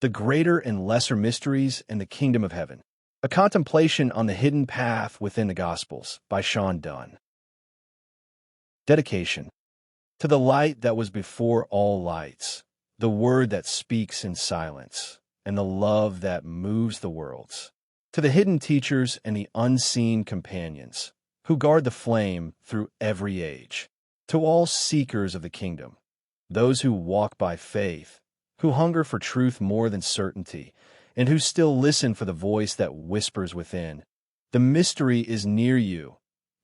The Greater and Lesser Mysteries and the Kingdom of Heaven. A Contemplation on the Hidden Path Within the Gospels by Dunn. Dedication. To the light that was before all lights, the word that speaks in silence, and the love that moves the worlds. To the hidden teachers and the unseen companions, who guard the flame through every age. To all seekers of the kingdom, those who walk by faith, who hunger for truth more than certainty, and who still listen for the voice that whispers within. The mystery is near you,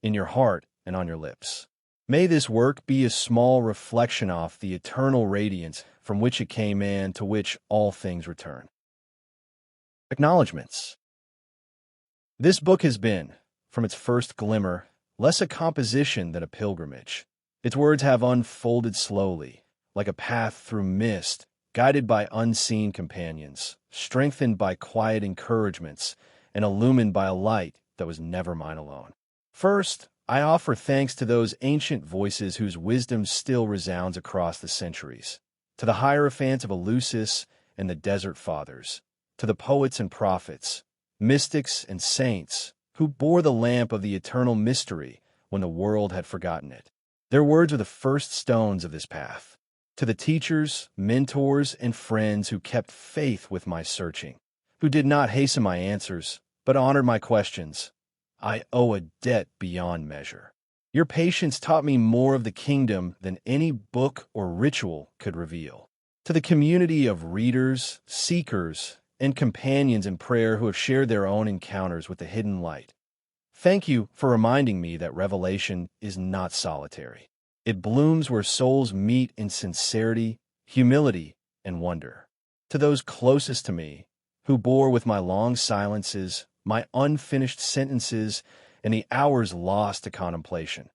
in your heart and on your lips. May this work be a small reflection off the eternal radiance from which it came and to which all things return. Acknowledgements. This book has been, from its first glimmer, less a composition than a pilgrimage. Its words have unfolded slowly, like a path through mist, guided by unseen companions, strengthened by quiet encouragements, and illumined by a light that was never mine alone. First, I offer thanks to those ancient voices whose wisdom still resounds across the centuries, to the hierophants of Eleusis and the Desert Fathers, to the poets and prophets, mystics and saints, who bore the lamp of the eternal mystery when the world had forgotten it. Their words are the first stones of this path. To the teachers, mentors, and friends who kept faith with my searching, who did not hasten my answers, but honored my questions, I owe a debt beyond measure. Your patience taught me more of the kingdom than any book or ritual could reveal. To the community of readers, seekers, and companions in prayer who have shared their own encounters with the hidden light, thank you for reminding me that revelation is not solitary. It blooms where souls meet in sincerity, humility, and wonder. To those closest to me, who bore with my long silences, my unfinished sentences, and the hours lost to contemplation,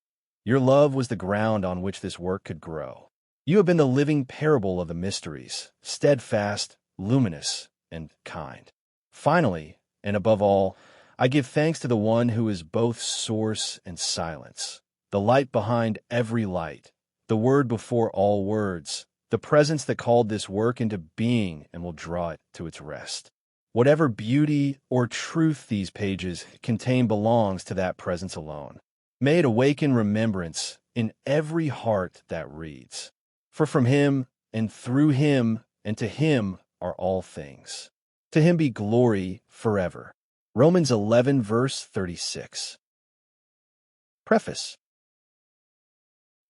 your love was the ground on which this work could grow. You have been the living parable of the mysteries, steadfast, luminous, and kind. Finally, and above all, I give thanks to the one who is both source and silence, the light behind every light, the word before all words, the presence that called this work into being and will draw it to its rest. Whatever beauty or truth these pages contain belongs to that presence alone. May it awaken remembrance in every heart that reads. For from him, and through him, and to him are all things. To him be glory forever. Romans 11, verse 36. Preface.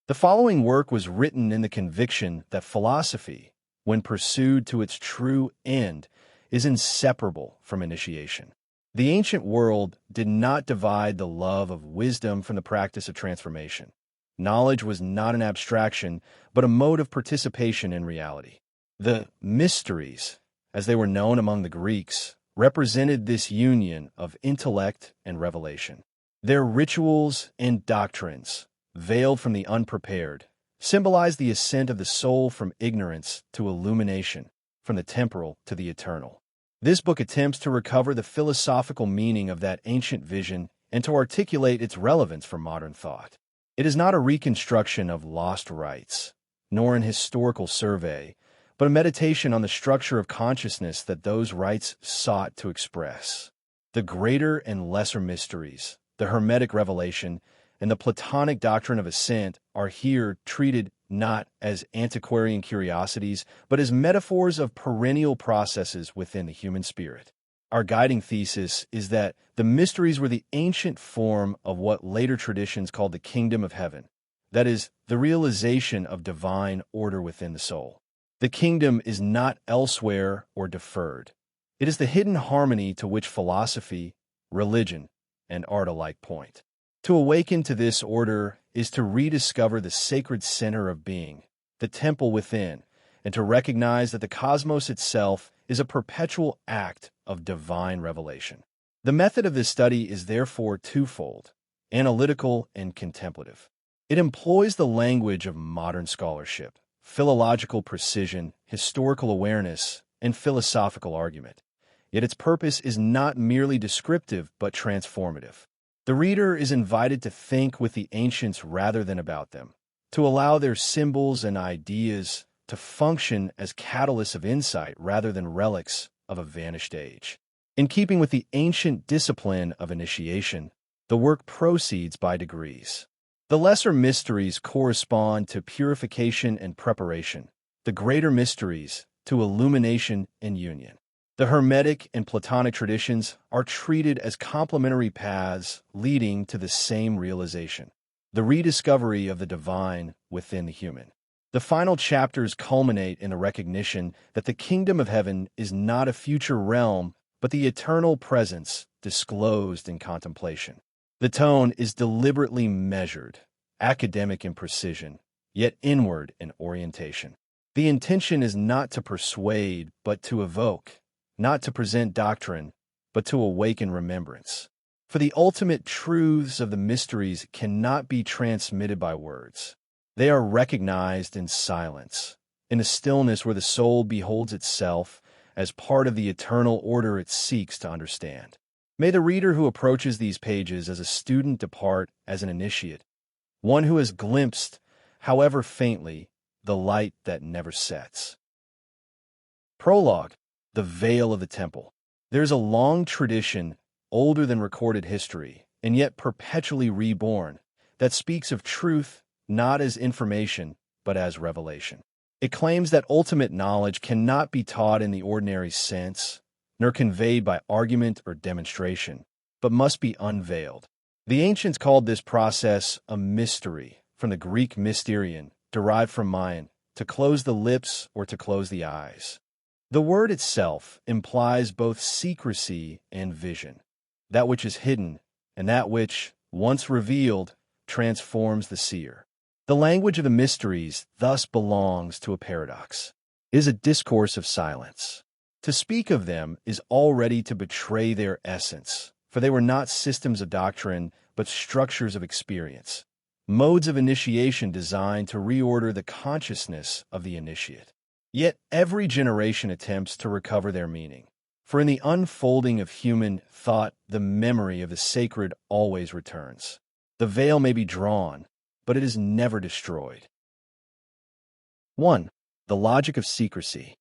The following work was written in the conviction that philosophy, when pursued to its true end, is inseparable from initiation. The ancient world did not divide the love of wisdom from the practice of transformation. Knowledge was not an abstraction, but a mode of participation in reality. The mysteries, as they were known among the Greeks, represented this union of intellect and revelation. Their rituals and doctrines, veiled from the unprepared, symbolized the ascent of the soul from ignorance to illumination, from the temporal to the eternal. This book attempts to recover the philosophical meaning of that ancient vision and to articulate its relevance for modern thought. It is not a reconstruction of lost rites, nor an historical survey, but a meditation on the structure of consciousness that those rites sought to express. The greater and lesser mysteries, the Hermetic revelation, and the Platonic doctrine of ascent are here treated not as antiquarian curiosities, but as metaphors of perennial processes within the human spirit. Our guiding thesis is that the mysteries were the ancient form of what later traditions called the kingdom of heaven, that is, the realization of divine order within the soul. The kingdom is not elsewhere or deferred. It is the hidden harmony to which philosophy, religion, and art alike point. To awaken to this order is to rediscover the sacred center of being, the temple within, and to recognize that the cosmos itself is a perpetual act of divine revelation. The method of this study is therefore twofold, analytical and contemplative. It employs the language of modern scholarship, philological precision, historical awareness, and philosophical argument. Yet its purpose is not merely descriptive but transformative. The reader is invited to think with the ancients rather than about them, to allow their symbols and ideas, to function as catalysts of insight rather than relics of a vanished age. In keeping with the ancient discipline of initiation, the work proceeds by degrees. The lesser mysteries correspond to purification and preparation, the greater mysteries to illumination and union. The Hermetic and Platonic traditions are treated as complementary paths leading to the same realization, the rediscovery of the divine within the human. The final chapters culminate in the recognition that the kingdom of heaven is not a future realm, but the eternal presence disclosed in contemplation. The tone is deliberately measured, academic in precision, yet inward in orientation. The intention is not to persuade, but to evoke, not to present doctrine, but to awaken remembrance. For the ultimate truths of the mysteries cannot be transmitted by words. They are recognized in silence, in a stillness where the soul beholds itself as part of the eternal order it seeks to understand. May the reader who approaches these pages as a student depart as an initiate, one who has glimpsed, however faintly, the light that never sets. Prologue, the veil of the temple. There is a long tradition, older than recorded history, and yet perpetually reborn, that speaks of truth not as information, but as revelation. It claims that ultimate knowledge cannot be taught in the ordinary sense, nor conveyed by argument or demonstration, but must be unveiled. The ancients called this process a mystery, from the Greek mysterion, derived from Mayan, to close the lips or to close the eyes. The word itself implies both secrecy and vision, that which is hidden, and that which, once revealed, transforms the seer. The language of the mysteries thus belongs to a paradox. It is a discourse of silence. To speak of them is already to betray their essence, for they were not systems of doctrine, but structures of experience, modes of initiation designed to reorder the consciousness of the initiate. Yet every generation attempts to recover their meaning, for in the unfolding of human thought, the memory of the sacred always returns. The veil may be drawn, but it is never destroyed. 1. The logic of secrecy.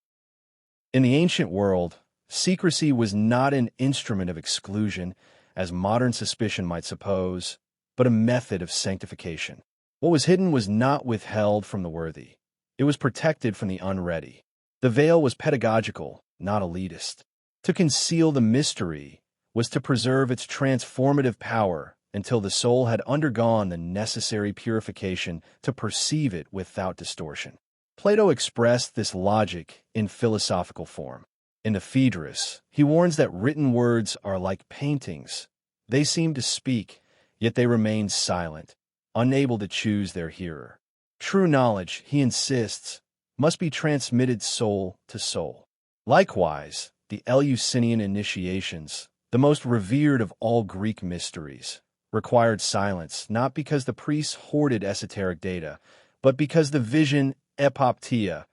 In the ancient world, secrecy was not an instrument of exclusion, as modern suspicion might suppose, but a method of sanctification. What was hidden was not withheld from the worthy. It was protected from the unready. The veil was pedagogical, not elitist. To conceal the mystery was to preserve its transformative power until the soul had undergone the necessary purification to perceive it without distortion. Plato expressed this logic in philosophical form. In the Phaedrus, he warns that written words are like paintings. They seem to speak, yet they remain silent, unable to choose their hearer. True knowledge, he insists, must be transmitted soul to soul. Likewise, the Eleusinian initiations, the most revered of all Greek mysteries, required silence, not because the priests hoarded esoteric data, but because the vision, epoptia,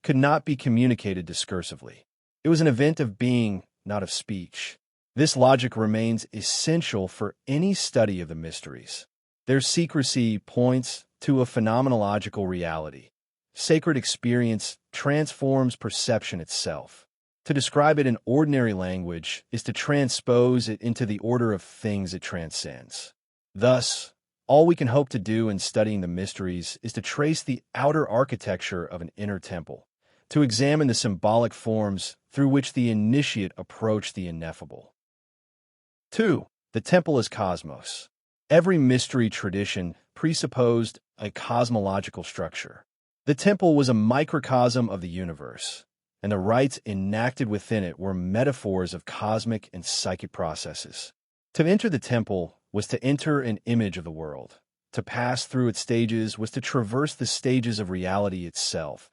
could not be communicated discursively. It was an event of being, not of speech. This logic remains essential for any study of the mysteries. Their secrecy points to a phenomenological reality. Sacred experience transforms perception itself. To describe it in ordinary language is to transpose it into the order of things it transcends. Thus, all we can hope to do in studying the mysteries is to trace the outer architecture of an inner temple, to examine the symbolic forms through which the initiate approach the ineffable. 2. The temple as cosmos. Every mystery tradition presupposed a cosmological structure. The temple was a microcosm of the universe, and the rites enacted within it were metaphors of cosmic and psychic processes. To enter the temple was to enter an image of the world. To pass through its stages was to traverse the stages of reality itself.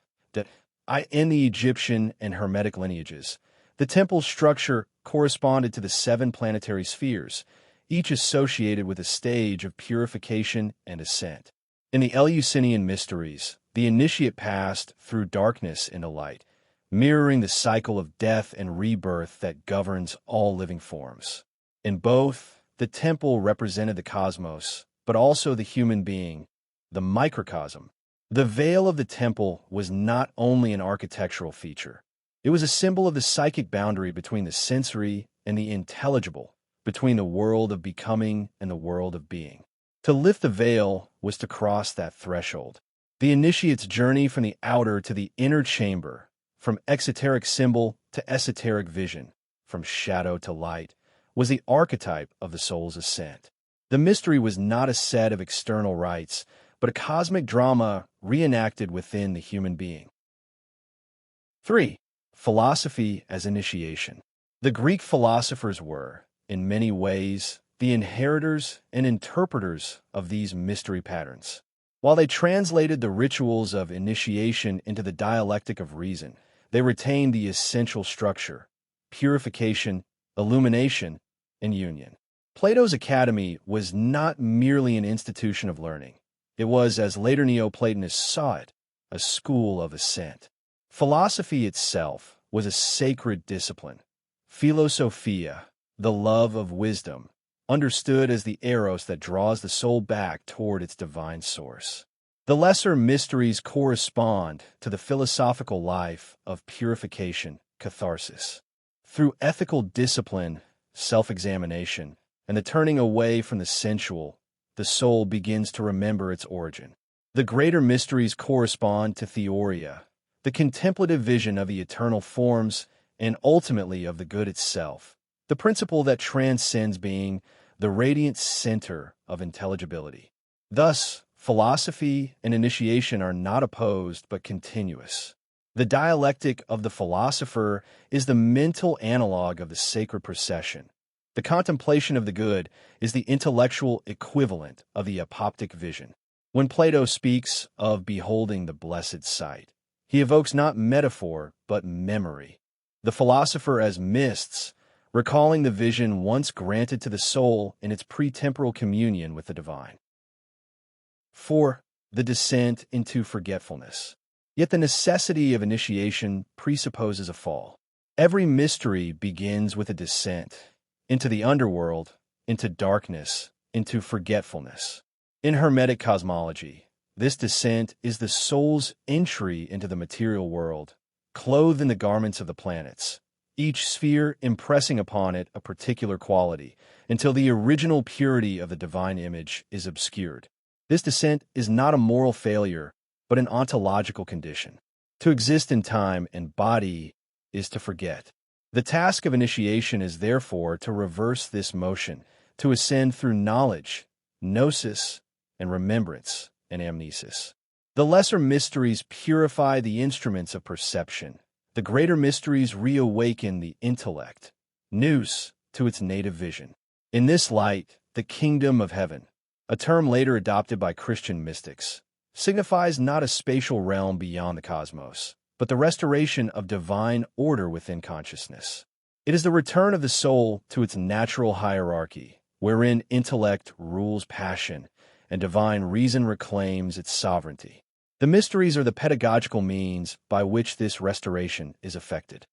In the Egyptian and Hermetic lineages, the temple's structure corresponded to the 7 planetary spheres, each associated with a stage of purification and ascent. In the Eleusinian mysteries, the initiate passed through darkness into light, mirroring the cycle of death and rebirth that governs all living forms. In both, the temple represented the cosmos, but also the human being, the microcosm, The veil of the temple was not only an architectural feature. It was a symbol of the psychic boundary between the sensory and the intelligible, between the world of becoming and the world of being. To lift the veil was to cross that threshold. The initiate's journey from the outer to the inner chamber, from exoteric symbol to esoteric vision, from shadow to light, was the archetype of the soul's ascent. The mystery was not a set of external rites, but a cosmic drama reenacted within the human being. 3. Philosophy as initiation. The Greek philosophers were, in many ways, the inheritors and interpreters of these mystery patterns. While they translated the rituals of initiation into the dialectic of reason, they retained the essential structure: purification, illumination, and union. Plato's academy was not merely an institution of learning. It was, as later Neoplatonists saw it, a school of ascent. Philosophy itself was a sacred discipline. Philosophia, the love of wisdom, understood as the eros that draws the soul back toward its divine source. The lesser mysteries correspond to the philosophical life of purification, catharsis. Through ethical discipline, self-examination, and the turning away from the sensual, the soul begins to remember its origin. The greater mysteries correspond to theoria, the contemplative vision of the eternal forms and ultimately of the good itself, the principle that transcends being, the radiant center of intelligibility. Thus, philosophy and initiation are not opposed but continuous. The dialectic of the philosopher is the mental analog of the sacred procession. The contemplation of the good is the intellectual equivalent of the apoptic vision. When Plato speaks of beholding the blessed sight, he evokes not metaphor but memory. The philosopher as mists, recalling the vision once granted to the soul in its pretemporal communion with the divine. 4. The descent into forgetfulness. Yet the necessity of initiation presupposes a fall. Every mystery begins with a descent into the underworld, into darkness, into forgetfulness. In Hermetic cosmology, this descent is the soul's entry into the material world, clothed in the garments of the planets, each sphere impressing upon it a particular quality, until the original purity of the divine image is obscured. This descent is not a moral failure, but an ontological condition. To exist in time and body is to forget. The task of initiation is therefore to reverse this motion, to ascend through knowledge, gnosis, and remembrance, and amnesis. The lesser mysteries purify the instruments of perception. The greater mysteries reawaken the intellect, nous, to its native vision. In this light, the kingdom of heaven, a term later adopted by Christian mystics, signifies not a spatial realm beyond the cosmos, but the restoration of divine order within consciousness. It is the return of the soul to its natural hierarchy, wherein intellect rules passion and divine reason reclaims its sovereignty. The mysteries are the pedagogical means by which this restoration is effected.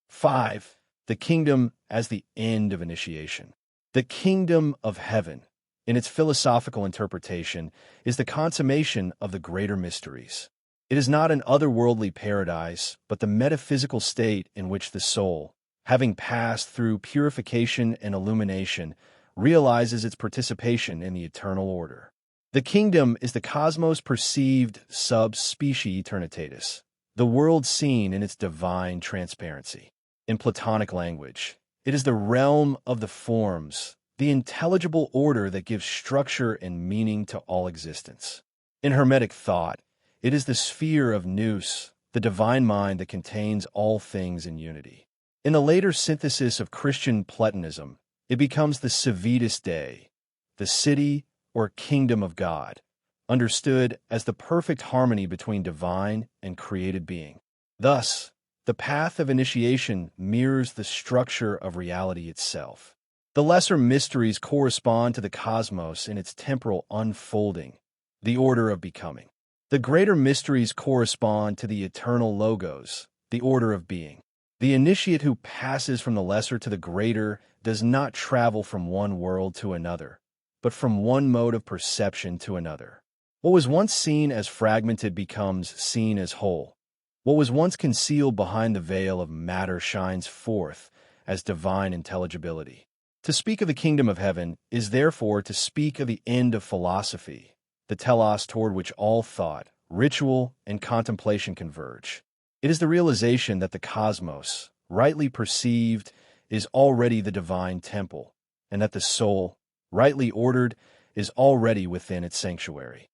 5. The kingdom as the end of initiation. The kingdom of heaven, in its philosophical interpretation, is the consummation of the greater mysteries. It is not an otherworldly paradise, but the metaphysical state in which the soul, having passed through purification and illumination, realizes its participation in the eternal order. The kingdom is the cosmos perceived sub specie eternitatis, the world seen in its divine transparency. In Platonic language, it is the realm of the forms, the intelligible order that gives structure and meaning to all existence. In Hermetic thought, it is the sphere of nous, the divine mind that contains all things in unity. In the later synthesis of Christian Platonism, it becomes the civitas Dei, the city or kingdom of God, understood as the perfect harmony between divine and created being. Thus, the path of initiation mirrors the structure of reality itself. The lesser mysteries correspond to the cosmos in its temporal unfolding, the order of becoming. The greater mysteries correspond to the eternal logos, the order of being. The initiate who passes from the lesser to the greater does not travel from one world to another, but from one mode of perception to another. What was once seen as fragmented becomes seen as whole. What was once concealed behind the veil of matter shines forth as divine intelligibility. To speak of the kingdom of heaven is therefore to speak of the end of philosophy, the telos toward which all thought, ritual, and contemplation converge. It is the realization that the cosmos, rightly perceived, is already the divine temple, and that the soul, rightly ordered, is already within its sanctuary.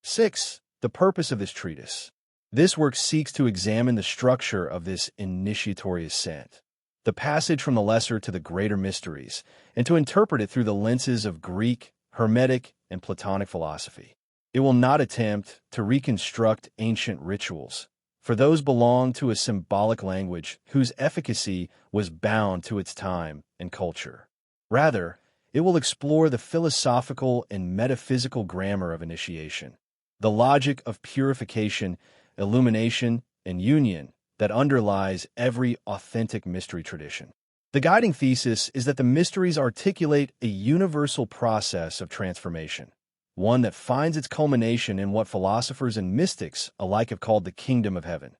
6. The purpose of this treatise. This work seeks to examine the structure of this initiatory ascent, the passage from the lesser to the greater mysteries, and to interpret it through the lenses of Greek, Hermetic, and Platonic philosophy. It will not attempt to reconstruct ancient rituals, for those belong to a symbolic language whose efficacy was bound to its time and culture. Rather, it will explore the philosophical and metaphysical grammar of initiation, the logic of purification, illumination, and union that underlies every authentic mystery tradition. The guiding thesis is that the mysteries articulate a universal process of transformation, one that finds its culmination in what philosophers and mystics alike have called the kingdom of heaven,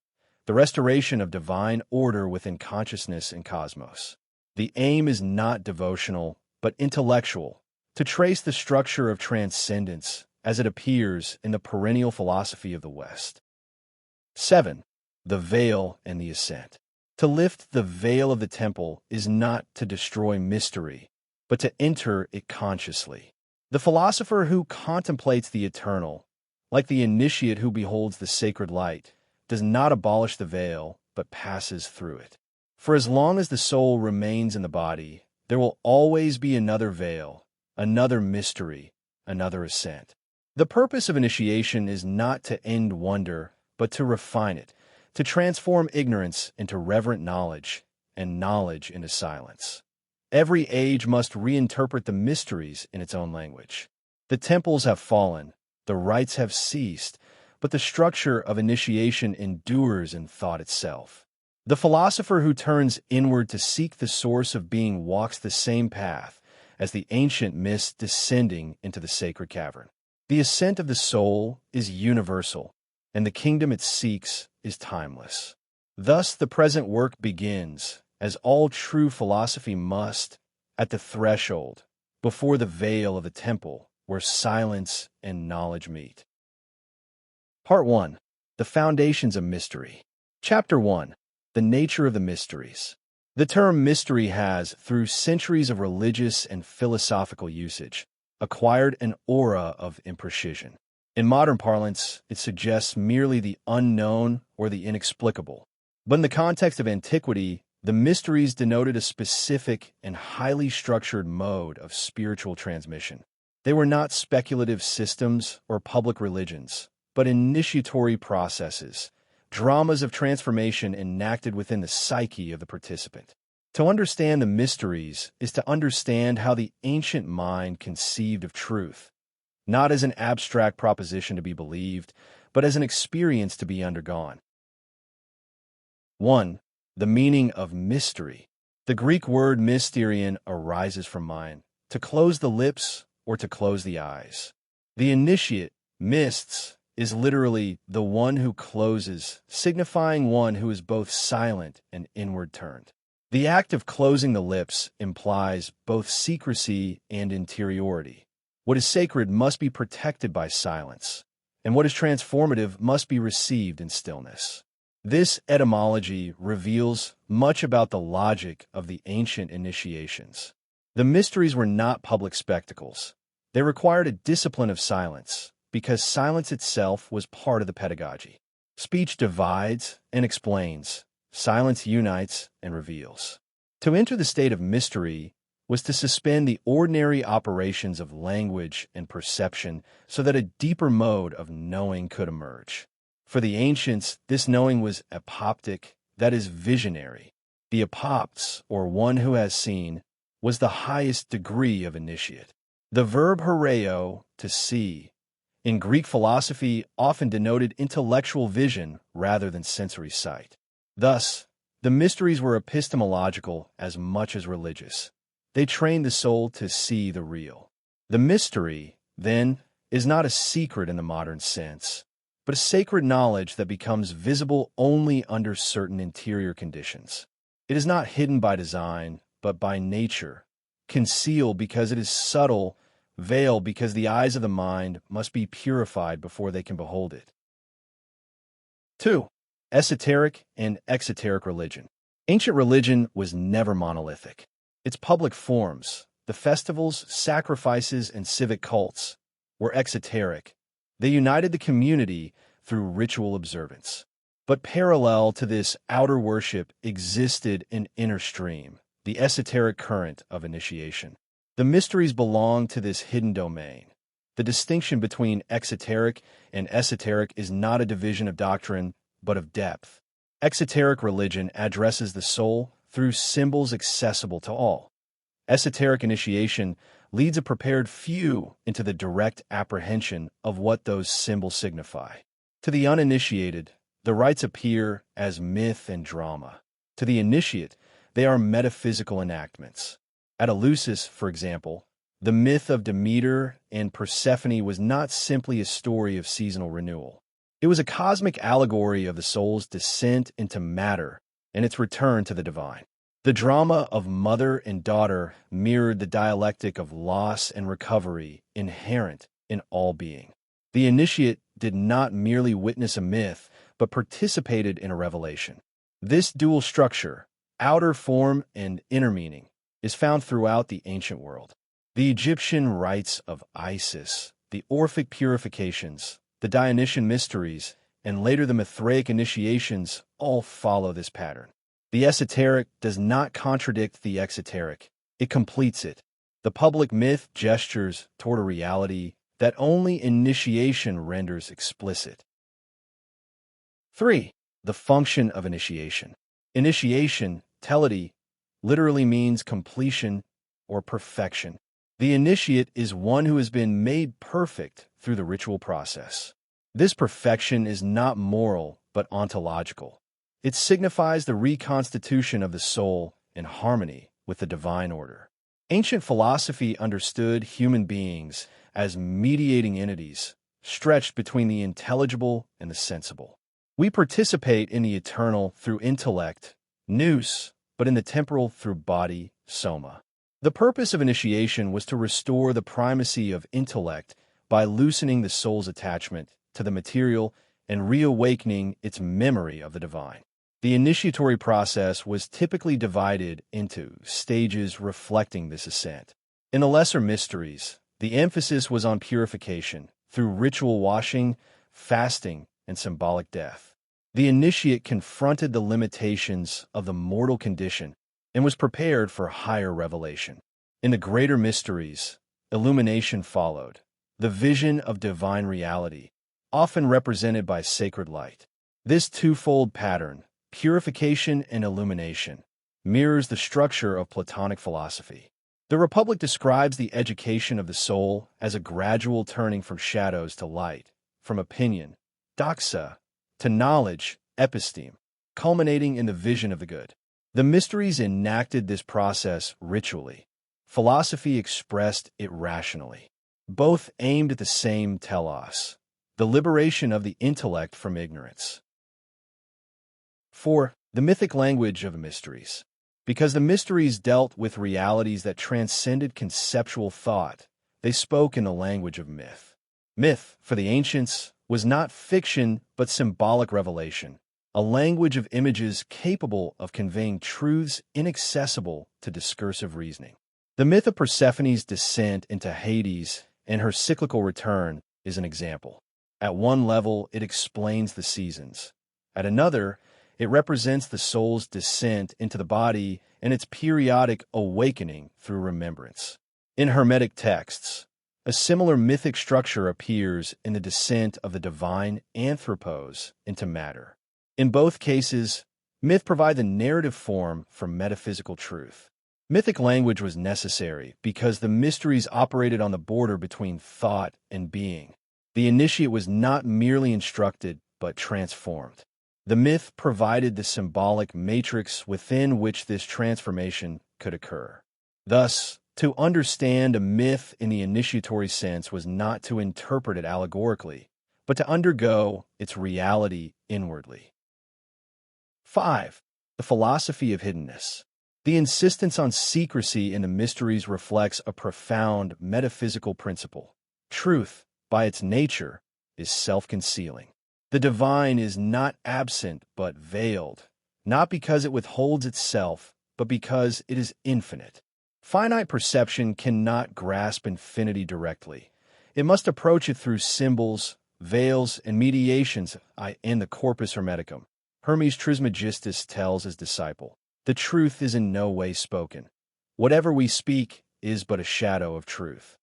the restoration of divine order within consciousness and cosmos. The aim is not devotional, but intellectual, to trace the structure of transcendence as it appears in the perennial philosophy of the West. 7. The veil and the ascent. To lift the veil of the temple is not to destroy mystery, but to enter it consciously. The philosopher who contemplates the eternal, like the initiate who beholds the sacred light, does not abolish the veil, but passes through it. For as long as the soul remains in the body, there will always be another veil, another mystery, another ascent. The purpose of initiation is not to end wonder, but to refine it, to transform ignorance into reverent knowledge, and knowledge into silence. Every age must reinterpret the mysteries in its own language. The temples have fallen, the rites have ceased, but the structure of initiation endures in thought itself. The philosopher who turns inward to seek the source of being walks the same path as the ancient mist descending into the sacred cavern. The ascent of the soul is universal, and the kingdom it seeks is timeless. Thus the present work begins, as all true philosophy must, at the threshold, before the veil of the temple, where silence and knowledge meet. Part 1. The Foundations of Mystery. Chapter 1. The Nature of the Mysteries. The term mystery has, through centuries of religious and philosophical usage, acquired an aura of imprecision. In modern parlance, it suggests merely the unknown or the inexplicable. But in the context of antiquity, the mysteries denoted a specific and highly structured mode of spiritual transmission. They were not speculative systems or public religions, but initiatory processes, dramas of transformation enacted within the psyche of the participant. To understand the mysteries is to understand how the ancient mind conceived of truth, not as an abstract proposition to be believed, but as an experience to be undergone. 1. The meaning of mystery. The Greek word mysterion arises from mind, to close the lips or to close the eyes. The initiate, mysts, is literally the one who closes, signifying one who is both silent and inward turned. The act of closing the lips implies both secrecy and interiority. What is sacred must be protected by silence, and what is transformative must be received in stillness. This etymology reveals much about the logic of the ancient initiations. The mysteries were not public spectacles. They required a discipline of silence, because silence itself was part of the pedagogy. Speech divides and explains. Silence unites and reveals. To enter the state of mystery was to suspend the ordinary operations of language and perception so that a deeper mode of knowing could emerge. For the ancients, this knowing was apoptic, that is, visionary. The apopts, or one who has seen, was the highest degree of initiate. The verb horeo, to see, in Greek philosophy often denoted intellectual vision rather than sensory sight. Thus, the mysteries were epistemological as much as religious. They trained the soul to see the real. The mystery, then, is not a secret in the modern sense, but a sacred knowledge that becomes visible only under certain interior conditions. It is not hidden by design, but by nature, concealed because it is subtle, veiled because the eyes of the mind must be purified before they can behold it. 2. Esoteric and exoteric religion. Ancient religion was never monolithic. Its public forms, the festivals, sacrifices, and civic cults, were exoteric. They united the community through ritual observance. But parallel to this outer worship existed an inner stream, the esoteric current of initiation. The mysteries belong to this hidden domain. The distinction between exoteric and esoteric is not a division of doctrine, but of depth. Exoteric religion addresses the soul through symbols accessible to all. Esoteric initiation leads a prepared few into the direct apprehension of what those symbols signify. To the uninitiated, the rites appear as myth and drama. To the initiate, they are metaphysical enactments. At Eleusis, for example, the myth of Demeter and Persephone was not simply a story of seasonal renewal. It was a cosmic allegory of the soul's descent into matter and its return to the divine. The drama of mother and daughter mirrored the dialectic of loss and recovery inherent in all being. The initiate did not merely witness a myth, but participated in a revelation. This dual structure, outer form and inner meaning, is found throughout the ancient world. The Egyptian rites of Isis, the Orphic purifications, the Dionysian mysteries, and later the Mithraic initiations all follow this pattern. The esoteric does not contradict the exoteric. It completes it. The public myth gestures toward a reality that only initiation renders explicit. 3. The function of initiation. Initiation, telity, literally means completion or perfection. The initiate is one who has been made perfect through the ritual process. This perfection is not moral, but ontological. It signifies the reconstitution of the soul in harmony with the divine order. Ancient philosophy understood human beings as mediating entities, stretched between the intelligible and the sensible. We participate in the eternal through intellect, nous, but in the temporal through body, soma. The purpose of initiation was to restore the primacy of intellect by loosening the soul's attachment to the material and reawakening its memory of the divine. The initiatory process was typically divided into stages reflecting this ascent. In the lesser mysteries, the emphasis was on purification through ritual washing, fasting, and symbolic death. The initiate confronted the limitations of the mortal condition and was prepared for higher revelation. In the greater mysteries, illumination followed, the vision of divine reality, often represented by sacred light. This twofold pattern, purification and illumination, mirrors the structure of Platonic philosophy. The Republic describes the education of the soul as a gradual turning from shadows to light, from opinion, doxa, to knowledge, episteme, culminating in the vision of the good. The mysteries enacted this process ritually. Philosophy expressed it rationally. Both aimed at the same telos, the liberation of the intellect from ignorance. 4. The mythic language of the mysteries. Because the mysteries dealt with realities that transcended conceptual thought, they spoke in the language of myth. Myth, for the ancients, was not fiction but symbolic revelation, a language of images capable of conveying truths inaccessible to discursive reasoning. The myth of Persephone's descent into Hades and her cyclical return is an example. At one level, it explains the seasons. At another, it represents the soul's descent into the body and its periodic awakening through remembrance. In Hermetic texts, a similar mythic structure appears in the descent of the divine anthropos into matter. In both cases, myth provides the narrative form for metaphysical truth. Mythic language was necessary because the mysteries operated on the border between thought and being. The initiate was not merely instructed, but transformed. The myth provided the symbolic matrix within which this transformation could occur. Thus, To understand a myth in the initiatory sense was not to interpret it allegorically, but to undergo its reality inwardly. 5. The philosophy of hiddenness. The insistence on secrecy in the mysteries reflects a profound metaphysical principle. Truth, by its nature, is self-concealing. The divine is not absent but veiled, not because it withholds itself, but because it is infinite. Finite perception cannot grasp infinity directly. It must approach it through symbols, veils, and mediations in the corpus hermeticum. Hermes Trismegistus tells his disciple, "The truth is in no way spoken. Whatever we speak is but a shadow of truth."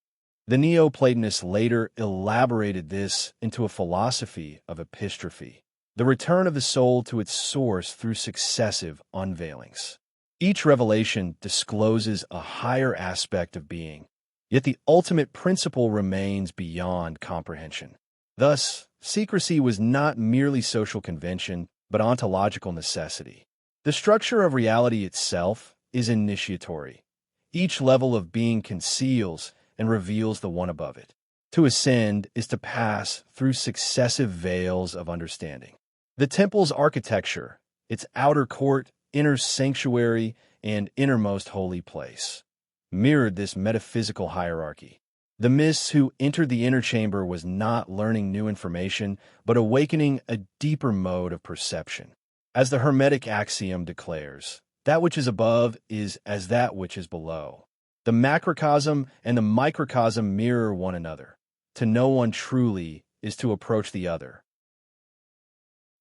The Neoplatonists later elaborated this into a philosophy of epistrophe, the return of the soul to its source through successive unveilings. Each revelation discloses a higher aspect of being, yet the ultimate principle remains beyond comprehension. Thus, secrecy was not merely social convention, but ontological necessity. The structure of reality itself is initiatory. Each level of being conceals and reveals the one above it. To ascend is to pass through successive veils of understanding. The temple's architecture, its outer court, inner sanctuary, and innermost holy place, mirrored this metaphysical hierarchy. The mystics who entered the inner chamber was not learning new information, but awakening a deeper mode of perception. As the Hermetic axiom declares, that which is above is as that which is below. The macrocosm and the microcosm mirror one another. To know one truly is to approach the other.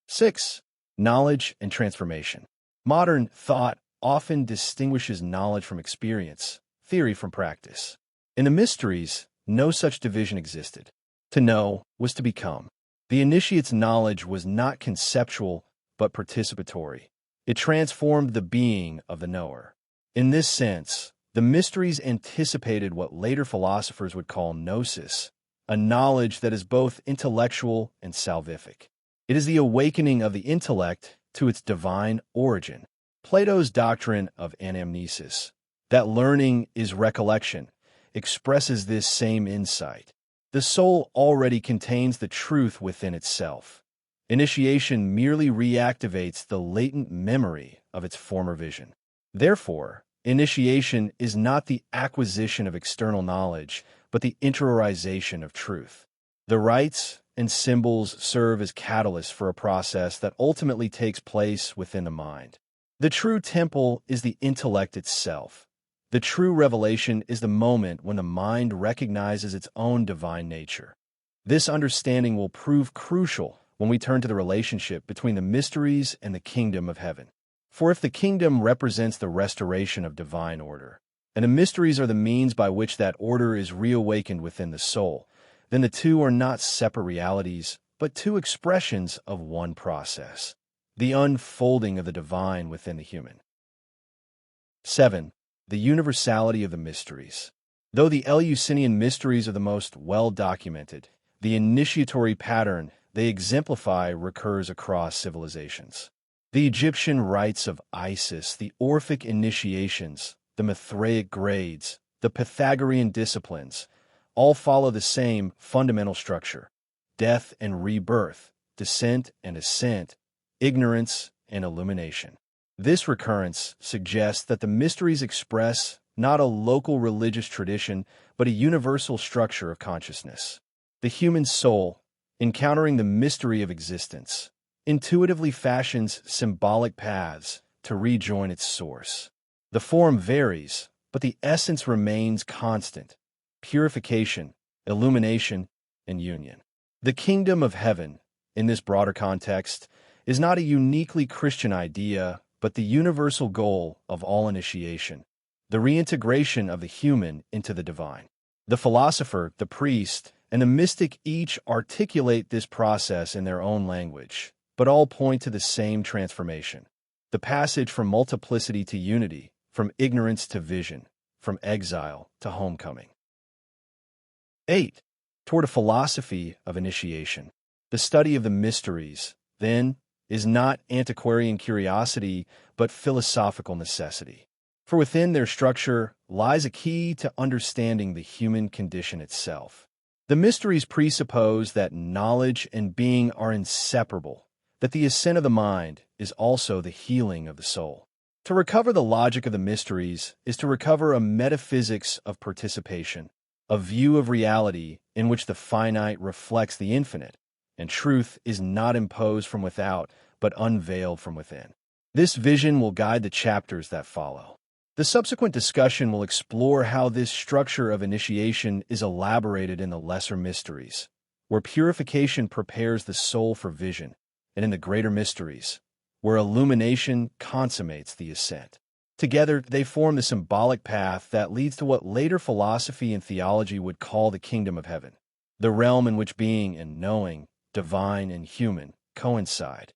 6. Knowledge and transformation. Modern thought often distinguishes knowledge from experience, theory from practice. In the mysteries, no such division existed. To know was to become. The initiate's knowledge was not conceptual, but participatory. It transformed the being of the knower. In this sense, the mysteries anticipated what later philosophers would call gnosis, a knowledge that is both intellectual and salvific. It is the awakening of the intellect to its divine origin. Plato's doctrine of anamnesis, that learning is recollection, expresses this same insight. The soul already contains the truth within itself. Initiation merely reactivates the latent memory of its former vision. Therefore, initiation is not the acquisition of external knowledge, but the interiorization of truth. The rites and symbols serve as catalysts for a process that ultimately takes place within the mind. The true temple is the intellect itself. The true revelation is the moment when the mind recognizes its own divine nature. This understanding will prove crucial when we turn to the relationship between the mysteries and the kingdom of heaven. For if the kingdom represents the restoration of divine order, and the mysteries are the means by which that order is reawakened within the soul, then the two are not separate realities, but two expressions of one process, the unfolding of the divine within the human. 7. The universality of the mysteries. Though the Eleusinian mysteries are the most well-documented, the initiatory pattern they exemplify recurs across civilizations. The Egyptian rites of Isis, the Orphic initiations, the Mithraic grades, the Pythagorean disciplines, all follow the same fundamental structure: death and rebirth, descent and ascent, ignorance and illumination. This recurrence suggests that the mysteries express not a local religious tradition, but a universal structure of consciousness. The human soul, encountering the mystery of existence, intuitively fashions symbolic paths to rejoin its source. The form varies, but the essence remains constant: purification, illumination, and union. The kingdom of heaven, in this broader context, is not a uniquely Christian idea, but the universal goal of all initiation, the reintegration of the human into the divine. The philosopher, the priest, and the mystic each articulate this process in their own language, but all point to the same transformation: the passage from multiplicity to unity, from ignorance to vision, from exile to homecoming. 8. Toward a philosophy of initiation. The study of the mysteries, then, is not antiquarian curiosity, but philosophical necessity. For within their structure lies a key to understanding the human condition itself. The mysteries presuppose that knowledge and being are inseparable, that the ascent of the mind is also the healing of the soul. To recover the logic of the mysteries is to recover a metaphysics of participation, a view of reality in which the finite reflects the infinite, and truth is not imposed from without, but unveiled from within. This vision will guide the chapters that follow. The subsequent discussion will explore how this structure of initiation is elaborated in the lesser mysteries, where purification prepares the soul for vision, and in the greater mysteries, where illumination consummates the ascent. Together, they form the symbolic path that leads to what later philosophy and theology would call the kingdom of heaven, the realm in which being and knowing, divine and human, coincide.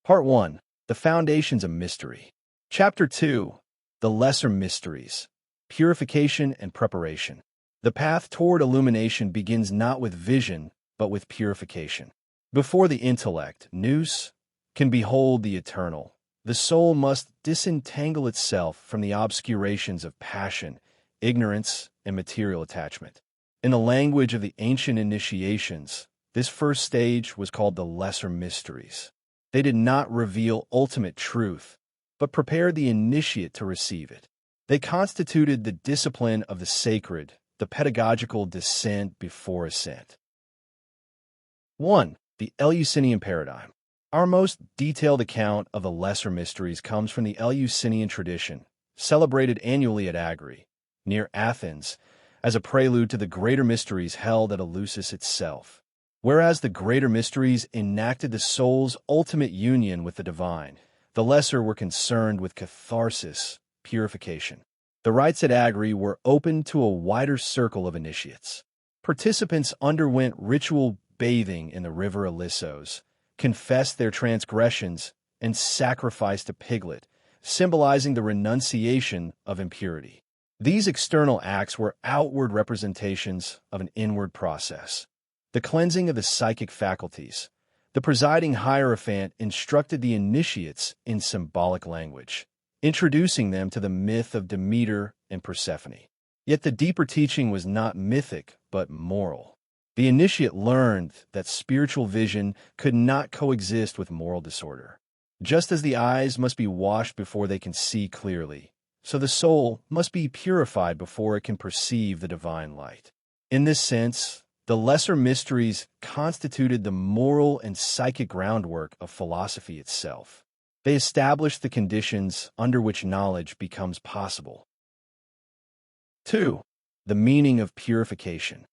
Part 1. The Foundations of Mystery. Chapter 2. The Lesser Mysteries. Purification and Preparation. The path toward illumination begins not with vision, but with purification. Before the intellect, nous, can behold the eternal, the soul must disentangle itself from the obscurations of passion, ignorance, and material attachment. In the language of the ancient initiations, this first stage was called the lesser mysteries. They did not reveal ultimate truth, but prepared the initiate to receive it. They constituted the discipline of the sacred, the pedagogical descent before ascent. 1. The Eleusinian Paradigm. Our most detailed account of the lesser mysteries comes from the Eleusinian tradition, celebrated annually at Agri, near Athens, as a prelude to the greater mysteries held at Eleusis itself. Whereas the greater mysteries enacted the soul's ultimate union with the divine, the lesser were concerned with catharsis, purification. The rites at Agri were open to a wider circle of initiates. Participants underwent ritual bathing in the river Eleusis, confessed their transgressions, and sacrificed a piglet, symbolizing the renunciation of impurity. These external acts were outward representations of an inward process, the cleansing of the psychic faculties. The presiding hierophant instructed the initiates in symbolic language, introducing them to the myth of Demeter and Persephone. Yet the deeper teaching was not mythic, but moral. The initiate learned that spiritual vision could not coexist with moral disorder. Just as the eyes must be washed before they can see clearly, so the soul must be purified before it can perceive the divine light. In this sense, the lesser mysteries constituted the moral and psychic groundwork of philosophy itself. They established the conditions under which knowledge becomes possible. 2. The meaning of purification.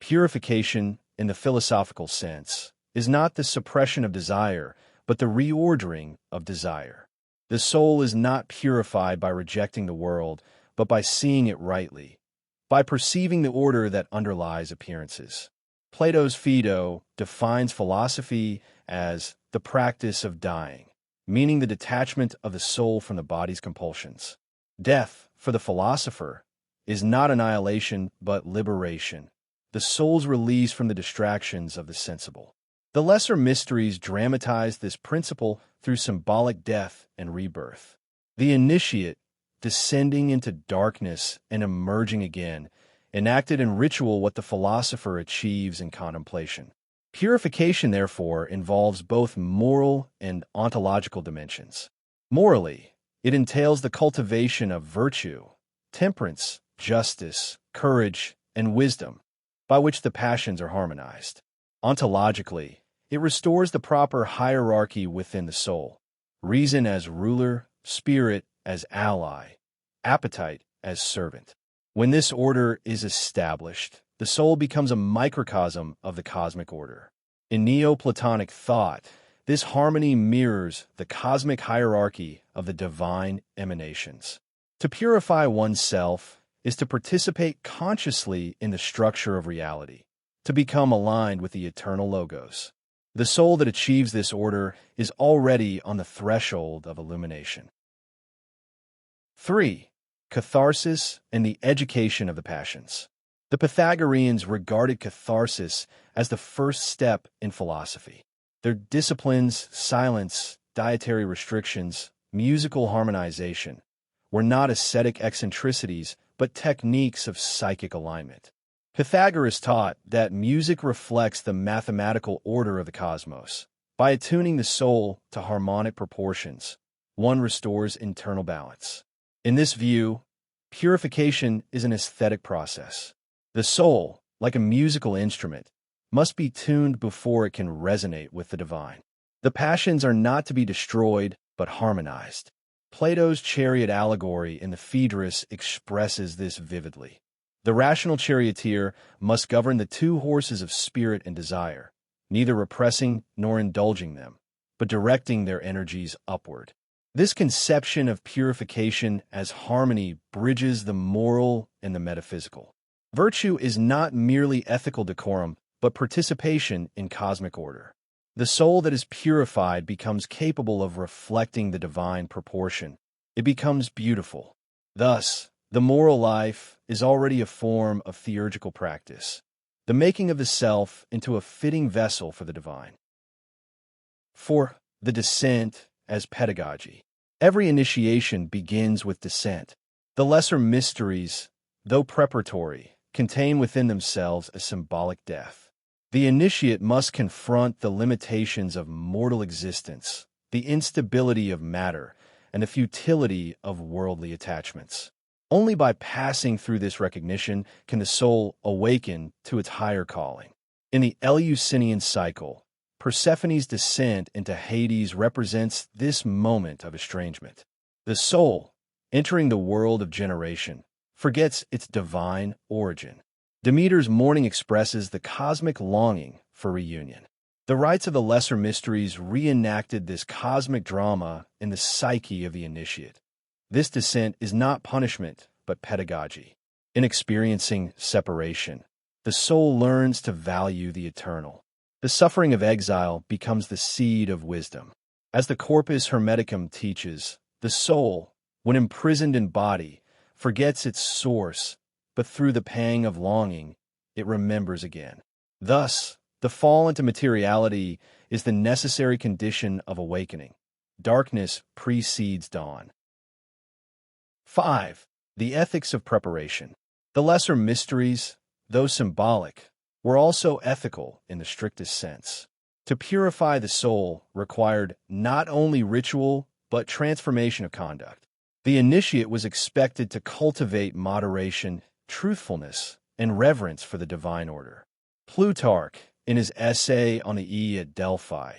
Purification, in the philosophical sense, is not the suppression of desire, but the reordering of desire. The soul is not purified by rejecting the world, but by seeing it rightly, by perceiving the order that underlies appearances. Plato's Phaedo defines philosophy as the practice of dying, meaning the detachment of the soul from the body's compulsions. Death, for the philosopher, is not annihilation, but liberation, the soul's release from the distractions of the sensible. The lesser mysteries dramatize this principle through symbolic death and rebirth. The initiate, descending into darkness and emerging again, enacted in ritual what the philosopher achieves in contemplation. Purification, therefore, involves both moral and ontological dimensions. Morally, it entails the cultivation of virtue, temperance, justice, courage, and wisdom, by which the passions are harmonized. Ontologically, it restores the proper hierarchy within the soul, reason as ruler, spirit as ally, appetite as servant. When this order is established, the soul becomes a microcosm of the cosmic order. In Neoplatonic thought, this harmony mirrors the cosmic hierarchy of the divine emanations. To purify oneself is to participate consciously in the structure of reality, to become aligned with the eternal logos. The soul that achieves this order is already on the threshold of illumination. 3. Catharsis and the education of the passions. The Pythagoreans regarded catharsis as the first step in philosophy. Their disciplines, silence, dietary restrictions, musical harmonization, were not ascetic eccentricities, but techniques of psychic alignment. Pythagoras taught that music reflects the mathematical order of the cosmos. By attuning the soul to harmonic proportions, one restores internal balance. In this view, purification is an aesthetic process. The soul, like a musical instrument, must be tuned before it can resonate with the divine. The passions are not to be destroyed, but harmonized. Plato's chariot allegory in the Phaedrus expresses this vividly. The rational charioteer must govern the two horses of spirit and desire, neither repressing nor indulging them, but directing their energies upward. This conception of purification as harmony bridges the moral and the metaphysical. Virtue is not merely ethical decorum, but participation in cosmic order. The soul that is purified becomes capable of reflecting the divine proportion. It becomes beautiful. Thus, the moral life is already a form of theurgical practice, the making of the self into a fitting vessel for the divine. 4. The descent as pedagogy. Every initiation begins with descent. The lesser mysteries, though preparatory, contain within themselves a symbolic death. The initiate must confront the limitations of mortal existence, the instability of matter, and the futility of worldly attachments. Only by passing through this recognition can the soul awaken to its higher calling. In the Eleusinian cycle, Persephone's descent into Hades represents this moment of estrangement. The soul, entering the world of generation, forgets its divine origin. Demeter's mourning expresses the cosmic longing for reunion. The rites of the lesser mysteries reenacted this cosmic drama in the psyche of the initiate. This descent is not punishment, but pedagogy. In experiencing separation, the soul learns to value the eternal. The suffering of exile becomes the seed of wisdom. As the Corpus Hermeticum teaches, the soul, when imprisoned in body, forgets its source, but through the pang of longing, it remembers again. Thus, the fall into materiality is the necessary condition of awakening. Darkness precedes dawn. 5. The ethics of preparation. The lesser mysteries, though symbolic, were also ethical in the strictest sense. To purify the soul required not only ritual, but transformation of conduct. The initiate was expected to cultivate moderation, truthfulness, and reverence for the divine order. Plutarch, in his essay on the E at Delphi,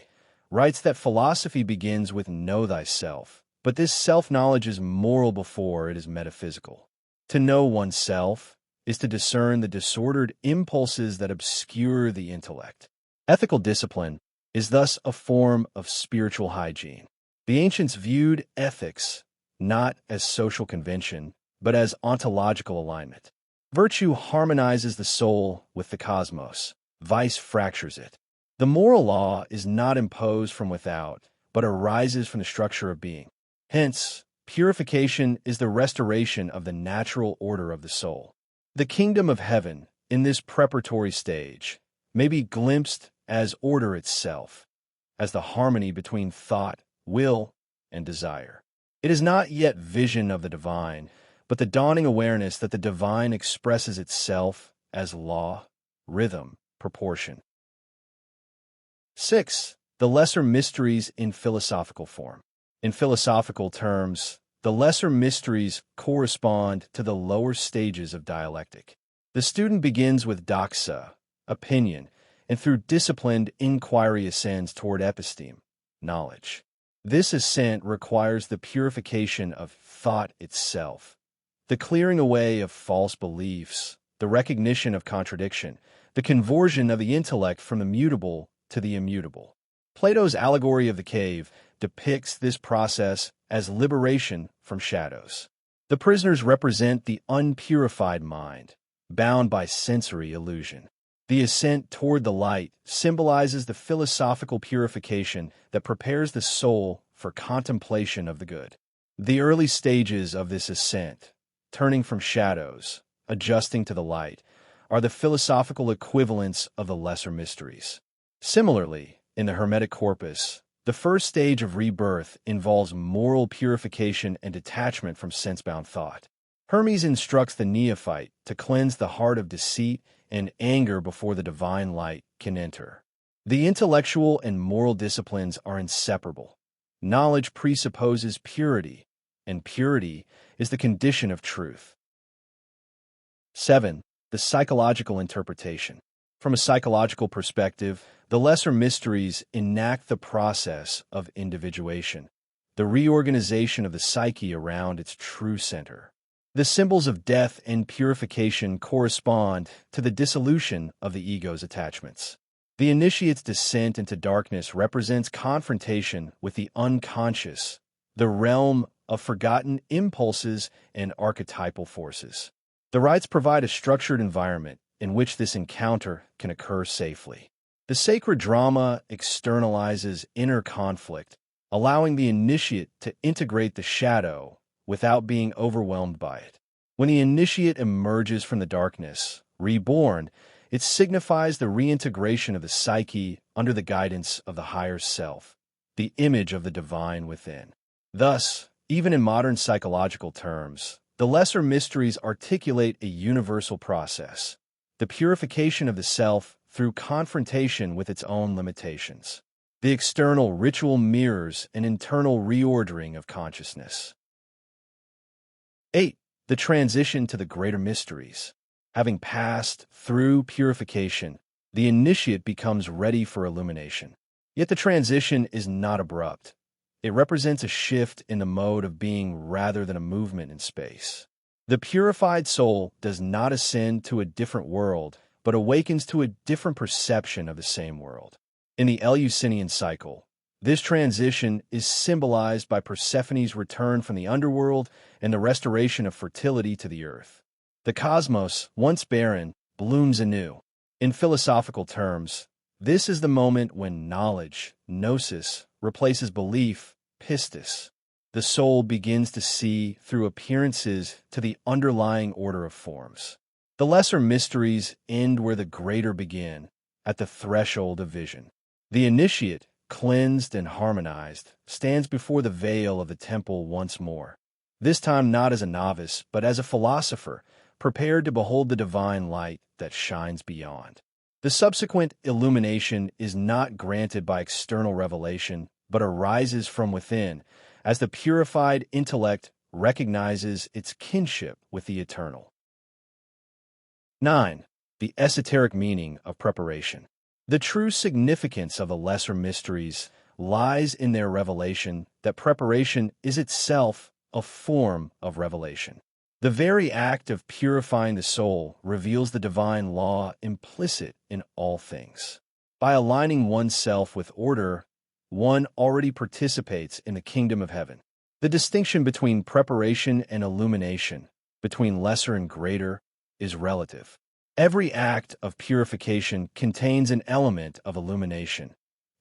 writes that philosophy begins with know thyself, but this self-knowledge is moral before it is metaphysical. To know oneself is to discern the disordered impulses that obscure the intellect. Ethical discipline is thus a form of spiritual hygiene. The ancients viewed ethics not as social convention, but as ontological alignment. Virtue harmonizes the soul with the cosmos. Vice fractures it. The moral law is not imposed from without, but arises from the structure of being. Hence, purification is the restoration of the natural order of the soul. The kingdom of heaven, in this preparatory stage, may be glimpsed as order itself, as the harmony between thought, will, and desire. It is not yet vision of the divine, but the dawning awareness that the divine expresses itself as law, rhythm, proportion. 6. The lesser mysteries in philosophical form. In philosophical terms, the lesser mysteries correspond to the lower stages of dialectic. The student begins with doxa, opinion, and through disciplined inquiry ascends toward episteme, knowledge. This ascent requires the purification of thought itself, the clearing away of false beliefs, the recognition of contradiction, the conversion of the intellect from the mutable to the immutable. Plato's allegory of the cave depicts this process as liberation from shadows. The prisoners represent the unpurified mind, bound by sensory illusion. The ascent toward the light symbolizes the philosophical purification that prepares the soul for contemplation of the good. The early stages of this ascent, turning from shadows, adjusting to the light, are the philosophical equivalents of the lesser mysteries. Similarly, in the Hermetic corpus, The first stage of rebirth involves moral purification and detachment from sense-bound thought. Hermes instructs the neophyte to cleanse the heart of deceit and anger before the divine light can enter. The intellectual and moral disciplines are inseparable. Knowledge presupposes purity, and purity is the condition of truth. 7. The psychological interpretation. From a psychological perspective, the lesser mysteries enact the process of individuation, the reorganization of the psyche around its true center. The symbols of death and purification correspond to the dissolution of the ego's attachments. The initiate's descent into darkness represents confrontation with the unconscious, the realm of forgotten impulses and archetypal forces. The rites provide a structured environment in which this encounter can occur safely. The sacred drama externalizes inner conflict, allowing the initiate to integrate the shadow without being overwhelmed by it. When the initiate emerges from the darkness, reborn, it signifies the reintegration of the psyche under the guidance of the higher self, the image of the divine within. Thus, even in modern psychological terms, the lesser mysteries articulate a universal process, the purification of the self through confrontation with its own limitations. The external ritual mirrors an internal reordering of consciousness. 8. The transition to the greater mysteries. Having passed through purification, the initiate becomes ready for illumination. Yet the transition is not abrupt. It represents a shift in the mode of being rather than a movement in space. The purified soul does not ascend to a different world, but awakens to a different perception of the same world. In the Eleusinian cycle, this transition is symbolized by Persephone's return from the underworld and the restoration of fertility to the earth. The cosmos, once barren, blooms anew. In philosophical terms, this is the moment when knowledge, gnosis, replaces belief, pistis. The soul begins to see through appearances to the underlying order of forms. The lesser mysteries end where the greater begin, at the threshold of vision. The initiate, cleansed and harmonized, stands before the veil of the temple once more. This time not as a novice, but as a philosopher, prepared to behold the divine light that shines beyond. The subsequent illumination is not granted by external revelation, but arises from within, as the purified intellect recognizes its kinship with the eternal. 9. The esoteric meaning of preparation. The true significance of the lesser mysteries lies in their revelation that preparation is itself a form of revelation. The very act of purifying the soul reveals the divine law implicit in all things. By aligning oneself with order, one already participates in the kingdom of heaven. The distinction between preparation and illumination, between lesser and greater, is relative. Every act of purification contains an element of illumination.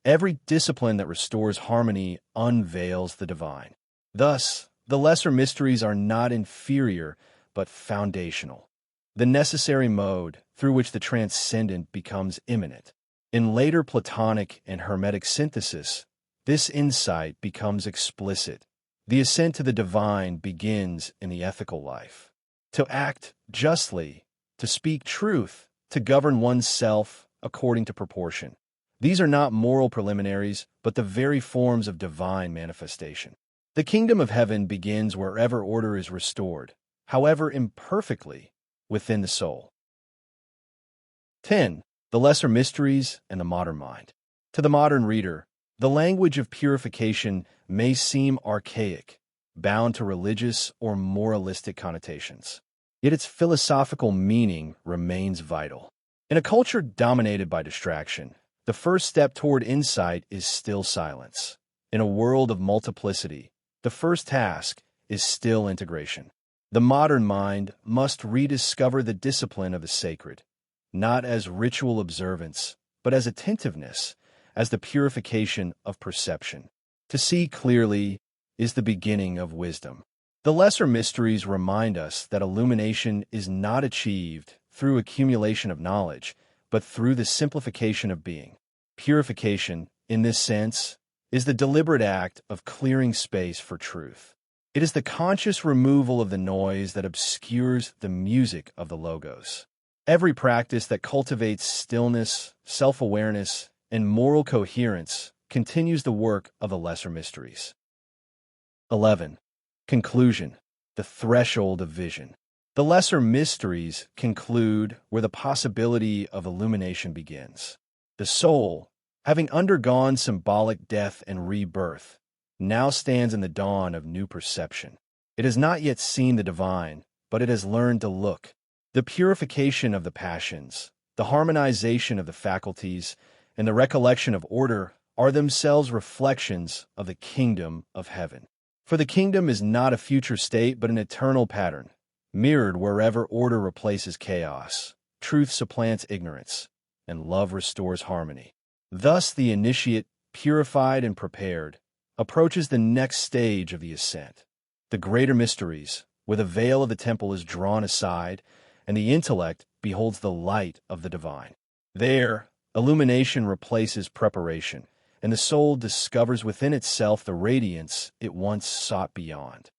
Every discipline that restores harmony unveils the divine. Thus, the lesser mysteries are not inferior, but foundational, the necessary mode through which the transcendent becomes immanent. In later Platonic and Hermetic synthesis, this insight becomes explicit. The ascent to the divine begins in the ethical life. To act justly, to speak truth, to govern oneself according to proportion. These are not moral preliminaries, but the very forms of divine manifestation. The kingdom of heaven begins wherever order is restored, however imperfectly, within the soul. 10. The lesser mysteries and the modern mind. To the modern reader, the language of purification may seem archaic, bound to religious or moralistic connotations. Yet its philosophical meaning remains vital. In a culture dominated by distraction, the first step toward insight is still silence. In a world of multiplicity, the first task is still integration. The modern mind must rediscover the discipline of the sacred, not as ritual observance, but as attentiveness, as the purification of perception. To see clearly is the beginning of wisdom. The lesser mysteries remind us that illumination is not achieved through accumulation of knowledge, but through the simplification of being. Purification, in this sense, is the deliberate act of clearing space for truth. It is the conscious removal of the noise that obscures the music of the logos. Every practice that cultivates stillness, self-awareness, and moral coherence continues the work of the lesser mysteries. 11. Conclusion. The threshold of vision. The lesser mysteries conclude where the possibility of illumination begins. The soul, having undergone symbolic death and rebirth, now stands in the dawn of new perception. It has not yet seen the divine, but it has learned to look. The purification of the passions, the harmonization of the faculties, and the recollection of order are themselves reflections of the kingdom of heaven. For the kingdom is not a future state, but an eternal pattern, mirrored wherever order replaces chaos, truth supplants ignorance, and love restores harmony. Thus the initiate, purified and prepared, approaches the next stage of the ascent. The greater mysteries, where the veil of the temple is drawn aside, and the intellect beholds the light of the divine. There, illumination replaces preparation, and the soul discovers within itself the radiance it once sought beyond.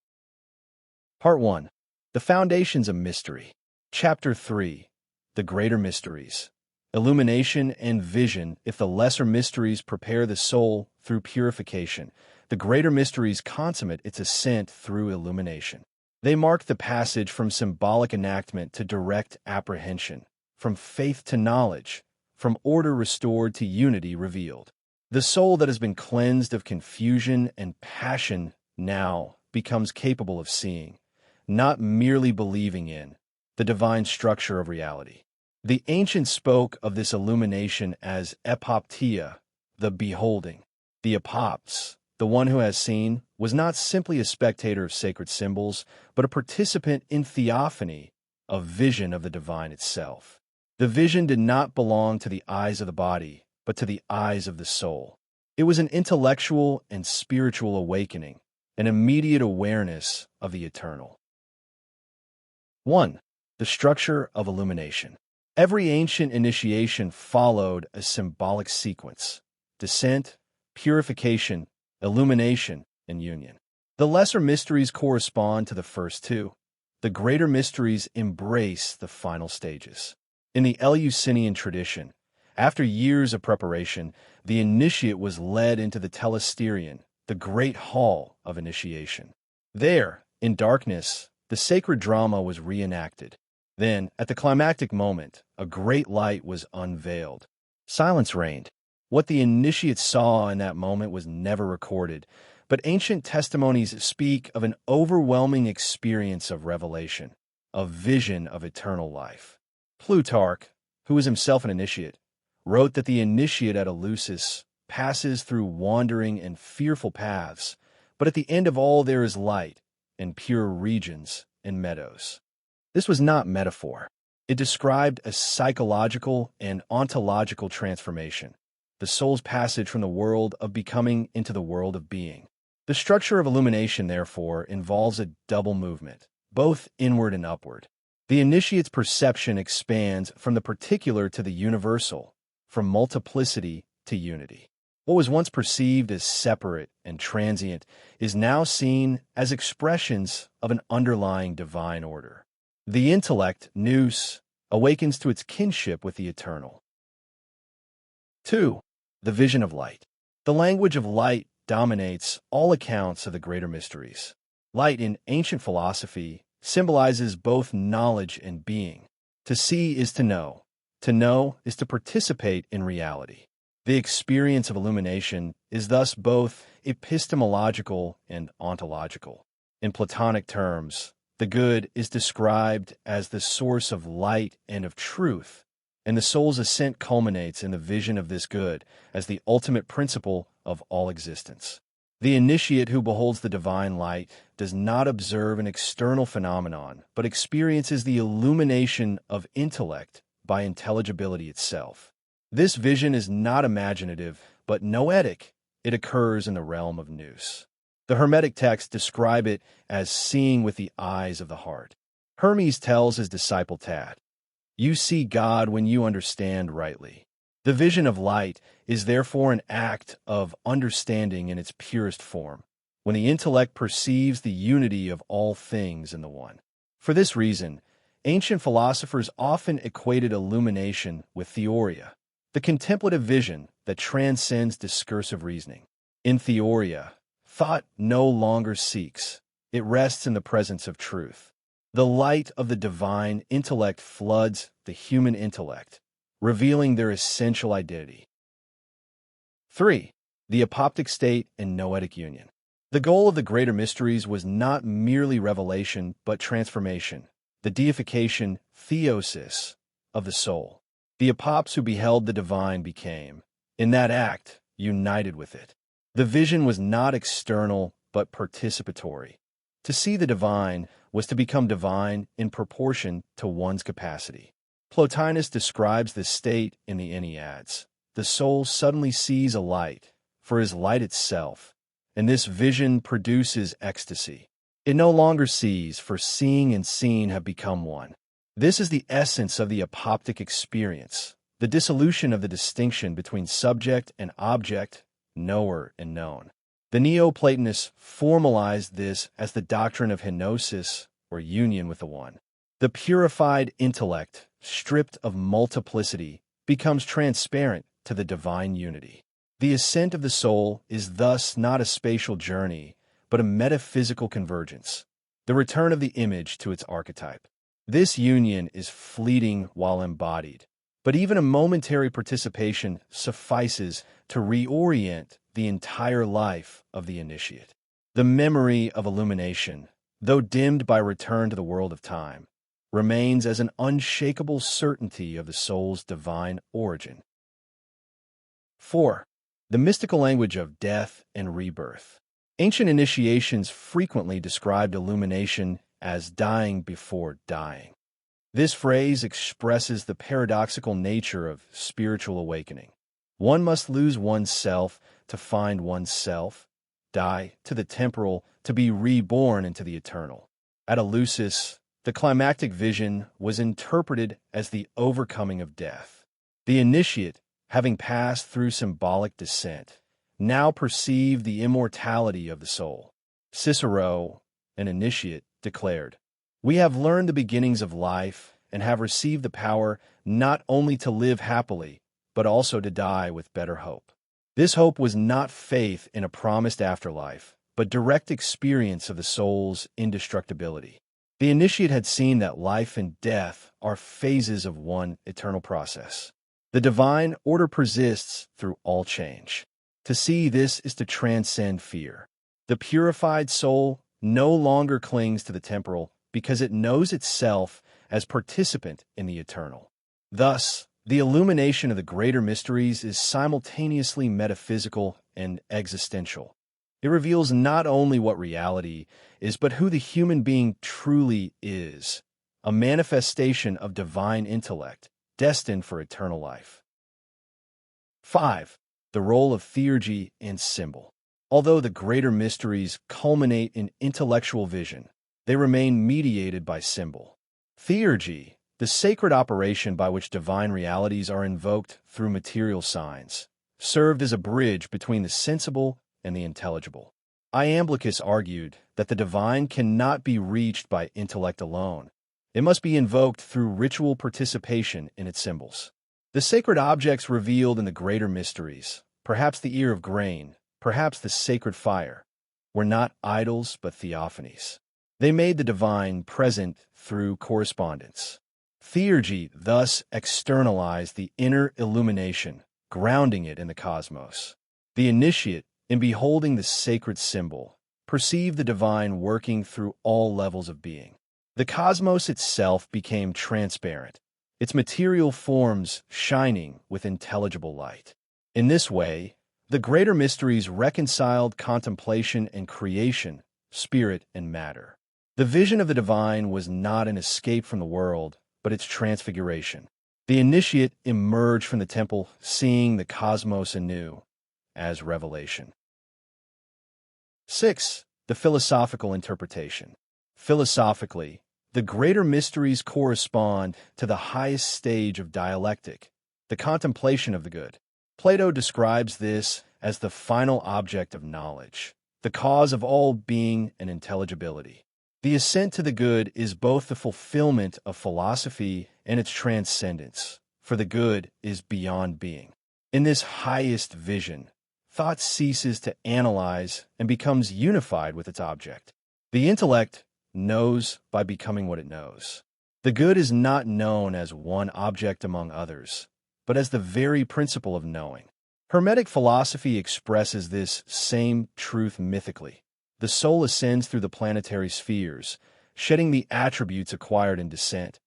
Part 1. The Foundations of Mystery. Chapter 3. The Greater Mysteries. Illumination and vision. If the lesser mysteries prepare the soul through purification, the greater mysteries consummate its ascent through illumination. They mark the passage from symbolic enactment to direct apprehension, from faith to knowledge, from order restored to unity revealed. The soul that has been cleansed of confusion and passion now becomes capable of seeing, not merely believing in, the divine structure of reality. The ancients spoke of this illumination as epoptia, the beholding. The epops, the one who has seen, was not simply a spectator of sacred symbols, but a participant in theophany, a vision of the divine itself. The vision did not belong to the eyes of the body, but to the eyes of the soul. It was an intellectual and spiritual awakening, an immediate awareness of the eternal. 1. The structure of illumination. Every ancient initiation followed a symbolic sequence: descent, purification, illumination, and union. The lesser mysteries correspond to the first two. The greater mysteries embrace the final stages. In the Eleusinian tradition, after years of preparation, the initiate was led into the telesterion, the great hall of initiation. There, in darkness, the sacred drama was reenacted. Then, at the climactic moment, a great light was unveiled. Silence reigned. What the initiate saw in that moment was never recorded, but ancient testimonies speak of an overwhelming experience of revelation, a vision of eternal life. Plutarch, who was himself an initiate, wrote that the initiate at Eleusis passes through wandering and fearful paths, but at the end of all there is light and pure regions and meadows. This was not metaphor. It described a psychological and ontological transformation, the soul's passage from the world of becoming into the world of being. The structure of illumination, therefore, involves a double movement, both inward and upward. The initiate's perception expands from the particular to the universal, from multiplicity to unity. What was once perceived as separate and transient is now seen as expressions of an underlying divine order. The intellect, nous, awakens to its kinship with the eternal. 2. The vision of light. The language of light dominates all accounts of the greater mysteries. Light in ancient philosophy symbolizes both knowledge and being. To see is to know. To know is to participate in reality. The experience of illumination is thus both epistemological and ontological. In Platonic terms, the good is described as the source of light and of truth, and the soul's ascent culminates in the vision of this good as the ultimate principle of all existence. The initiate who beholds the divine light does not observe an external phenomenon, but experiences the illumination of intellect by intelligibility itself. This vision is not imaginative, but noetic. It occurs in the realm of nous. The Hermetic texts describe it as seeing with the eyes of the heart. Hermes tells his disciple Tad, "You see God when you understand rightly." The vision of light is therefore an act of understanding in its purest form, when the intellect perceives the unity of all things in the One. For this reason, ancient philosophers often equated illumination with theoria, the contemplative vision that transcends discursive reasoning. In theoria, thought no longer seeks, it rests in the presence of truth. The light of the divine intellect floods the human intellect, revealing their essential identity. 3. The apoptic state and noetic union. The goal of the greater mysteries was not merely revelation, but transformation, the deification, theosis, of the soul. The apops who beheld the divine became, in that act, united with it. The vision was not external, but participatory. To see the divine was to become divine in proportion to one's capacity. Plotinus describes this state in the Enneads. The soul suddenly sees a light, for is light itself, and this vision produces ecstasy. It no longer sees, for seeing and seen have become one. This is the essence of the apoptic experience, the dissolution of the distinction between subject and object, knower and known. The Neoplatonists formalized this as the doctrine of henosis, or union with the One. The purified intellect, stripped of multiplicity, becomes transparent to the divine unity. The ascent of the soul is thus not a spatial journey, but a metaphysical convergence, the return of the image to its archetype. This union is fleeting while embodied, but even a momentary participation suffices to reorient the entire life of the initiate. The memory of illumination, though dimmed by return to the world of time, remains as an unshakable certainty of the soul's divine origin. 4. The mystical language of death and rebirth. Ancient initiations frequently described illumination as dying before dying. This phrase expresses the paradoxical nature of spiritual awakening. One must lose oneself to find oneself, die to the temporal to be reborn into the eternal. At Eleusis, the climactic vision was interpreted as the overcoming of death. The initiate, having passed through symbolic descent, now perceived the immortality of the soul. Cicero, an initiate, declared, "We have learned the beginnings of life and have received the power not only to live happily, but also to die with better hope." This hope was not faith in a promised afterlife, but direct experience of the soul's indestructibility. The initiate had seen that life and death are phases of one eternal process. The divine order persists through all change. To see this is to transcend fear. The purified soul no longer clings to the temporal because it knows itself as participant in the eternal. Thus, the illumination of the greater mysteries is simultaneously metaphysical and existential. It reveals not only what reality is, but who the human being truly is, a manifestation of divine intellect, destined for eternal life. 5. The role of theurgy and symbol. Although the greater mysteries culminate in intellectual vision, they remain mediated by symbol. Theurgy, the sacred operation by which divine realities are invoked through material signs, served as a bridge between the sensible and the intelligible. Iamblichus argued that the divine cannot be reached by intellect alone. It must be invoked through ritual participation in its symbols. The sacred objects revealed in the greater mysteries, perhaps the ear of grain, perhaps the sacred fire, were not idols but theophanies. They made the divine present through correspondence. Theurgy thus externalized the inner illumination, grounding it in the cosmos. The initiate, in beholding the sacred symbol, perceived the divine working through all levels of being. The cosmos itself became transparent, its material forms shining with intelligible light. In this way, the greater mysteries reconciled contemplation and creation, spirit and matter. The vision of the divine was not an escape from the world, but its transfiguration. The initiate emerged from the temple, seeing the cosmos anew, as revelation. 6. The philosophical interpretation. Philosophically, the greater mysteries correspond to the highest stage of dialectic, the contemplation of the good. Plato describes this as the final object of knowledge, the cause of all being and intelligibility. The ascent to the good is both the fulfillment of philosophy and its transcendence, for the good is beyond being. In this highest vision, thought ceases to analyze and becomes unified with its object. The intellect knows by becoming what it knows. The good is not known as one object among others, but as the very principle of knowing. Hermetic philosophy expresses this same truth mythically. The soul ascends through the planetary spheres, shedding the attributes acquired in descent,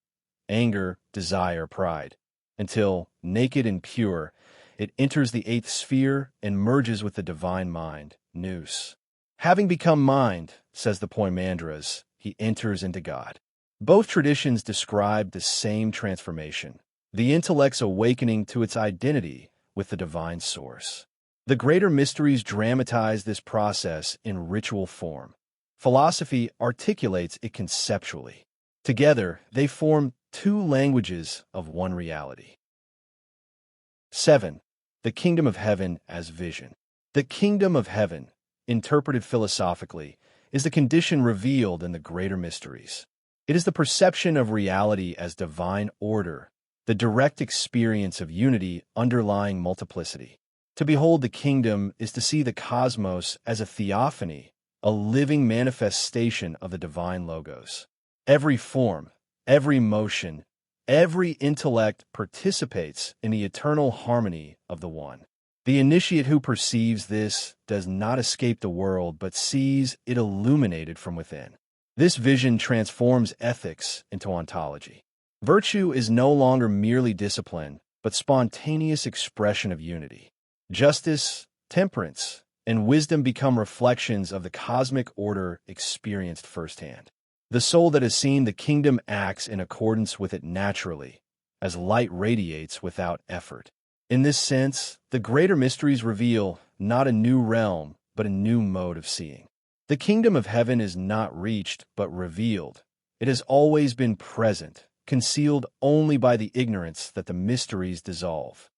anger, desire, pride, until, naked and pure, it enters the eighth sphere and merges with the divine mind, nous. Having become mind, says the Poimandres, he enters into God. Both traditions describe the same transformation, the intellect's awakening to its identity with the divine source. The greater mysteries dramatize this process in ritual form. Philosophy articulates it conceptually. Together, they form two languages of one reality. 7. The kingdom of heaven as vision. The kingdom of heaven, interpreted philosophically, is the condition revealed in the greater mysteries. It is the perception of reality as divine order, the direct experience of unity underlying multiplicity. To behold the kingdom is to see the cosmos as a theophany, a living manifestation of the divine logos. Every form, every motion, every intellect participates in the eternal harmony of the One. The initiate who perceives this does not escape the world but sees it illuminated from within. This vision transforms ethics into ontology. Virtue is no longer merely discipline, but spontaneous expression of unity. Justice, temperance, and wisdom become reflections of the cosmic order experienced firsthand. The soul that has seen the kingdom acts in accordance with it naturally, as light radiates without effort. In this sense, the greater mysteries reveal not a new realm, but a new mode of seeing. The kingdom of heaven is not reached, but revealed. It has always been present, concealed only by the ignorance that the mysteries dissolve.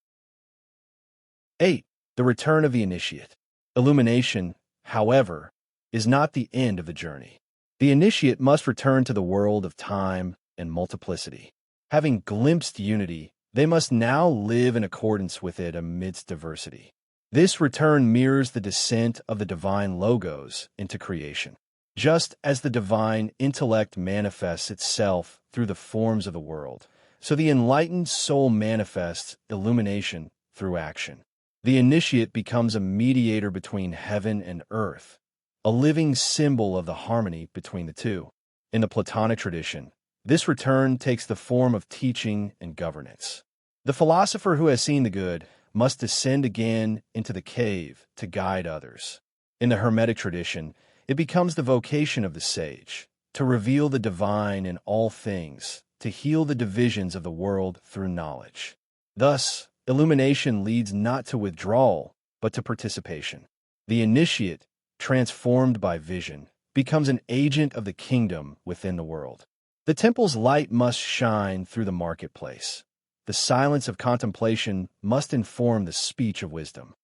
8. The return of the initiate. Illumination, however, is not the end of the journey. The initiate must return to the world of time and multiplicity. Having glimpsed unity, they must now live in accordance with it amidst diversity. This return mirrors the descent of the divine logos into creation. Just as the divine intellect manifests itself through the forms of the world, so the enlightened soul manifests illumination through action. The initiate becomes a mediator between heaven and earth, a living symbol of the harmony between the two. In the Platonic tradition, this return takes the form of teaching and governance. The philosopher who has seen the good must descend again into the cave to guide others. In the Hermetic tradition, it becomes the vocation of the sage, to reveal the divine in all things, to heal the divisions of the world through knowledge. Thus, illumination leads not to withdrawal, but to participation. The initiate, transformed by vision, becomes an agent of the kingdom within the world. The temple's light must shine through the marketplace. The silence of contemplation must inform the speech of wisdom.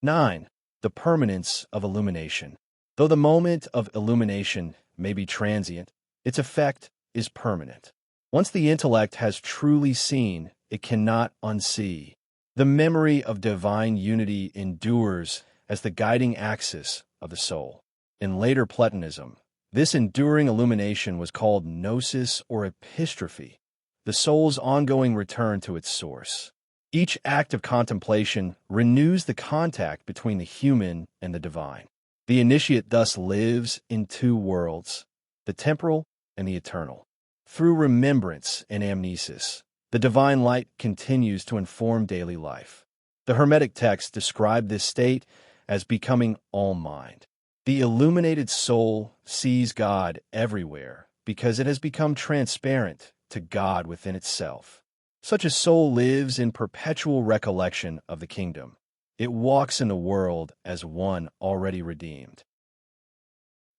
9. The permanence of illumination. Though the moment of illumination may be transient, its effect is permanent. Once the intellect has truly seen, it cannot unsee. The memory of divine unity endures as the guiding axis of the soul. In later Platonism, this enduring illumination was called gnosis or epistrophe, the soul's ongoing return to its source. Each act of contemplation renews the contact between the human and the divine. The initiate thus lives in two worlds, the temporal and the eternal. Through remembrance and amnesis, the divine light continues to inform daily life. The Hermetic texts describe this state as becoming all-mind. The illuminated soul sees God everywhere because it has become transparent to God within itself. Such a soul lives in perpetual recollection of the kingdom. It walks in the world as one already redeemed.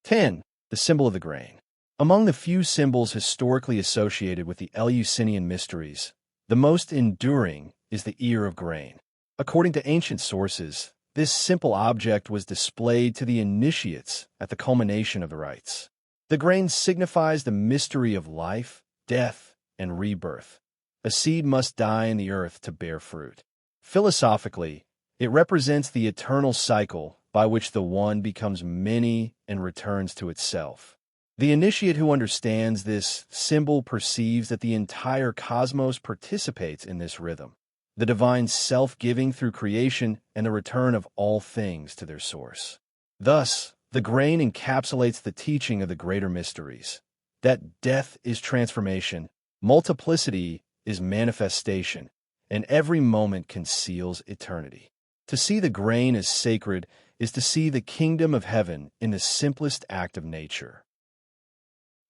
10. The symbol of the grain. Among the few symbols historically associated with the Eleusinian mysteries, The most enduring is the ear of grain. According to ancient sources, this simple object was displayed to the initiates at the culmination of the rites. The grain signifies the mystery of life, death, and rebirth. A seed must die in the earth to bear fruit. Philosophically, it represents the eternal cycle by which the one becomes many and returns to itself. The initiate who understands this symbol perceives that the entire cosmos participates in this rhythm, the divine self-giving through creation and the return of all things to their source. Thus, the grain encapsulates the teaching of the greater mysteries, that death is transformation, multiplicity is manifestation, and every moment conceals eternity. To see the grain as sacred is to see the kingdom of heaven in the simplest act of nature.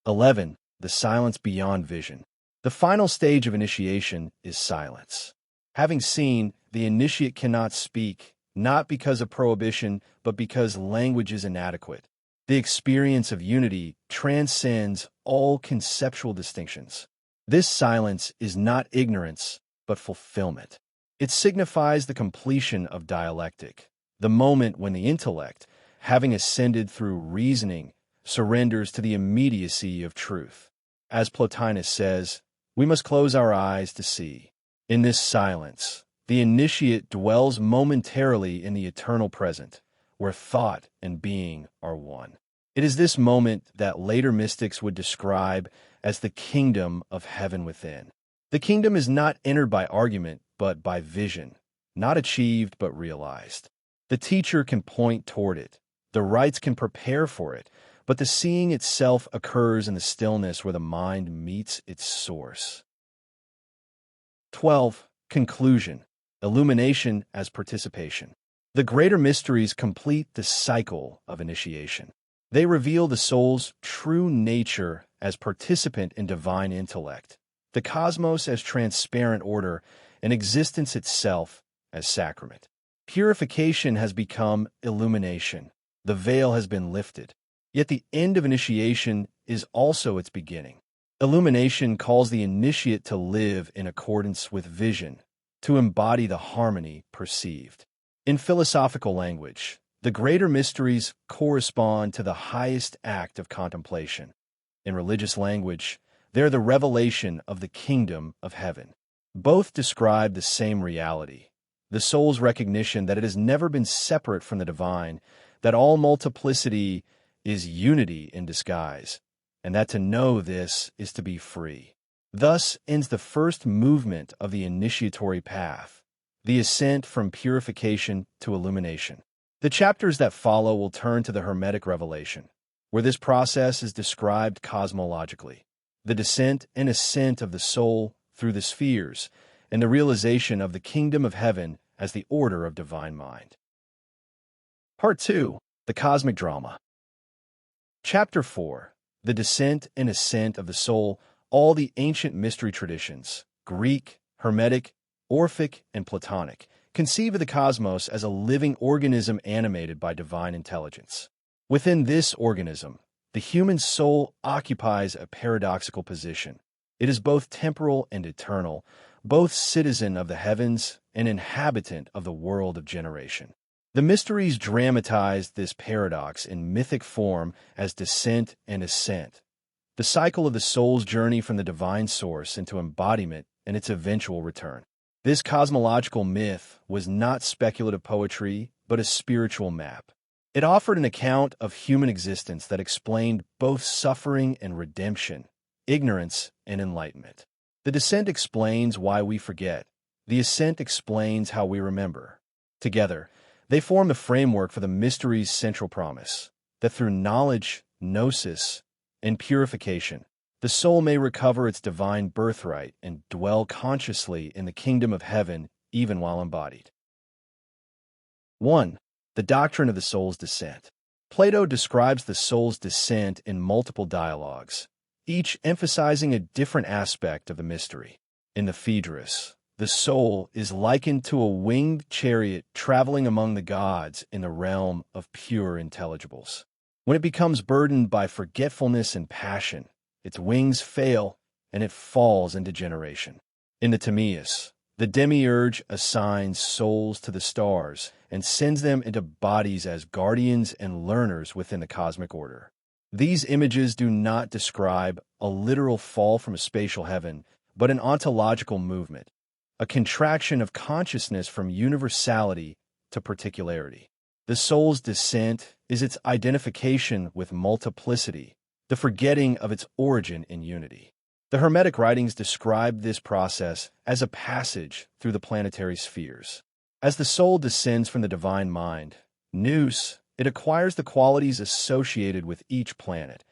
11. The silence beyond vision. The final stage of initiation is silence. Having seen, the initiate cannot speak, not because of prohibition, but because language is inadequate. The experience of unity transcends all conceptual distinctions. This silence is not ignorance, but fulfillment. It signifies the completion of dialectic, the moment when the intellect, having ascended through reasoning, surrenders to the immediacy of truth. As Plotinus says, we must close our eyes to see. In this silence, the initiate dwells momentarily in the eternal present, where thought and being are one. It is this moment that later mystics would describe as the kingdom of heaven within. The kingdom is not entered by argument, but by vision, not achieved but realized. The teacher can point toward it, the rites can prepare for it, but the seeing itself occurs in the stillness where the mind meets its source. 12. Conclusion. Illumination as participation. The greater mysteries complete the cycle of initiation. They reveal the soul's true nature as participant in divine intellect, the cosmos as transparent order, and existence itself as sacrament. Purification has become illumination. The veil has been lifted. Yet the end of initiation is also its beginning. Illumination calls the initiate to live in accordance with vision, to embody the harmony perceived. In philosophical language, the greater mysteries correspond to the highest act of contemplation. In religious language, they're the revelation of the kingdom of heaven. Both describe the same reality, the soul's recognition that it has never been separate from the divine, that all multiplicity is unity in disguise, and that to know this is to be free. Thus ends the first movement of the initiatory path, the ascent from purification to illumination. The chapters that follow will turn to the Hermetic revelation, where this process is described cosmologically, the descent and ascent of the soul through the spheres, and the realization of the kingdom of heaven as the order of divine mind. Part 2. The Cosmic Drama. Chapter 4. The Descent and Ascent of the Soul. All the ancient mystery traditions, Greek, Hermetic, Orphic, and Platonic, conceive of the cosmos as a living organism animated by divine intelligence. Within this organism, the human soul occupies a paradoxical position. It is both temporal and eternal, both citizen of the heavens and inhabitant of the world of generation. The mysteries dramatized this paradox in mythic form as descent and ascent, the cycle of the soul's journey from the divine source into embodiment and its eventual return. This cosmological myth was not speculative poetry, but a spiritual map. It offered an account of human existence that explained both suffering and redemption, ignorance and enlightenment. The descent explains why we forget. The ascent explains how we remember. Together, they form the framework for the mystery's central promise, that through knowledge, gnosis, and purification, the soul may recover its divine birthright and dwell consciously in the kingdom of heaven even while embodied. 1. The doctrine of the soul's descent. Plato describes the soul's descent in multiple dialogues, each emphasizing a different aspect of the mystery. In the Phaedrus, the soul is likened to a winged chariot traveling among the gods in the realm of pure intelligibles. When it becomes burdened by forgetfulness and passion, its wings fail and it falls into generation. In the Timaeus, the demiurge assigns souls to the stars and sends them into bodies as guardians and learners within the cosmic order. These images do not describe a literal fall from a spatial heaven, but an ontological movement, a contraction of consciousness from universality to particularity. The soul's descent is its identification with multiplicity, the forgetting of its origin in unity. The Hermetic writings describe this process as a passage through the planetary spheres. As the soul descends from the divine mind, nous, it acquires the qualities associated with each planet: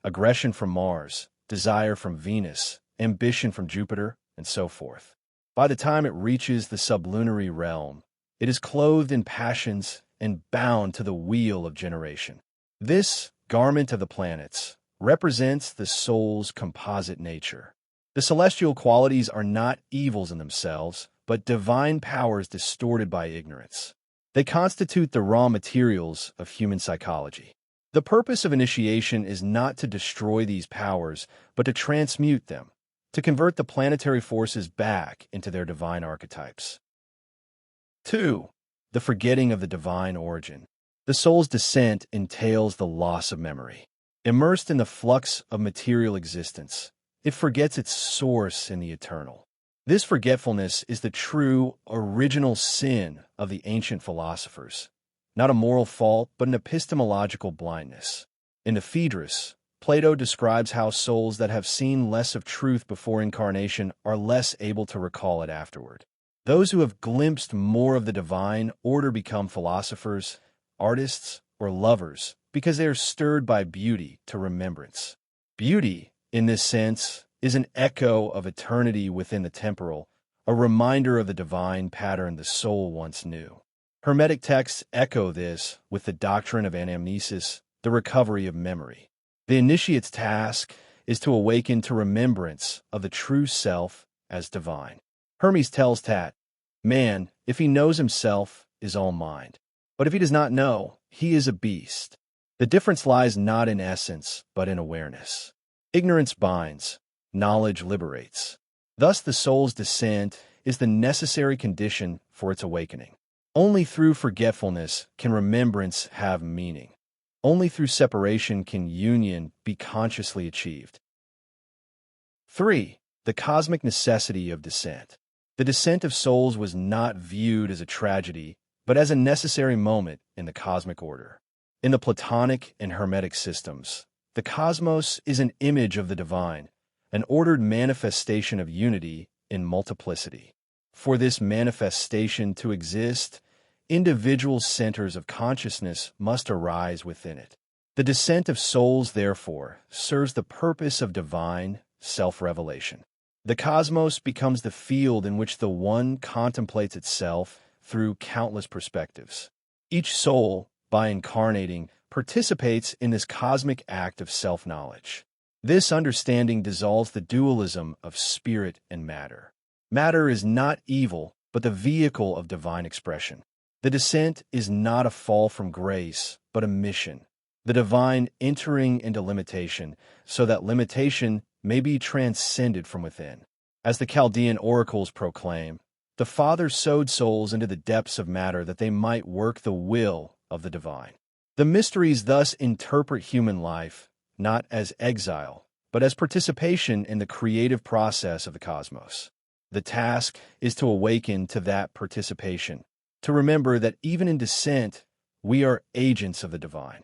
aggression from Mars, desire from Venus, ambition from Jupiter, and so forth. By the time it reaches the sublunary realm, it is clothed in passions and bound to the wheel of generation. This garment of the planets represents the soul's composite nature. The celestial qualities are not evils in themselves, but divine powers distorted by ignorance. They constitute the raw materials of human psychology. The purpose of initiation is not to destroy these powers, but to transmute them, to convert the planetary forces back into their divine archetypes. 2. The forgetting of the divine origin. The soul's descent entails the loss of memory. Immersed in the flux of material existence, it forgets its source in the eternal. This forgetfulness is the true, original sin of the ancient philosophers, not a moral fault, but an epistemological blindness. In the Phaedrus, Plato describes how souls that have seen less of truth before incarnation are less able to recall it afterward. Those who have glimpsed more of the divine order become philosophers, artists, or lovers, because they are stirred by beauty to remembrance. Beauty, in this sense, is an echo of eternity within the temporal, a reminder of the divine pattern the soul once knew. Hermetic texts echo this with the doctrine of anamnesis, the recovery of memory. The initiate's task is to awaken to remembrance of the true self as divine. Hermes tells Tat, "Man, if he knows himself, is all mind. But if he does not know, he is a beast." The difference lies not in essence, but in awareness. Ignorance binds, knowledge liberates. Thus the soul's descent is the necessary condition for its awakening. Only through forgetfulness can remembrance have meaning. Only through separation can union be consciously achieved. 3. The cosmic necessity of descent. The descent of souls was not viewed as a tragedy, but as a necessary moment in the cosmic order. In the Platonic and Hermetic systems, the cosmos is an image of the divine, an ordered manifestation of unity in multiplicity. For this manifestation to exist, individual centers of consciousness must arise within it. The descent of souls, therefore, serves the purpose of divine self-revelation. The cosmos becomes the field in which the one contemplates itself through countless perspectives. Each soul, by incarnating, participates in this cosmic act of self-knowledge. This understanding dissolves the dualism of spirit and matter. Matter is not evil, but the vehicle of divine expression. The descent is not a fall from grace, but a mission. The divine entering into limitation, so that limitation may be transcended from within. As the Chaldean oracles proclaim, the Father sowed souls into the depths of matter that they might work the will of the divine. The mysteries thus interpret human life not as exile, but as participation in the creative process of the cosmos. The task is to awaken to that participation, to remember that even in descent, we are agents of the divine.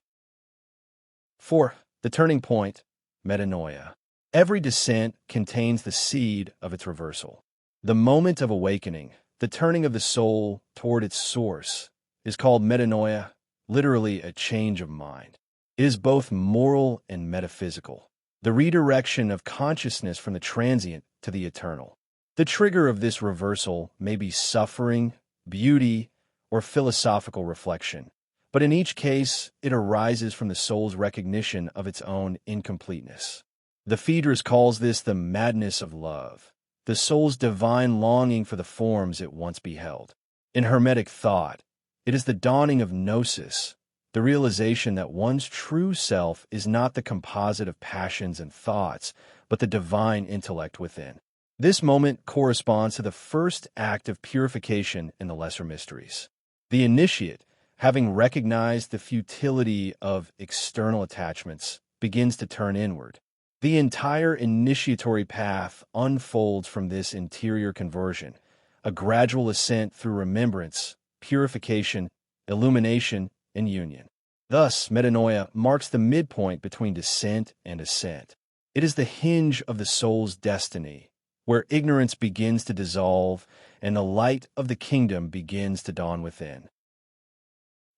4. The turning point, metanoia. Every descent contains the seed of its reversal. The moment of awakening, the turning of the soul toward its source, is called metanoia, literally a change of mind. It is both moral and metaphysical, the redirection of consciousness from the transient to the eternal. The trigger of this reversal may be suffering, beauty, or philosophical reflection, but in each case, it arises from the soul's recognition of its own incompleteness. The Phaedrus calls this the madness of love, the soul's divine longing for the forms it once beheld. In Hermetic thought, it is the dawning of gnosis, the realization that one's true self is not the composite of passions and thoughts, but the divine intellect within. This moment corresponds to the first act of purification in the lesser mysteries. The initiate, having recognized the futility of external attachments, begins to turn inward. The entire initiatory path unfolds from this interior conversion, a gradual ascent through remembrance, purification, illumination, and union. Thus, metanoia marks the midpoint between descent and ascent. It is the hinge of the soul's destiny, where ignorance begins to dissolve and the light of the kingdom begins to dawn within.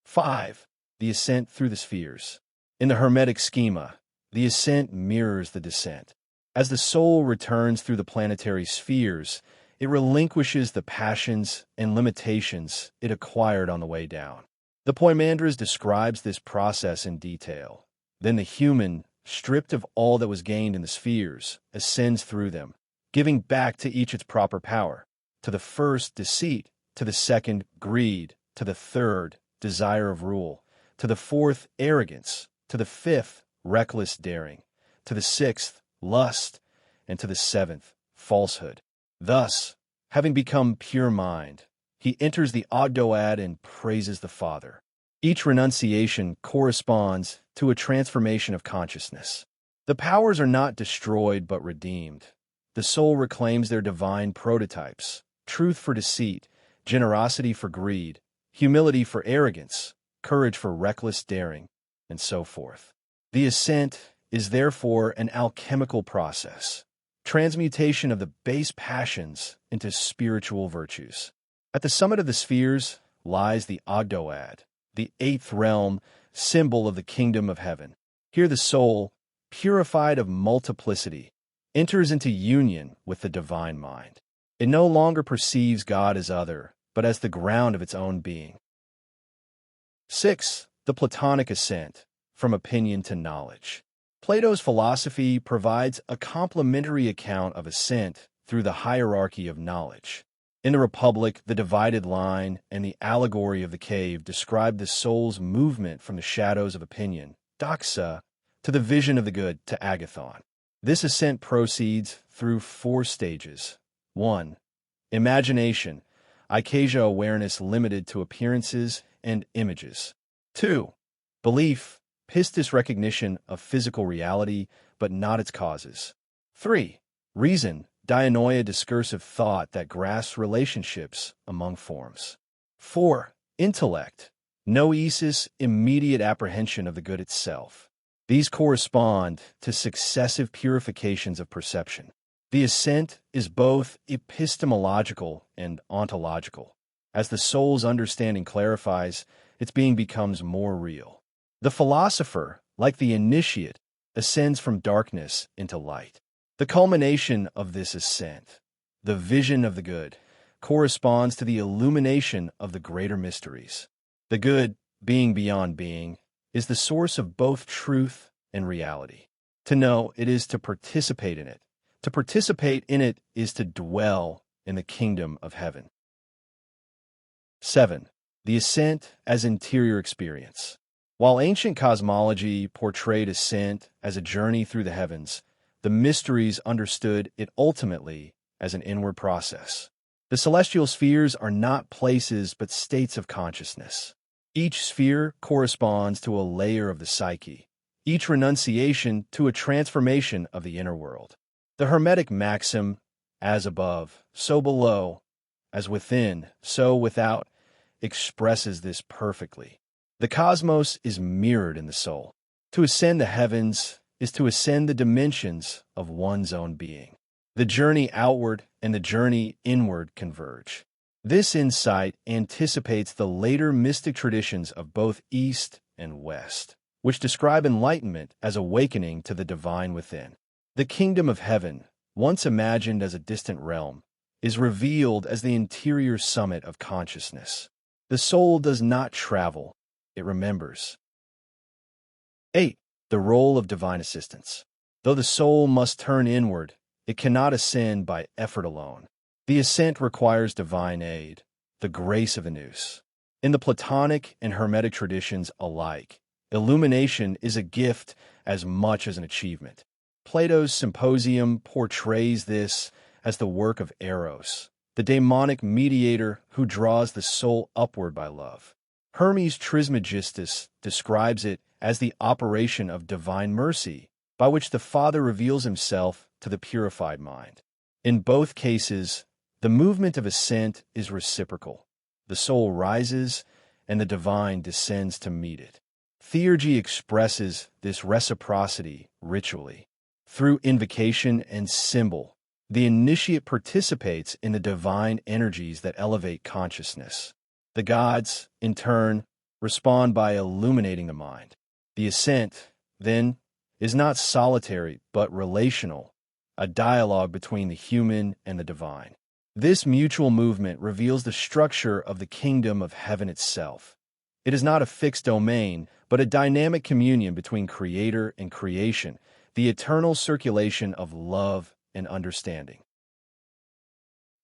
5. The ascent through the spheres. In the Hermetic schema, the ascent mirrors the descent. As the soul returns through the planetary spheres, it relinquishes the passions and limitations it acquired on the way down. The Poimandres describes this process in detail. Then the human, stripped of all that was gained in the spheres, ascends through them, giving back to each its proper power. To the first, deceit; to the second, greed; to the third, desire of rule; to the fourth, arrogance; to the fifth, reckless daring; to the sixth, lust; and to the seventh, falsehood. Thus, having become pure mind, he enters the Ogdoad and praises the Father. Each renunciation corresponds to a transformation of consciousness. The powers are not destroyed but redeemed. The soul reclaims their divine prototypes: truth for deceit, generosity for greed, humility for arrogance, courage for reckless daring, and so forth. The ascent is therefore an alchemical process, transmutation of the base passions into spiritual virtues. At the summit of the spheres lies the Ogdoad, the eighth realm, symbol of the kingdom of heaven. Here the soul, purified of multiplicity, enters into union with the divine mind. It no longer perceives God as other, but as the ground of its own being. 6. The Platonic ascent, from opinion to knowledge. Plato's philosophy provides a complementary account of ascent through the hierarchy of knowledge. In the Republic, the divided line and the allegory of the cave describe the soul's movement from the shadows of opinion, doxa, to the vision of the good, to agathon. This ascent proceeds through 4 stages. 1. Imagination, ikasia awareness limited to appearances and images. 2. Belief, pistis recognition of physical reality, but not its causes. 3. Reason, dianoia discursive thought that grasps relationships among forms. 4. Intellect, noesis, immediate apprehension of the good itself. These correspond to successive purifications of perception. The ascent is both epistemological and ontological. As the soul's understanding clarifies, its being becomes more real. The philosopher, like the initiate, ascends from darkness into light. The culmination of this ascent, the vision of the good, corresponds to the illumination of the greater mysteries. The good, being beyond being, is the source of both truth and reality. To know it is to participate in it. To participate in it is to dwell in the kingdom of heaven. 7. The ascent as interior experience. While ancient cosmology portrayed ascent as a journey through the heavens, the mysteries understood it ultimately as an inward process. The celestial spheres are not places but states of consciousness. Each sphere corresponds to a layer of the psyche, each renunciation to a transformation of the inner world. The Hermetic maxim, as above, so below, as within, so without, expresses this perfectly. The cosmos is mirrored in the soul. To ascend the heavens is to ascend the dimensions of one's own being. The journey outward and the journey inward converge. This insight anticipates the later mystic traditions of both East and West, which describe enlightenment as awakening to the divine within. The kingdom of heaven, once imagined as a distant realm, is revealed as the interior summit of consciousness. The soul does not travel, it remembers. 8. The role of divine assistance. Though the soul must turn inward, it cannot ascend by effort alone. The ascent requires divine aid, the grace of Anus. In the Platonic and Hermetic traditions alike, illumination is a gift as much as an achievement. Plato's Symposium portrays this as the work of Eros, the demonic mediator who draws the soul upward by love. Hermes Trismegistus describes it as the operation of divine mercy, by which the Father reveals himself to the purified mind. In both cases, the movement of ascent is reciprocal. The soul rises, and the divine descends to meet it. Theurgy expresses this reciprocity ritually. Through invocation and symbol, the initiate participates in the divine energies that elevate consciousness. The gods, in turn, respond by illuminating the mind. The ascent, then, is not solitary but relational, a dialogue between the human and the divine. This mutual movement reveals the structure of the kingdom of heaven itself. It is not a fixed domain, but a dynamic communion between creator and creation, the eternal circulation of love and understanding.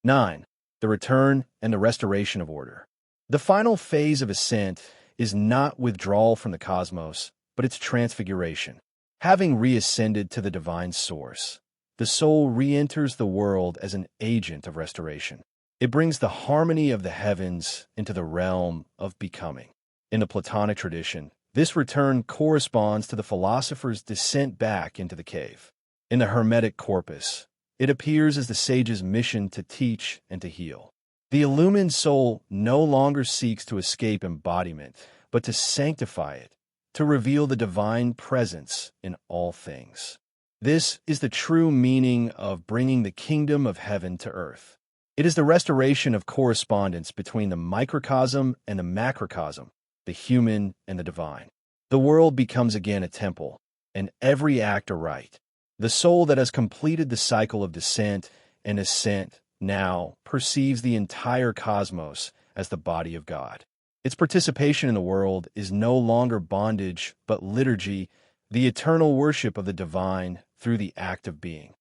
9. The return and the restoration of order. The final phase of ascent is not withdrawal from the cosmos, but its transfiguration. Having reascended to the divine source, the soul re-enters the world as an agent of restoration. It brings the harmony of the heavens into the realm of becoming. In the Platonic tradition, this return corresponds to the philosopher's descent back into the cave. In the Hermetic corpus, it appears as the sage's mission to teach and to heal. The illumined soul no longer seeks to escape embodiment, but to sanctify it, to reveal the divine presence in all things. This is the true meaning of bringing the kingdom of heaven to earth. It is the restoration of correspondence between the microcosm and the macrocosm, the human and the divine. The world becomes again a temple, and every act a rite. The soul that has completed the cycle of descent and ascent now perceives the entire cosmos as the body of God. Its participation in the world is no longer bondage, but liturgy, the eternal worship of the divine through the act of being.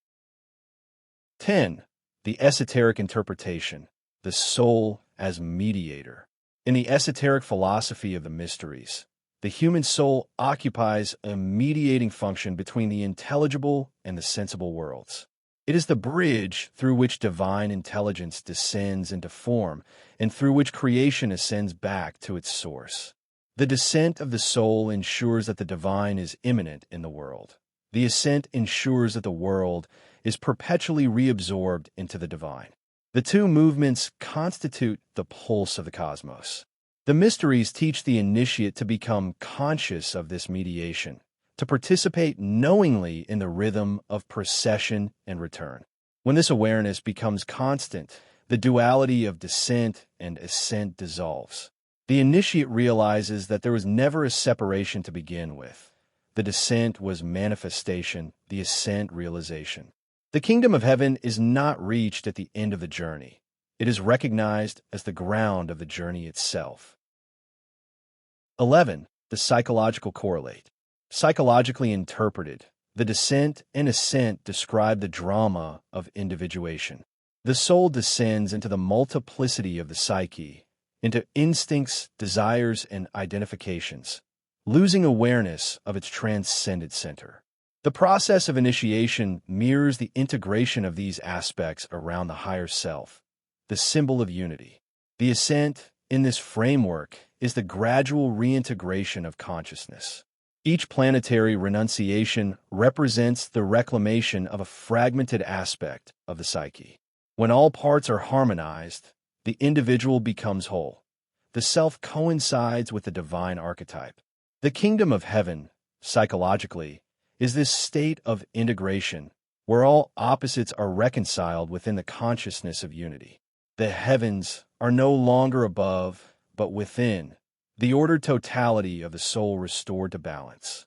10. The esoteric interpretation, the soul as mediator. In the esoteric philosophy of the mysteries, the human soul occupies a mediating function between the intelligible and the sensible worlds. It is the bridge through which divine intelligence descends into form and through which creation ascends back to its source. The descent of the soul ensures that the divine is immanent in the world. The ascent ensures that the world is perpetually reabsorbed into the divine. The two movements constitute the pulse of the cosmos. The mysteries teach the initiate to become conscious of this mediation, to participate knowingly in the rhythm of procession and return. When this awareness becomes constant, the duality of descent and ascent dissolves. The initiate realizes that there was never a separation to begin with. The descent was manifestation, the ascent realization. The kingdom of heaven is not reached at the end of the journey. It is recognized as the ground of the journey itself. 11. The psychological correlate. Psychologically interpreted, the descent and ascent describe the drama of individuation. The soul descends into the multiplicity of the psyche, into instincts, desires, and identifications, losing awareness of its transcendent center. The process of initiation mirrors the integration of these aspects around the higher self, the symbol of unity. The ascent, in this framework, is the gradual reintegration of consciousness. Each planetary renunciation represents the reclamation of a fragmented aspect of the psyche. When all parts are harmonized, the individual becomes whole. The self coincides with the divine archetype. The kingdom of heaven, psychologically, is this state of integration where all opposites are reconciled within the consciousness of unity. The heavens are no longer above, but within, the ordered totality of the soul restored to balance.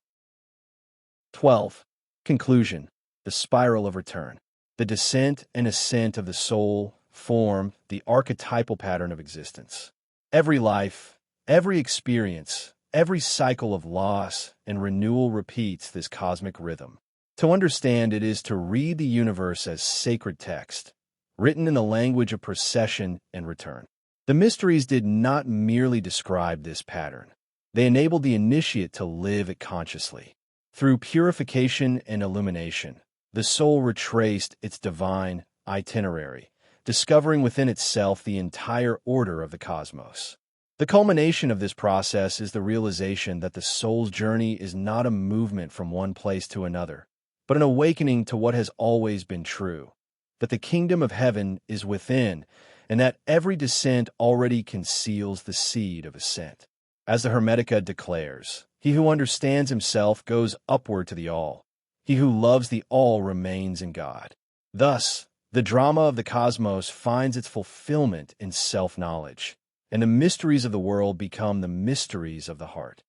12. Conclusion. The spiral of return. The descent and ascent of the soul form the archetypal pattern of existence. Every life, every experience, every cycle of loss and renewal repeats this cosmic rhythm. To understand it is to read the universe as sacred text, written in the language of procession and return. The mysteries did not merely describe this pattern. They enabled the initiate to live it consciously. Through purification and illumination, the soul retraced its divine, itinerary, discovering within itself the entire order of the cosmos. The culmination of this process is the realization that the soul's journey is not a movement from one place to another, but an awakening to what has always been true, that the kingdom of heaven is within, and that every descent already conceals the seed of ascent. As the Hermetica declares, he who understands himself goes upward to the all. He who loves the all remains in God. Thus, the drama of the cosmos finds its fulfillment in self-knowledge, and the mysteries of the world become the mysteries of the heart.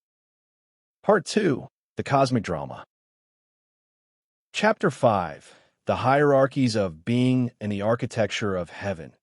Part 2. The Cosmic Drama. Chapter 5. The Hierarchies of Being and the Architecture of Heaven.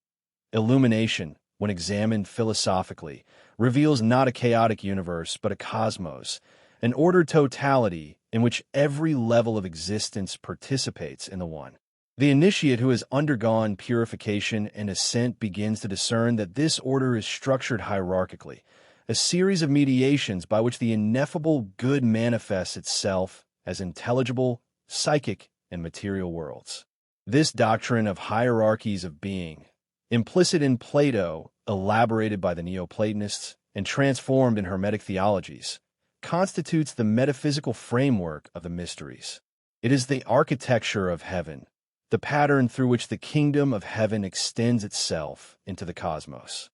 Illumination, when examined philosophically, reveals not a chaotic universe but a cosmos, an ordered totality in which every level of existence participates in the one. The initiate who has undergone purification and ascent begins to discern that this order is structured hierarchically, a series of mediations by which the ineffable good manifests itself as intelligible, psychic, and material worlds. This doctrine of hierarchies of being, implicit in Plato, elaborated by the Neoplatonists, and transformed in Hermetic theologies, constitutes the metaphysical framework of the mysteries. It is the architecture of heaven, the pattern through which the kingdom of heaven extends itself into the cosmos.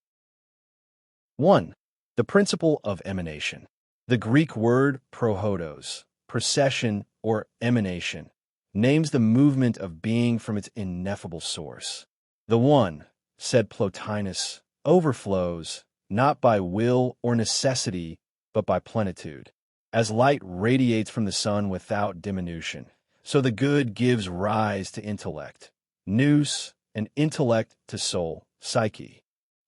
1. The principle of emanation. The Greek word prohodos, procession or emanation, names the movement of being from its ineffable source. The one, said Plotinus, overflows, not by will or necessity, but by plenitude. As light radiates from the sun without diminution, so the good gives rise to intellect, nous, and intellect to soul, psyche.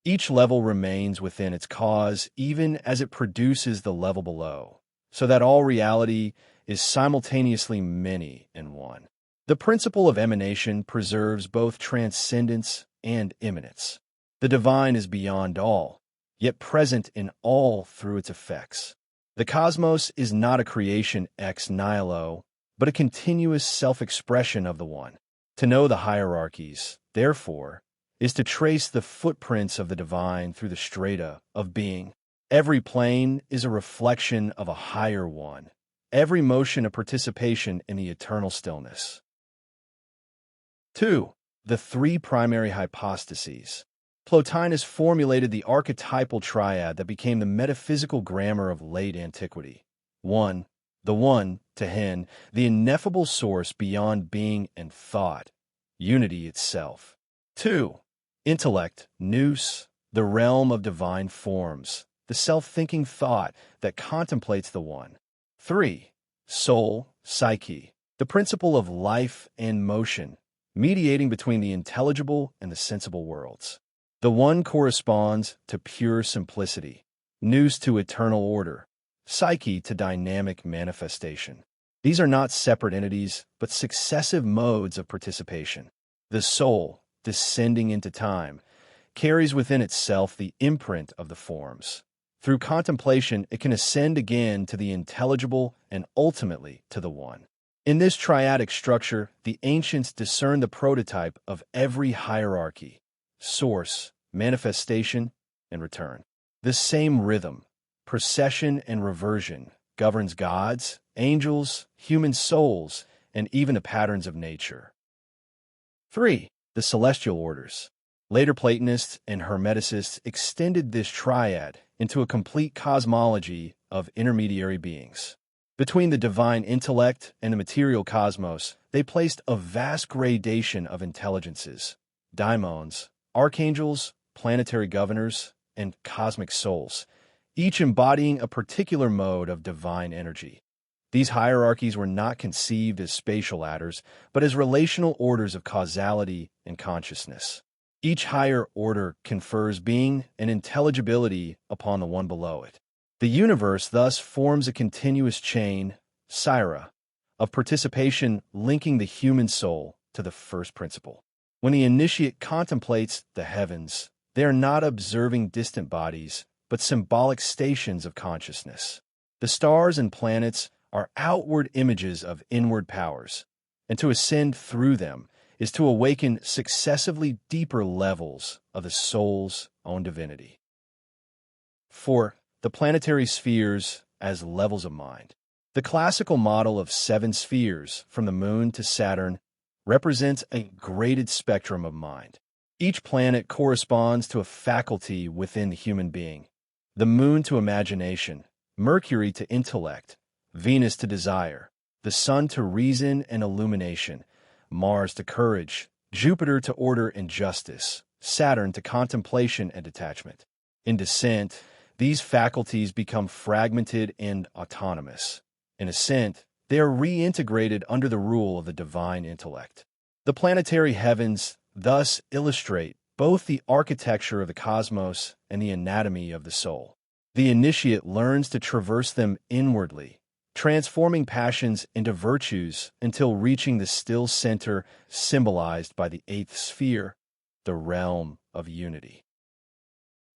Each level remains within its cause even as it produces the level below, so that all reality is simultaneously many in one. The principle of emanation preserves both transcendence and immanence. The divine is beyond all, yet present in all through its effects. The cosmos is not a creation ex nihilo, but a continuous self-expression of the one. To know the hierarchies, therefore, is to trace the footprints of the divine through the strata of being. Every plane is a reflection of a higher one, every motion a participation in the eternal stillness. 2. The three primary hypostases. Plotinus formulated the archetypal triad that became the metaphysical grammar of late antiquity. 1. The one, to hen, the ineffable source beyond being and thought, unity itself. 2. Intellect, nous, the realm of divine forms, the self-thinking thought that contemplates the one. 3. Soul, psyche, the principle of life and motion, mediating between the intelligible and the sensible worlds. The one corresponds to pure simplicity, nous to eternal order, psyche to dynamic manifestation. These are not separate entities, but successive modes of participation. The soul, descending into time, carries within itself the imprint of the forms. Through contemplation, it can ascend again to the intelligible and ultimately to the one. In this triadic structure, the ancients discerned the prototype of every hierarchy: source, manifestation, and return. The same rhythm, procession and reversion, governs gods, angels, human souls, and even the patterns of nature. 3. The celestial orders. Later Platonists and Hermeticists extended this triad into a complete cosmology of intermediary beings. Between the divine intellect and the material cosmos, they placed a vast gradation of intelligences: daimons, archangels, planetary governors, and cosmic souls, each embodying a particular mode of divine energy. These hierarchies were not conceived as spatial ladders, but as relational orders of causality and consciousness. Each higher order confers being and intelligibility upon the one below it. The universe thus forms a continuous chain, Syra, of participation linking the human soul to the first principle. When the initiate contemplates the heavens, they are not observing distant bodies, but symbolic stations of consciousness. The stars and planets are outward images of inward powers, and to ascend through them is to awaken successively deeper levels of the soul's own divinity. 4. The planetary spheres as levels of mind. The classical model of 7 spheres, from the Moon to Saturn, represents a graded spectrum of mind. Each planet corresponds to a faculty within the human being. The Moon to imagination, Mercury to intellect, Venus to desire, the Sun to reason and illumination, Mars to courage, Jupiter to order and justice, Saturn to contemplation and detachment. In descent, these faculties become fragmented and autonomous. In ascent, they are reintegrated under the rule of the divine intellect. The planetary heavens thus illustrate both the architecture of the cosmos and the anatomy of the soul. The initiate learns to traverse them inwardly, transforming passions into virtues until reaching the still center symbolized by the 8th sphere, the realm of unity.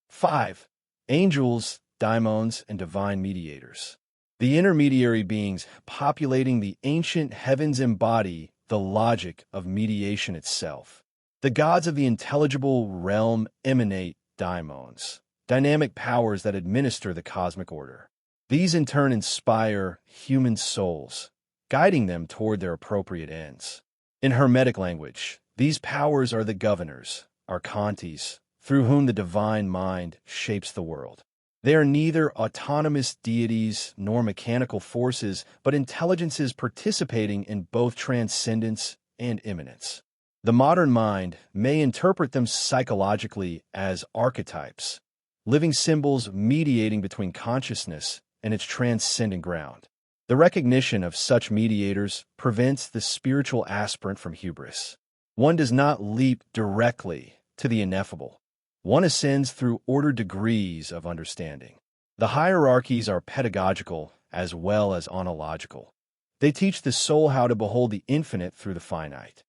5. Angels, daimons, and divine mediators. The intermediary beings populating the ancient heavens embody the logic of mediation itself. The gods of the intelligible realm emanate daimons, dynamic powers that administer the cosmic order. These in turn inspire human souls, guiding them toward their appropriate ends. In Hermetic language, these powers are the governors, archontes, through whom the divine mind shapes the world. They are neither autonomous deities nor mechanical forces, but intelligences participating in both transcendence and immanence. The modern mind may interpret them psychologically as archetypes, living symbols mediating between consciousness and its transcendent ground. The recognition of such mediators prevents the spiritual aspirant from hubris. One does not leap directly to the ineffable. One ascends through ordered degrees of understanding. The hierarchies are pedagogical as well as ontological. They teach the soul how to behold the infinite through the finite.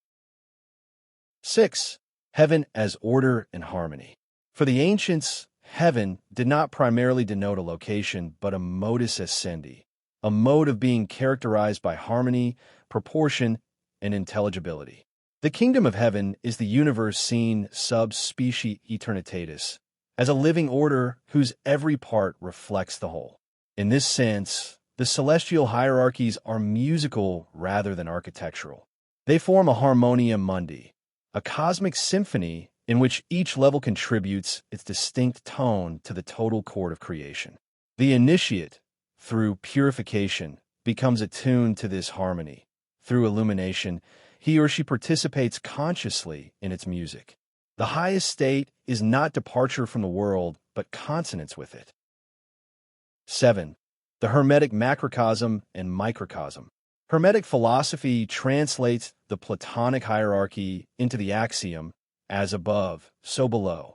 6. Heaven as order and harmony. For the ancients, heaven did not primarily denote a location, but a modus essendi, a mode of being characterized by harmony, proportion, and intelligibility. The kingdom of heaven is the universe seen sub specie aeternitatis, as a living order whose every part reflects the whole. In this sense, the celestial hierarchies are musical rather than architectural. They form a harmonia mundi, a cosmic symphony in which each level contributes its distinct tone to the total chord of creation. The initiate, through purification, becomes attuned to this harmony. Through illumination, he or she participates consciously in its music. The highest state is not departure from the world, but consonance with it. 7. The Hermetic macrocosm and microcosm. Hermetic philosophy translates the Platonic hierarchy into the axiom, as above, so below.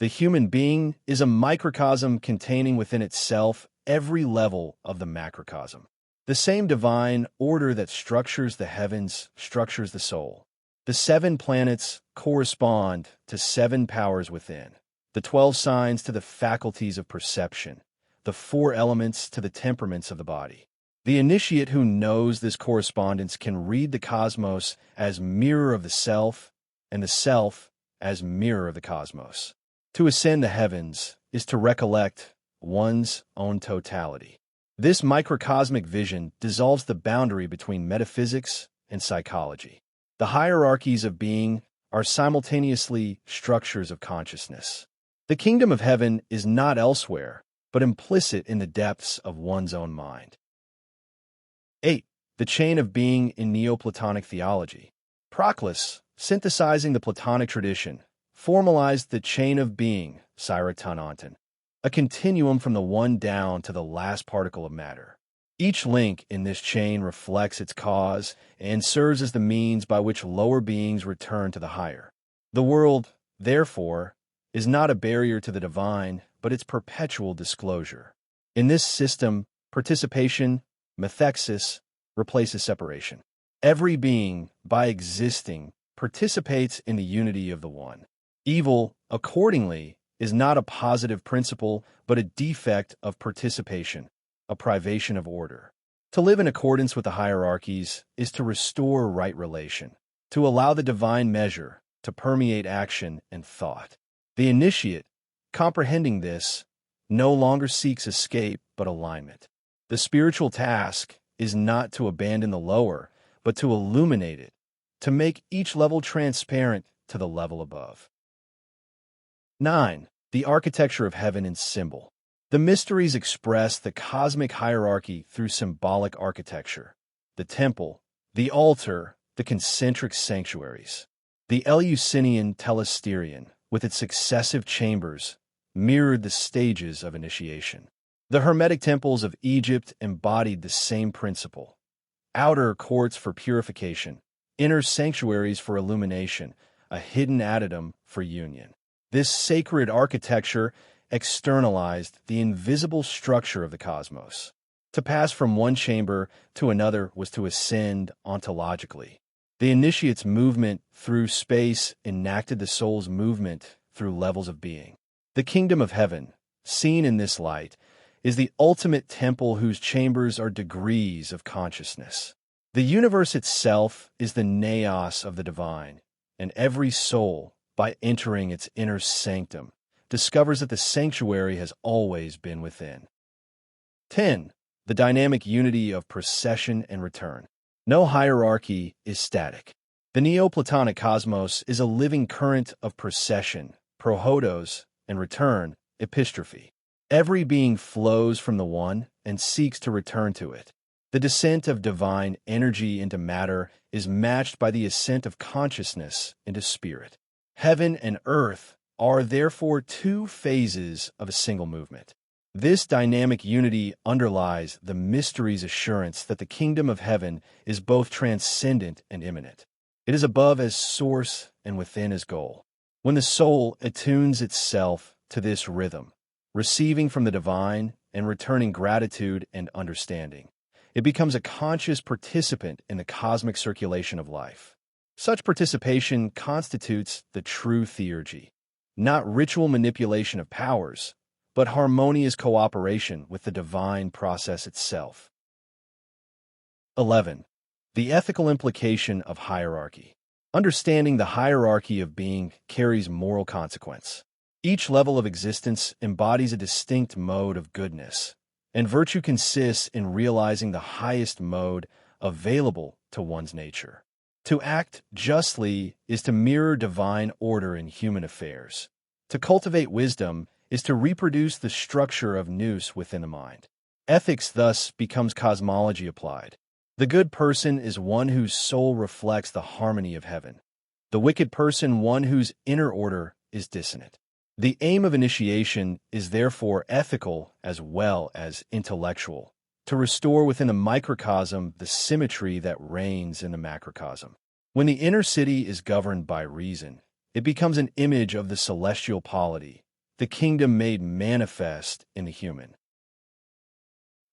The human being is a microcosm containing within itself every level of the macrocosm. The same divine order that structures the heavens structures the soul. The 7 planets correspond to 7 powers within, the 12 signs to the faculties of perception, the 4 elements to the temperaments of the body. The initiate who knows this correspondence can read the cosmos as mirror of the self, and the self as mirror of the cosmos. To ascend the heavens is to recollect one's own totality. This microcosmic vision dissolves the boundary between metaphysics and psychology. The hierarchies of being are simultaneously structures of consciousness. The kingdom of heaven is not elsewhere, but implicit in the depths of one's own mind. 8. The chain of being in Neoplatonic theology. Proclus, synthesizing the Platonic tradition, formalized the chain of being, Siratunanton, a continuum from the one down to the last particle of matter. Each link in this chain reflects its cause and serves as the means by which lower beings return to the higher. The world, therefore, is not a barrier to the divine, but its perpetual disclosure. In this system, participation, methexis, replaces separation. Every being, by existing, participates in the unity of the One. Evil, accordingly, is not a positive principle, but a defect of participation, a privation of order. To live in accordance with the hierarchies is to restore right relation. to allow the divine measure to permeate action and thought. The initiate, comprehending this, no longer seeks escape but alignment. The spiritual task is not to abandon the lower, but to illuminate it, to make each level transparent to the level above. 9. The architecture of heaven in symbol. The mysteries express the cosmic hierarchy through symbolic architecture. The temple, the altar, the concentric sanctuaries. The Eleusinian telesterion, with its successive chambers, mirrored the stages of initiation. The Hermetic temples of Egypt embodied the same principle. Outer courts for purification, inner sanctuaries for illumination, a hidden addendum for union. This sacred architecture externalized the invisible structure of the cosmos. To pass from one chamber to another was to ascend ontologically. The initiate's movement through space enacted the soul's movement through levels of being. The kingdom of heaven, seen in this light, is the ultimate temple whose chambers are degrees of consciousness. The universe itself is the naos of the divine, and every soul, by entering its inner sanctum, discovers that the sanctuary has always been within. 10. The dynamic unity of procession and return. No hierarchy is static. The Neoplatonic cosmos is a living current of procession, prohodos, and return, epistrophe. Every being flows from the one and seeks to return to it. The descent of divine energy into matter is matched by the ascent of consciousness into spirit. Heaven and earth are therefore two phases of a single movement. This dynamic unity underlies the mystery's assurance that the kingdom of heaven is both transcendent and immanent. It is above as source and within as goal. When the soul attunes itself to this rhythm, receiving from the divine and returning gratitude and understanding, it becomes a conscious participant in the cosmic circulation of life. Such participation constitutes the true theurgy, not ritual manipulation of powers, but harmonious cooperation with the divine process itself. 11. The ethical implication of hierarchy. Understanding the hierarchy of being carries moral consequence. Each level of existence embodies a distinct mode of goodness, and virtue consists in realizing the highest mode available to one's nature. To act justly is to mirror divine order in human affairs. To cultivate wisdom is to reproduce the structure of nous within the mind. Ethics thus becomes cosmology applied. The good person is one whose soul reflects the harmony of heaven. The wicked person one whose inner order is dissonant. The aim of initiation is therefore ethical as well as intellectual, to restore within the microcosm the symmetry that reigns in the macrocosm. When the inner city is governed by reason, it becomes an image of the celestial polity, the kingdom made manifest in the human.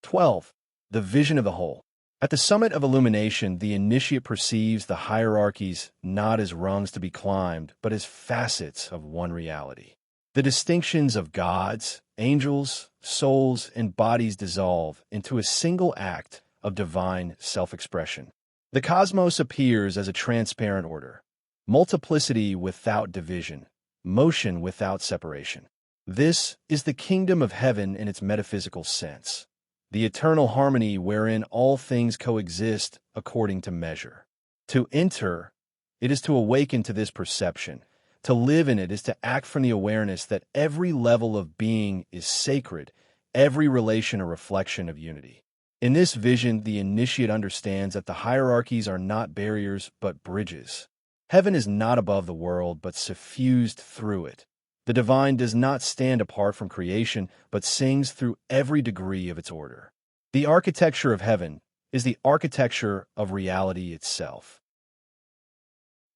12. The vision of the whole. At the summit of illumination, the initiate perceives the hierarchies not as rungs to be climbed, but as facets of one reality. The distinctions of gods, angels, souls, and bodies dissolve into a single act of divine self-expression. The cosmos appears as a transparent order, multiplicity without division, motion without separation. This is the kingdom of heaven in its metaphysical sense, the eternal harmony wherein all things coexist according to measure. To enter, it is to awaken to this perception. To live in it is to act from the awareness that every level of being is sacred, every relation a reflection of unity. In this vision, the initiate understands that the hierarchies are not barriers but bridges. Heaven is not above the world but suffused through it. The divine does not stand apart from creation but sings through every degree of its order. The architecture of heaven is the architecture of reality itself.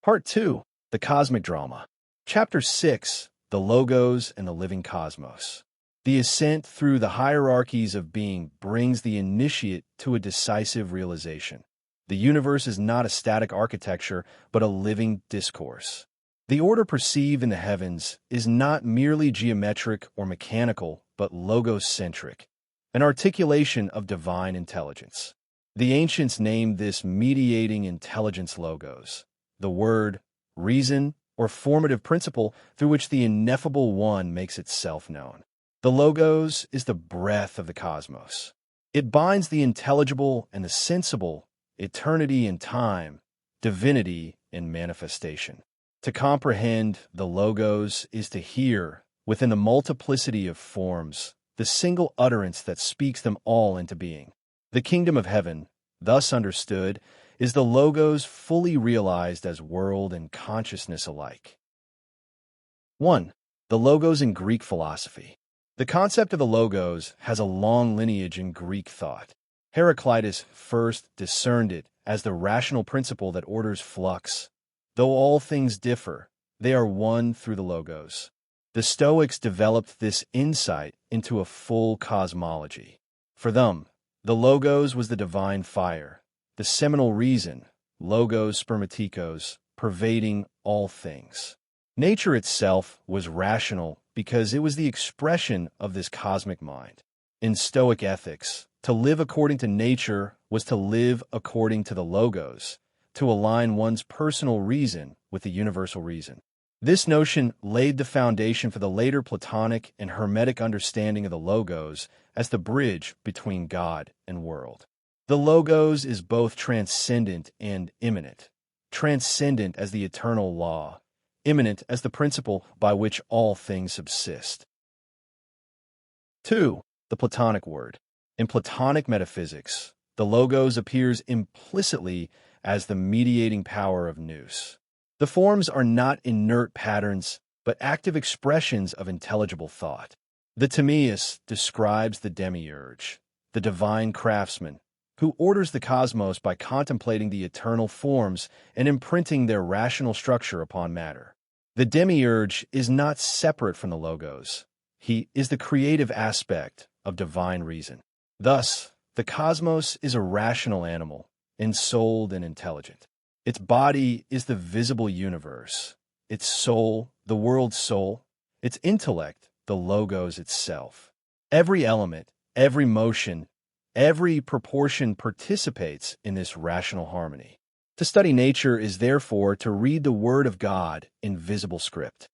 Part 2. The Cosmic Drama. Chapter 6. The Logos and the Living Cosmos. The ascent through the hierarchies of being brings the initiate to a decisive realization. The universe is not a static architecture, but a living discourse. The order perceived in the heavens is not merely geometric or mechanical, but logocentric, an articulation of divine intelligence. The ancients named this mediating intelligence logos. the word, reason, or formative principle through which the ineffable one makes itself known. The Logos is the breath of the cosmos. It binds the intelligible and the sensible, eternity and time, divinity and manifestation. To comprehend the Logos is to hear, within the multiplicity of forms, the single utterance that speaks them all into being. The kingdom of heaven, thus understood, is the Logos fully realized as world and consciousness alike. 1. The Logos in Greek philosophy. The concept of the Logos has a long lineage in Greek thought. Heraclitus first discerned it as the rational principle that orders flux. Though all things differ, they are one through the Logos. The Stoics developed this insight into a full cosmology. For them, the Logos was the divine fire, the seminal reason, Logos spermatikos, pervading all things. Nature itself was rational because it was the expression of this cosmic mind. In Stoic ethics, to live according to nature was to live according to the Logos, to align one's personal reason with the universal reason. This notion laid the foundation for the later Platonic and Hermetic understanding of the Logos as the bridge between God and world. The Logos is both transcendent and immanent. Transcendent as the eternal law, immanent as the principle by which all things subsist. 2. The Platonic word. In Platonic metaphysics, the Logos appears implicitly as the mediating power of nous. The forms are not inert patterns, but active expressions of intelligible thought. The Timaeus describes the demiurge, the divine craftsman, who orders the cosmos by contemplating the eternal forms and imprinting their rational structure upon matter. The demiurge is not separate from the Logos. He is the creative aspect of divine reason. Thus, the cosmos is a rational animal, ensouled and intelligent. Its body is the visible universe, its soul, the world's soul, its intellect, the Logos itself. Every element, every motion, every proportion participates in this rational harmony. To study nature is therefore to read the Word of God in visible script.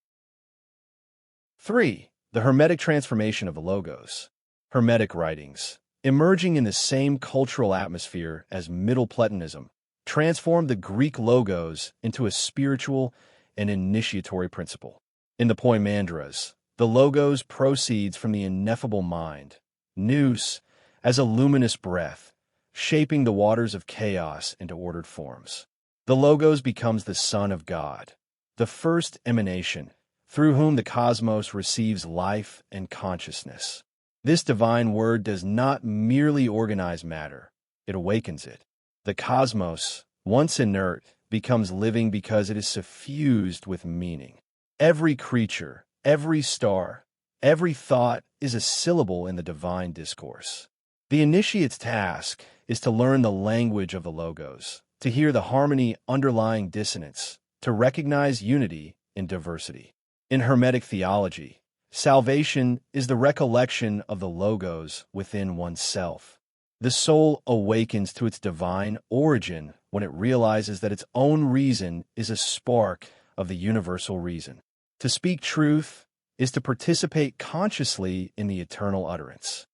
3. The Hermetic transformation of the Logos. Hermetic writings, emerging in the same cultural atmosphere as Middle Platonism, transformed the Greek Logos into a spiritual and initiatory principle. In the Poimandras, the Logos proceeds from the ineffable mind, nous, as a luminous breath, shaping the waters of chaos into ordered forms. The Logos becomes the Son of God, the first emanation, through whom the cosmos receives life and consciousness. This divine word does not merely organize matter, it awakens it. The cosmos, once inert, becomes living because it is suffused with meaning. Every creature, every star, every thought is a syllable in the divine discourse. The initiate's task is to learn the language of the Logos, to hear the harmony underlying dissonance, to recognize unity in diversity. In Hermetic theology, salvation is the recollection of the Logos within oneself. The soul awakens to its divine origin when it realizes that its own reason is a spark of the universal reason. To speak truth is to participate consciously in the eternal utterance.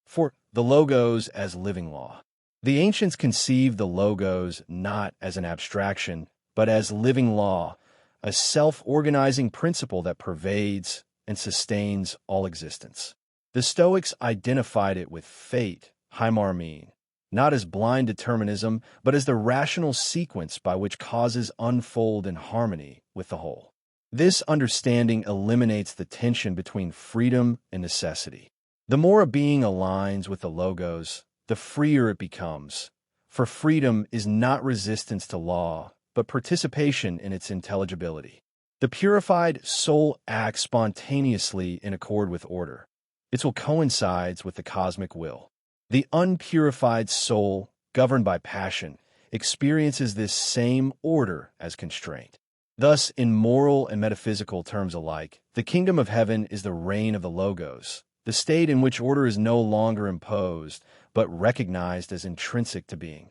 4. The Logos as living law. The ancients conceived the Logos not as an abstraction, but as living law, a self-organizing principle that pervades and sustains all existence. The Stoics identified it with fate, hymarmene, not as blind determinism, but as the rational sequence by which causes unfold in harmony with the whole. This understanding eliminates the tension between freedom and necessity. The more a being aligns with the Logos, the freer it becomes, for freedom is not resistance to law, but participation in its intelligibility. The purified soul acts spontaneously in accord with order. Its will coincides with the cosmic will. The unpurified soul, governed by passion, experiences this same order as constraint. Thus, in moral and metaphysical terms alike, the kingdom of heaven is the reign of the Logos, the state in which order is no longer imposed, but recognized as intrinsic to being.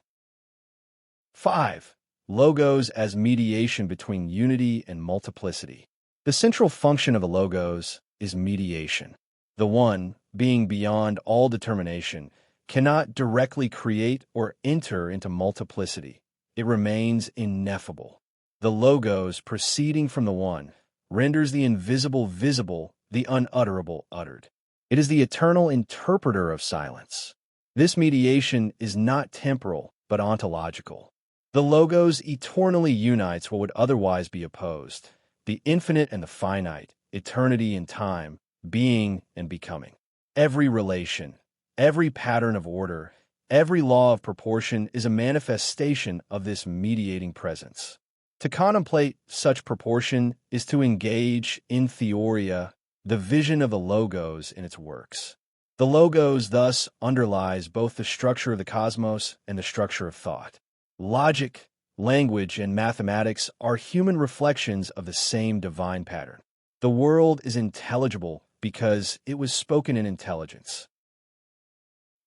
5. Logos as mediation between unity and multiplicity. The central function of the logos is mediation. The one, being beyond all determination, cannot directly create or enter into multiplicity. It remains ineffable. The logos, proceeding from the one, renders the invisible visible, the unutterable uttered. It is the eternal interpreter of silence. This mediation is not temporal, but ontological. The logos eternally unites what would otherwise be opposed, the infinite and the finite, eternity and time, being and becoming. Every relation, every pattern of order, every law of proportion is a manifestation of this mediating presence. To contemplate such proportion is to engage, in theoria, the vision of the logos in its works. The logos thus underlies both the structure of the cosmos and the structure of thought. Logic, language, and mathematics are human reflections of the same divine pattern. The world is intelligible because it was spoken in intelligence.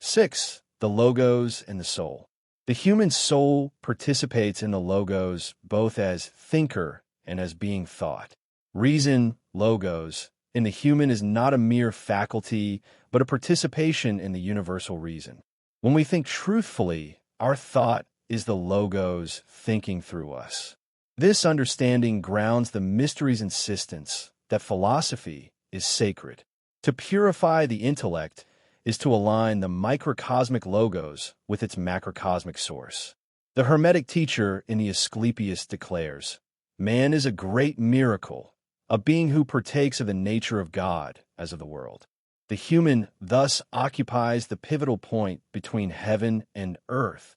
6. The logos and the soul. The human soul participates in the logos both as thinker and as being thought. Reason, logos, in the human is not a mere faculty, but a participation in the universal reason. When we think truthfully, our thought is the logos thinking through us. This understanding grounds the mystery's insistence that philosophy is sacred. To purify the intellect is to align the microcosmic logos with its macrocosmic source. The Hermetic teacher in the Asclepius declares, "Man is a great miracle, a being who partakes of the nature of God as of the world." The human thus occupies the pivotal point between heaven and earth,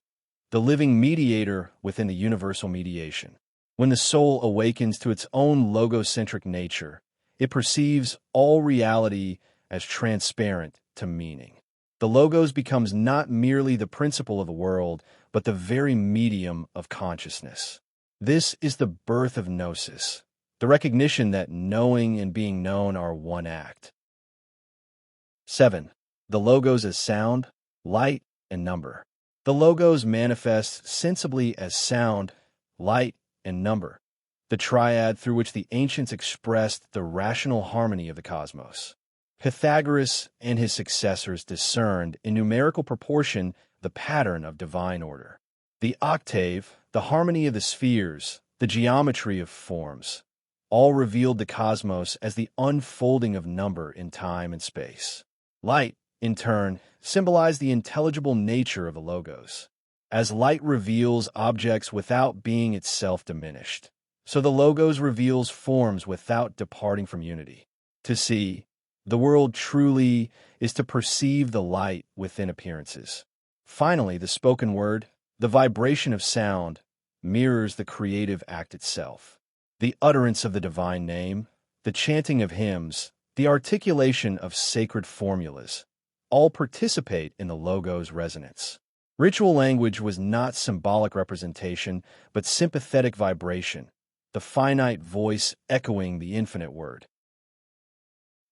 the living mediator within the universal mediation. When the soul awakens to its own logocentric nature, it perceives all reality as transparent to meaning. The logos becomes not merely the principle of the world, but the very medium of consciousness. This is the birth of gnosis, the recognition that knowing and being known are one act. 7. The logos as sound, light, and number. The logos manifest sensibly as sound, light, and number, the triad through which the ancients expressed the rational harmony of the cosmos. Pythagoras and his successors discerned in numerical proportion the pattern of divine order. The octave, the harmony of the spheres, the geometry of forms, all revealed the cosmos as the unfolding of number in time and space. Light, in turn, symbolized the intelligible nature of the logos. As light reveals objects without being itself diminished, so the logos reveals forms without departing from unity. To see the world truly is to perceive the light within appearances. Finally, the spoken word, the vibration of sound, mirrors the creative act itself. The utterance of the divine name, the chanting of hymns, the articulation of sacred formulas, all participate in the logos' resonance. Ritual language was not symbolic representation, but sympathetic vibration, the finite voice echoing the infinite word.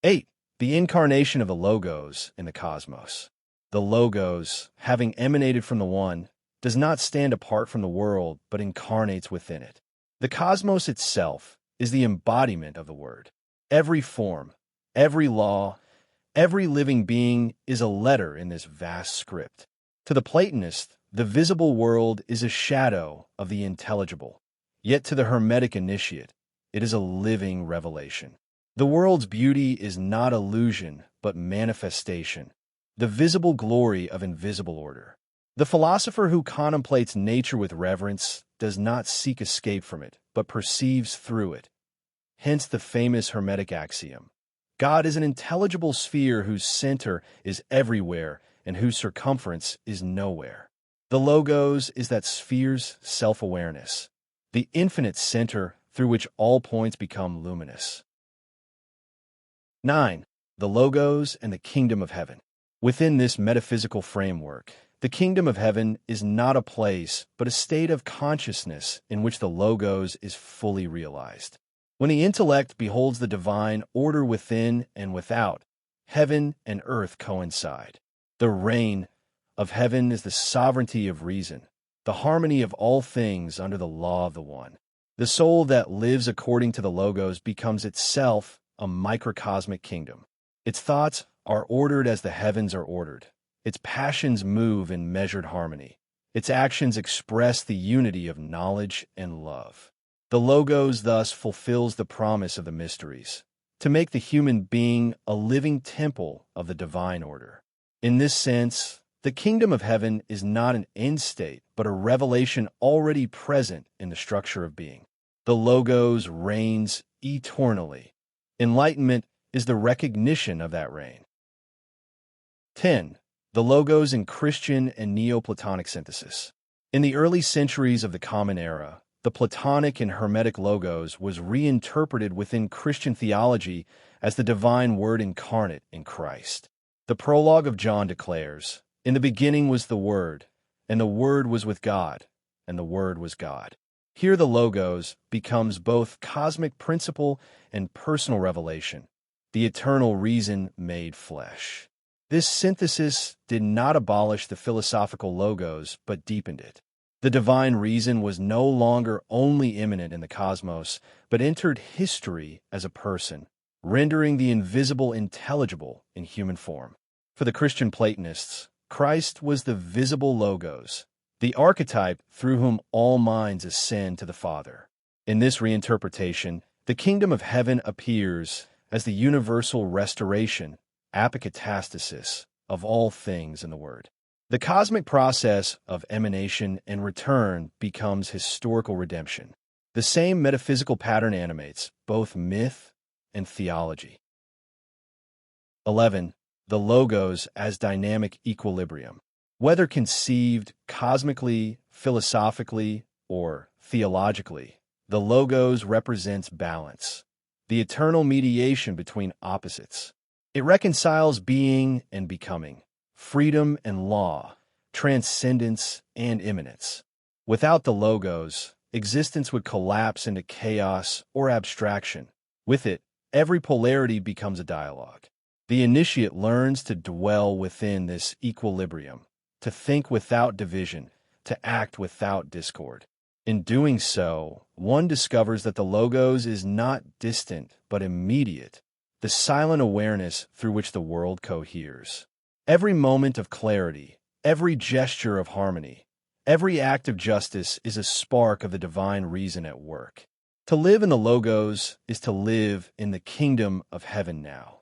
8. The incarnation of the logos in the cosmos. The logos, having emanated from the one, does not stand apart from the world, but incarnates within it. The cosmos itself is the embodiment of the word. Every form, every law, every living being is a letter in this vast script. To the Platonist, the visible world is a shadow of the intelligible. Yet to the Hermetic initiate, it is a living revelation. The world's beauty is not illusion, but manifestation, the visible glory of invisible order. The philosopher who contemplates nature with reverence does not seek escape from it, but perceives through it. Hence the famous Hermetic axiom, God is an intelligible sphere whose center is everywhere and whose circumference is nowhere. The logos is that sphere's self-awareness, the infinite center through which all points become luminous. 9. The logos and the kingdom of heaven. Within this metaphysical framework, the kingdom of heaven is not a place, but a state of consciousness in which the logos is fully realized. When the intellect beholds the divine order within and without, heaven and earth coincide. The reign of heaven is the sovereignty of reason. the harmony of all things under the law of the One. The soul that lives according to the Logos becomes itself a microcosmic kingdom. Its thoughts are ordered as the heavens are ordered. Its passions move in measured harmony. Its actions express the unity of knowledge and love. The Logos thus fulfills the promise of the mysteries, to make the human being a living temple of the divine order. In this sense, the kingdom of heaven is not an end state, but a revelation already present in the structure of being. The Logos reigns eternally. Enlightenment is the recognition of that reign. 10. The Logos in Christian and Neoplatonic synthesis. In the early centuries of the Common Era, the Platonic and Hermetic Logos was reinterpreted within Christian theology as the divine Word incarnate in Christ. The Prologue of John declares, "In the beginning was the Word, and the Word was with God, and the Word was God." Here the Logos becomes both cosmic principle and personal revelation, the eternal reason made flesh. This synthesis did not abolish the philosophical Logos, but deepened it. The divine reason was no longer only immanent in the cosmos, but entered history as a person, rendering the invisible intelligible in human form. For the Christian Platonists, Christ was the visible Logos, the archetype through whom all minds ascend to the Father. In this reinterpretation, the kingdom of heaven appears as the universal restoration, apokatastasis, of all things in the Word. The cosmic process of emanation and return becomes historical redemption. The same metaphysical pattern animates both myth and theology. 11. The Logos as dynamic equilibrium. Whether conceived cosmically, philosophically, or theologically, the Logos represents balance, the eternal mediation between opposites. It reconciles being and becoming, freedom and law, transcendence and immanence. Without the Logos, existence would collapse into chaos or abstraction. With it, every polarity becomes a dialogue. The initiate learns to dwell within this equilibrium, to think without division, to act without discord. In doing so, one discovers that the Logos is not distant but immediate, the silent awareness through which the world coheres. Every moment of clarity, every gesture of harmony, every act of justice is a spark of the divine reason at work. To live in the Logos is to live in the kingdom of heaven now.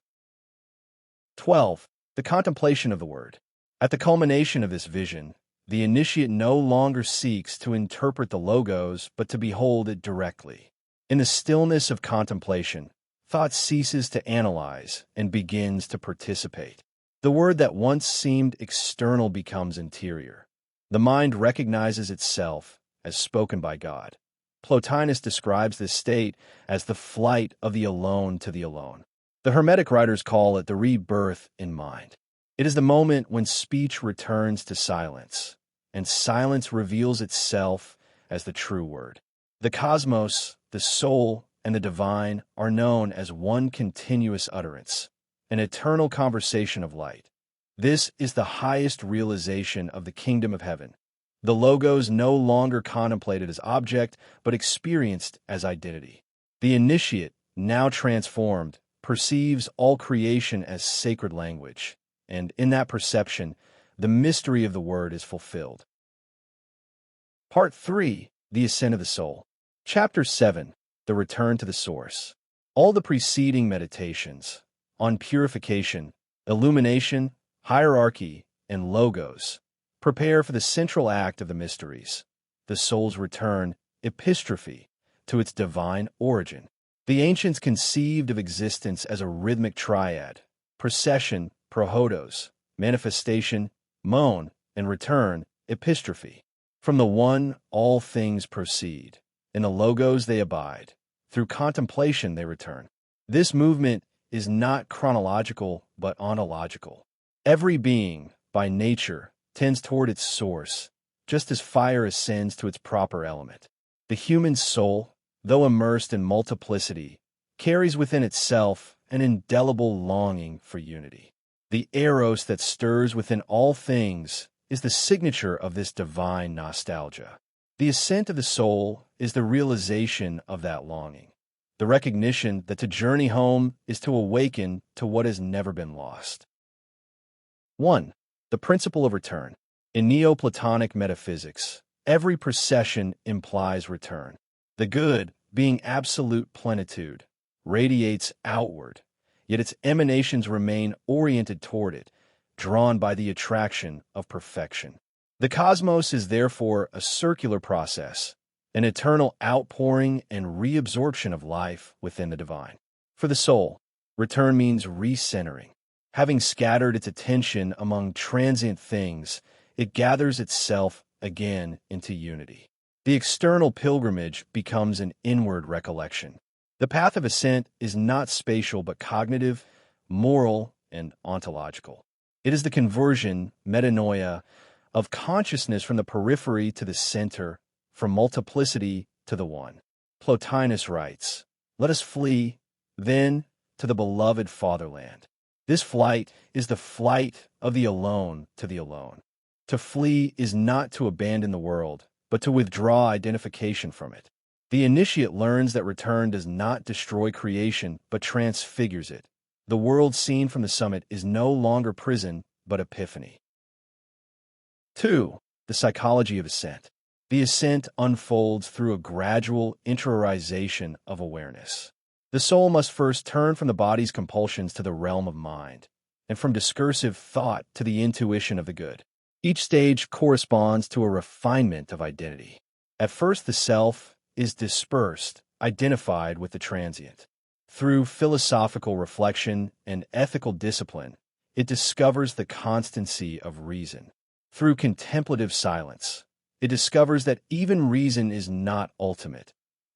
12. The contemplation of the Word. At the culmination of this vision, the initiate no longer seeks to interpret the Logos, but to behold it directly. In the stillness of contemplation, thought ceases to analyze and begins to participate. The Word that once seemed external becomes interior. The mind recognizes itself as spoken by God. Plotinus describes this state as the flight of the alone to the alone. The Hermetic writers call it the rebirth in mind. It is the moment when speech returns to silence, and silence reveals itself as the true word. The cosmos, the soul, and the divine are known as one continuous utterance, an eternal conversation of light. This is the highest realization of the kingdom of heaven. The Logos no longer contemplated as object, but experienced as identity. The initiate, now transformed, perceives all creation as sacred language, and in that perception, the mystery of the Word is fulfilled. Part 3. The Ascent of the Soul. Chapter 7. The Return to the Source. All the preceding meditations on purification, illumination, hierarchy, and Logos prepare for the central act of the mysteries, the soul's return, epistrophe, to its divine origin. The ancients conceived of existence as a rhythmic triad: procession, prohodos, manifestation, moan, and return, epistrophe. From the one, all things proceed. In the Logos they abide. Through contemplation they return. This movement is not chronological but ontological. Every being, by nature, tends toward its source, just as fire ascends to its proper element. The human soul, though immersed in multiplicity, carries within itself an indelible longing for unity. The eros that stirs within all things is the signature of this divine nostalgia. The ascent of the soul is the realization of that longing, the recognition that to journey home is to awaken to what has never been lost. 1. The principle of return. In Neoplatonic metaphysics, every procession implies return. The good, being absolute plenitude, radiates outward, yet its emanations remain oriented toward it, drawn by the attraction of perfection. The cosmos is therefore a circular process, an eternal outpouring and reabsorption of life within the divine. For the soul, return means recentering. Having scattered its attention among transient things, it gathers itself again into unity. The external pilgrimage becomes an inward recollection. The path of ascent is not spatial but cognitive, moral, and ontological. It is the conversion, metanoia, of consciousness from the periphery to the center, from multiplicity to the one. Plotinus writes, "Let us flee, then, to the beloved fatherland." This flight is the flight of the alone to the alone. To flee is not to abandon the world, but to withdraw identification from it. The initiate learns that return does not destroy creation, but transfigures it. The world seen from the summit is no longer prison, but epiphany. 2. The psychology of ascent. The ascent unfolds through a gradual interiorization of awareness. The soul must first turn from the body's compulsions to the realm of mind, and from discursive thought to the intuition of the good. Each stage corresponds to a refinement of identity. At first, the self is dispersed, identified with the transient. Through philosophical reflection and ethical discipline, it discovers the constancy of reason. Through contemplative silence, it discovers that even reason is not ultimate.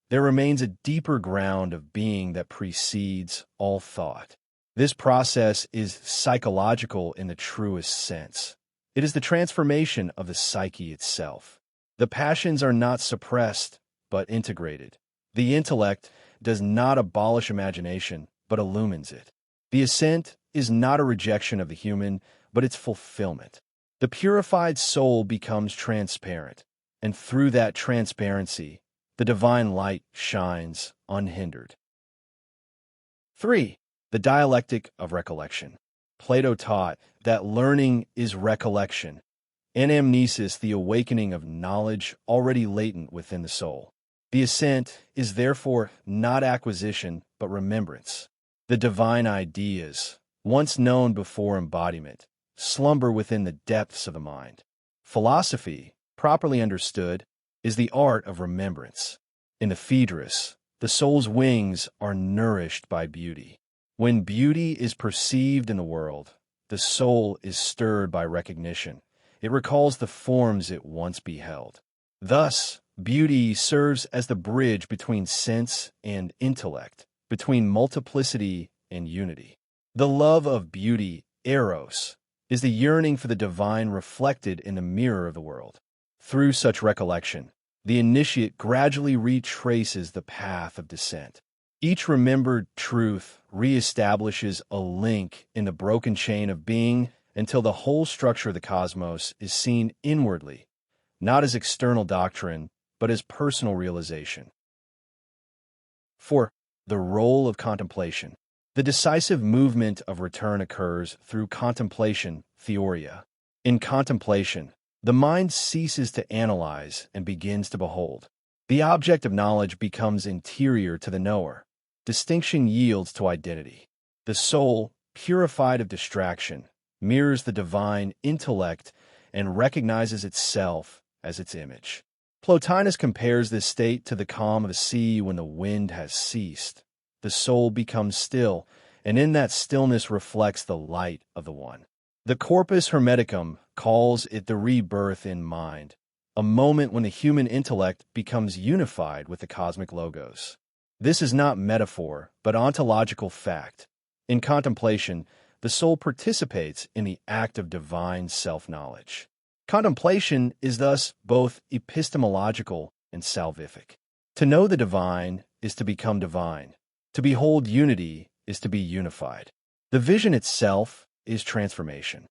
There remains a deeper ground of being that precedes all thought. This process is psychological in the truest sense. It is the transformation of the psyche itself. The passions are not suppressed, but integrated. The intellect does not abolish imagination, but illumines it. The ascent is not a rejection of the human, but its fulfillment. The purified soul becomes transparent, and through that transparency, the divine light shines unhindered. 3. The dialectic of recollection. Plato taught that learning is recollection, anamnesis the awakening of knowledge already latent within the soul. The ascent is therefore not acquisition, but remembrance. The divine ideas, once known before embodiment, slumber within the depths of the mind. Philosophy, properly understood, is the art of remembrance. In the Phaedrus, the soul's wings are nourished by beauty. When beauty is perceived in the world, the soul is stirred by recognition. It recalls the forms it once beheld. Thus, beauty serves as the bridge between sense and intellect, between multiplicity and unity. The love of beauty, eros, is the yearning for the divine reflected in the mirror of the world. Through such recollection, the initiate gradually retraces the path of descent. Each remembered truth reestablishes a link in the broken chain of being until the whole structure of the cosmos is seen inwardly, not as external doctrine, but as personal realization. 4. The role of contemplation. The decisive movement of return occurs through contemplation, theoria. In contemplation, the mind ceases to analyze and begins to behold. The object of knowledge becomes interior to the knower. Distinction yields to identity. The soul, purified of distraction, mirrors the divine intellect and recognizes itself as its image. Plotinus compares this state to the calm of the sea when the wind has ceased. The soul becomes still, and in that stillness reflects the light of the one. The Corpus Hermeticum calls it the rebirth in mind, a moment when the human intellect becomes unified with the cosmic logos. This is not metaphor, but ontological fact. In contemplation, the soul participates in the act of divine self-knowledge. Contemplation is thus both epistemological and salvific. To know the divine is to become divine. To behold unity is to be unified. The vision itself is transformation.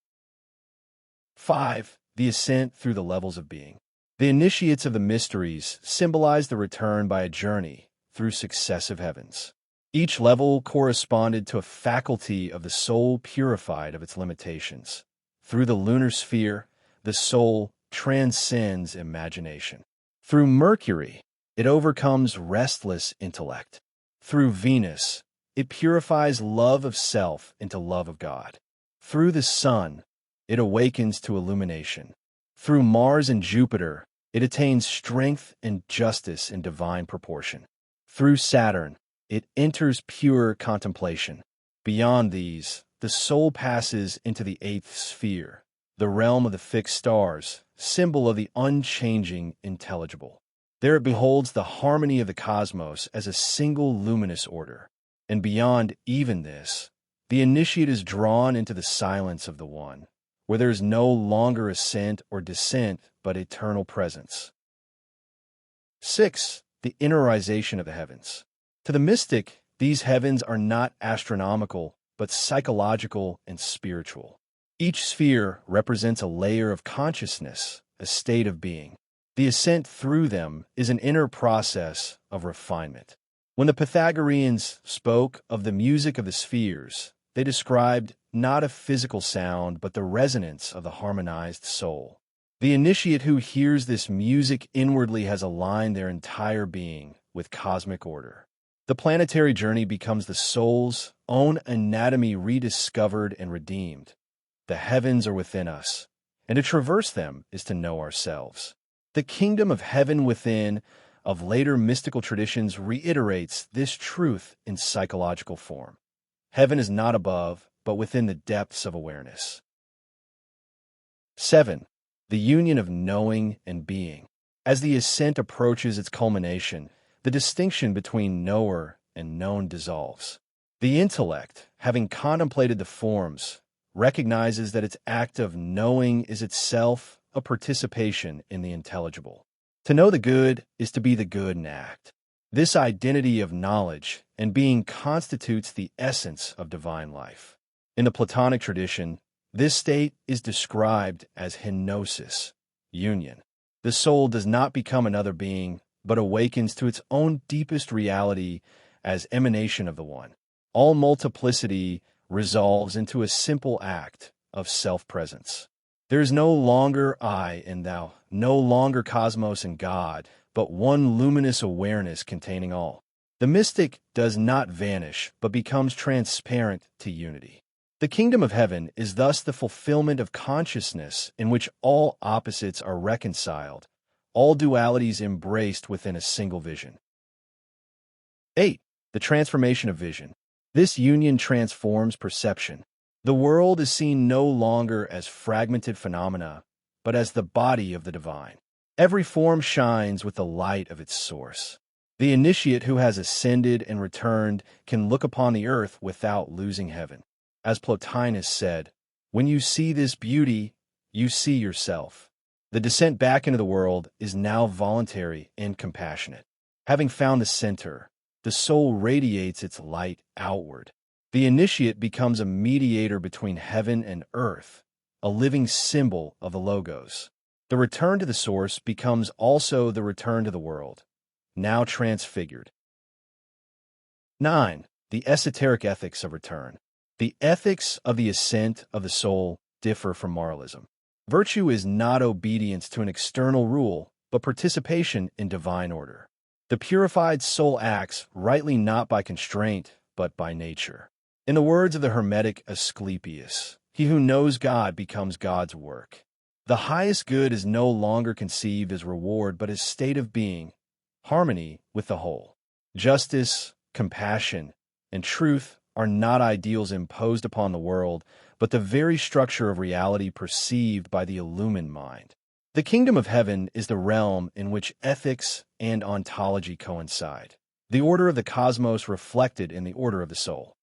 5. the ascent through the levels of being. The initiates of the mysteries symbolize the return by a journey through successive heavens. Each level corresponded to a faculty of the soul purified of its limitations. Through the lunar sphere, the soul transcends imagination. Through Mercury, it overcomes restless intellect. Through Venus, it purifies love of self into love of God. Through the Sun, it awakens to illumination. Through Mars and Jupiter, it attains strength and justice in divine proportion. Through Saturn, it enters pure contemplation. Beyond these, the soul passes into the eighth sphere, the realm of the fixed stars, symbol of the unchanging intelligible. There it beholds the harmony of the cosmos as a single luminous order. And beyond even this, the initiate is drawn into the silence of the One, where there is no longer ascent or descent, but eternal presence. 6. The interiorization of the heavens. To the mystic, these heavens are not astronomical, but psychological and spiritual. Each sphere represents a layer of consciousness, a state of being. The ascent through them is an inner process of refinement. When the Pythagoreans spoke of the music of the spheres, they described not a physical sound, but the resonance of the harmonized soul. The initiate who hears this music inwardly has aligned their entire being with cosmic order. The planetary journey becomes the soul's own anatomy rediscovered and redeemed. The heavens are within us, and to traverse them is to know ourselves. The kingdom of heaven within of later mystical traditions reiterates this truth in psychological form. Heaven is not above, but within the depths of awareness. 7. The union of knowing and being. As the ascent approaches its culmination, the distinction between knower and known dissolves. The intellect, having contemplated the forms, recognizes that its act of knowing is itself a participation in the intelligible. To know the good is to be the good in act. This identity of knowledge and being constitutes the essence of divine life. In the Platonic tradition, this state is described as henosis, union. The soul does not become another being, but awakens to its own deepest reality as emanation of the One. All multiplicity resolves into a simple act of self-presence. There is no longer I and thou, no longer cosmos and God, but one luminous awareness containing all. The mystic does not vanish, but becomes transparent to unity. The kingdom of heaven is thus the fulfillment of consciousness in which all opposites are reconciled, all dualities embraced within a single vision. 8. The transformation of vision. This union transforms perception. The world is seen no longer as fragmented phenomena, but as the body of the divine. Every form shines with the light of its source. The initiate who has ascended and returned can look upon the earth without losing heaven. As Plotinus said, when you see this beauty, you see yourself. The descent back into the world is now voluntary and compassionate. Having found the center, the soul radiates its light outward. The initiate becomes a mediator between heaven and earth, a living symbol of the Logos. The return to the source becomes also the return to the world, now transfigured. 9. The esoteric ethics of return. The ethics of the ascent of the soul differ from moralism. Virtue is not obedience to an external rule, but participation in divine order. The purified soul acts rightly not by constraint, but by nature. In the words of the Hermetic Asclepius, he who knows God becomes God's work. The highest good is no longer conceived as reward, but as state of being, harmony with the whole. Justice, compassion, and truth are not ideals imposed upon the world, but the very structure of reality perceived by the illumined mind. The kingdom of heaven is the realm in which ethics and ontology coincide, the order of the cosmos reflected in the order of the soul.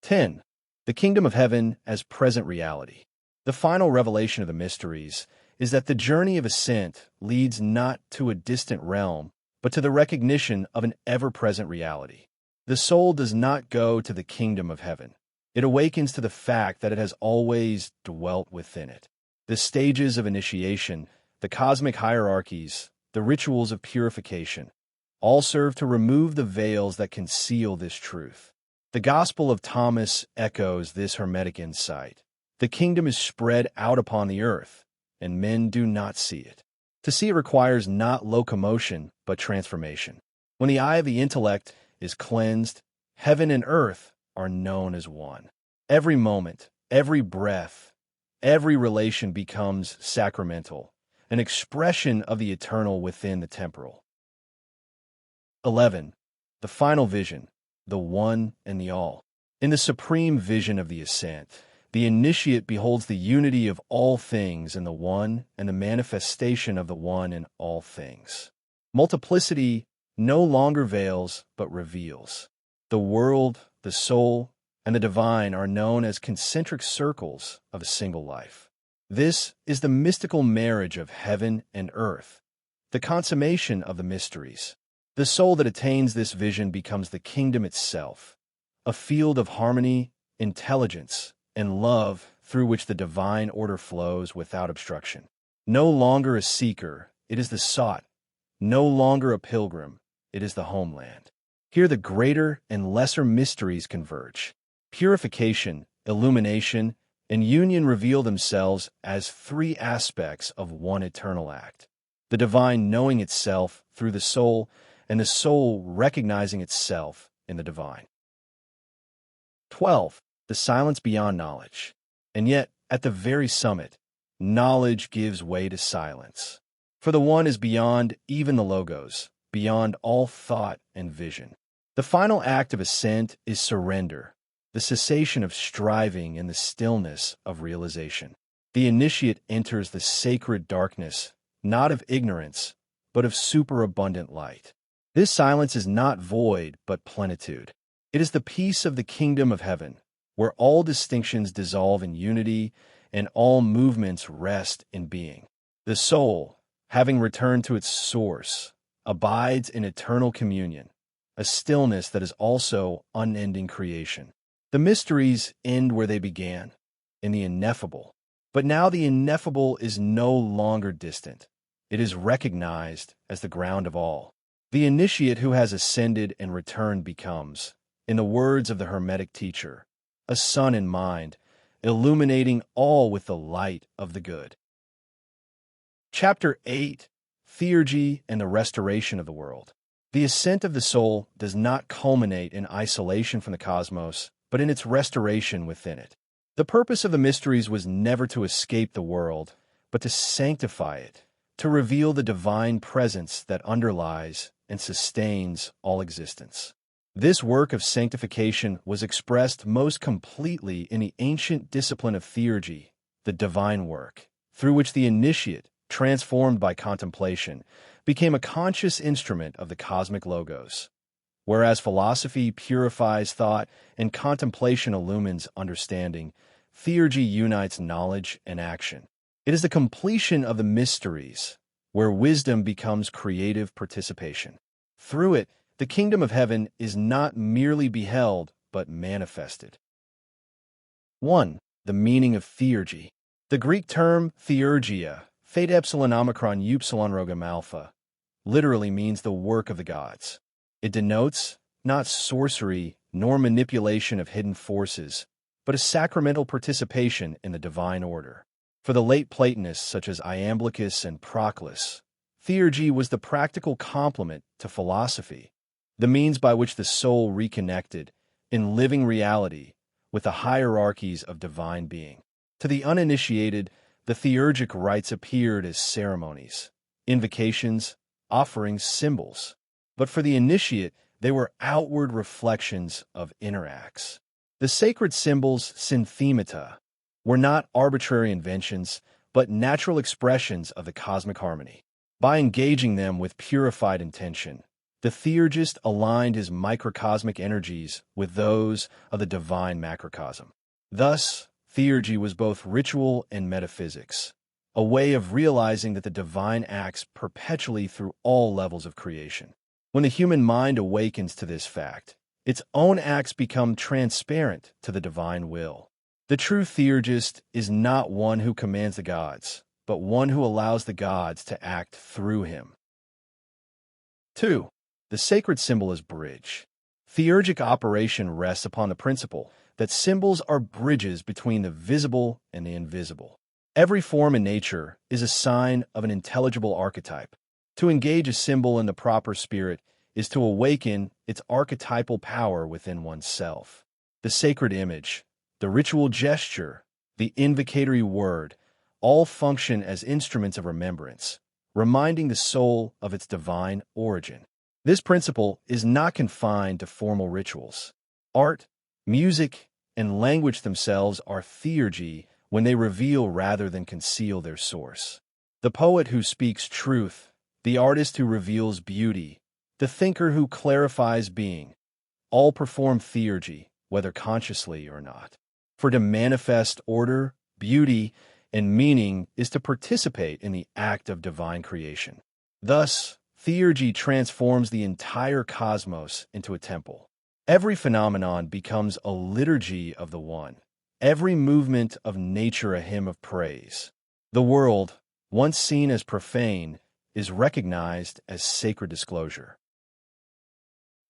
10. The kingdom of heaven as present reality. The final revelation of the mysteries is that the journey of ascent leads not to a distant realm, but to the recognition of an ever-present reality. The soul does not go to the kingdom of heaven. It awakens to the fact that it has always dwelt within it. The stages of initiation, the cosmic hierarchies, the rituals of purification, all serve to remove the veils that conceal this truth. The Gospel of Thomas echoes this hermetic insight. The kingdom is spread out upon the earth, and men do not see it. To see it requires not locomotion, but transformation. When the eye of the intellect is cleansed, heaven and earth are known as one. Every moment, every breath, every relation becomes sacramental, an expression of the eternal within the temporal. 11. The final vision, the one and the all. In the supreme vision of the ascent, the initiate beholds the unity of all things in the one and the manifestation of the one in all things. Multiplicity no longer veils but reveals. The world, the soul, and the divine are known as concentric circles of a single life. This is the mystical marriage of heaven and earth, the consummation of the mysteries. The soul that attains this vision becomes the kingdom itself, a field of harmony, intelligence, and love through which the divine order flows without obstruction. No longer a seeker, it is the sought. No longer a pilgrim, it is the homeland. Here the greater and lesser mysteries converge. Purification, illumination, and union reveal themselves as three aspects of one eternal act. The divine knowing itself through the soul, and the soul recognizing itself in the divine. 12. The silence beyond knowledge. And yet, at the very summit, knowledge gives way to silence. For the one is beyond even the logos, beyond all thought and vision. The final act of ascent is surrender, the cessation of striving in the stillness of realization. The initiate enters the sacred darkness, not of ignorance, but of superabundant light. This silence is not void, but plenitude. It is the peace of the kingdom of heaven, where all distinctions dissolve in unity and all movements rest in being. The soul, having returned to its source, abides in eternal communion, a stillness that is also unending creation. The mysteries end where they began, in the ineffable. But now the ineffable is no longer distant. It is recognized as the ground of all. The initiate who has ascended and returned becomes, in the words of the Hermetic teacher, a sun in mind, illuminating all with the light of the good. Chapter 8. Theurgy and the Restoration of the World. The ascent of the soul does not culminate in isolation from the cosmos, but in its restoration within it. The purpose of the mysteries was never to escape the world, but to sanctify it, to reveal the divine presence that underlies and sustains all existence. This work of sanctification was expressed most completely in the ancient discipline of theurgy, the divine work, through which the initiate, transformed by contemplation, became a conscious instrument of the cosmic logos. Whereas philosophy purifies thought and contemplation illumines understanding, theurgy unites knowledge and action. It is the completion of the mysteries, where wisdom becomes creative participation. Through it, the kingdom of heaven is not merely beheld, but manifested. 1. The meaning of theurgy. The Greek term theurgia, theta epsilon omicron upsilon rogam alpha, literally means the work of the gods. It denotes not sorcery nor manipulation of hidden forces, but a sacramental participation in the divine order. For the late Platonists such as Iamblichus and Proclus, theurgy was the practical complement to philosophy, the means by which the soul reconnected, in living reality, with the hierarchies of divine being. To the uninitiated, the theurgic rites appeared as ceremonies, invocations, offerings, symbols. But for the initiate, they were outward reflections of inner acts. The sacred symbols, synthemata, were not arbitrary inventions, but natural expressions of the cosmic harmony. By engaging them with purified intention, the theurgist aligned his microcosmic energies with those of the divine macrocosm. Thus, theurgy was both ritual and metaphysics, a way of realizing that the divine acts perpetually through all levels of creation. When the human mind awakens to this fact, its own acts become transparent to the divine will. The true theurgist is not one who commands the gods, but one who allows the gods to act through him. 2. The sacred symbol as bridge. Theurgic operation rests upon the principle that symbols are bridges between the visible and the invisible. Every form in nature is a sign of an intelligible archetype. To engage a symbol in the proper spirit is to awaken its archetypal power within oneself. The sacred image, the ritual gesture, the invocatory word, all function as instruments of remembrance, reminding the soul of its divine origin. This principle is not confined to formal rituals. Art, music, and language themselves are theurgy when they reveal rather than conceal their source. The poet who speaks truth, the artist who reveals beauty, the thinker who clarifies being, all perform theurgy, whether consciously or not. For to manifest order, beauty, and meaning is to participate in the act of divine creation. Thus, theurgy transforms the entire cosmos into a temple. Every phenomenon becomes a liturgy of the One, every movement of nature a hymn of praise. The world, once seen as profane, is recognized as sacred disclosure.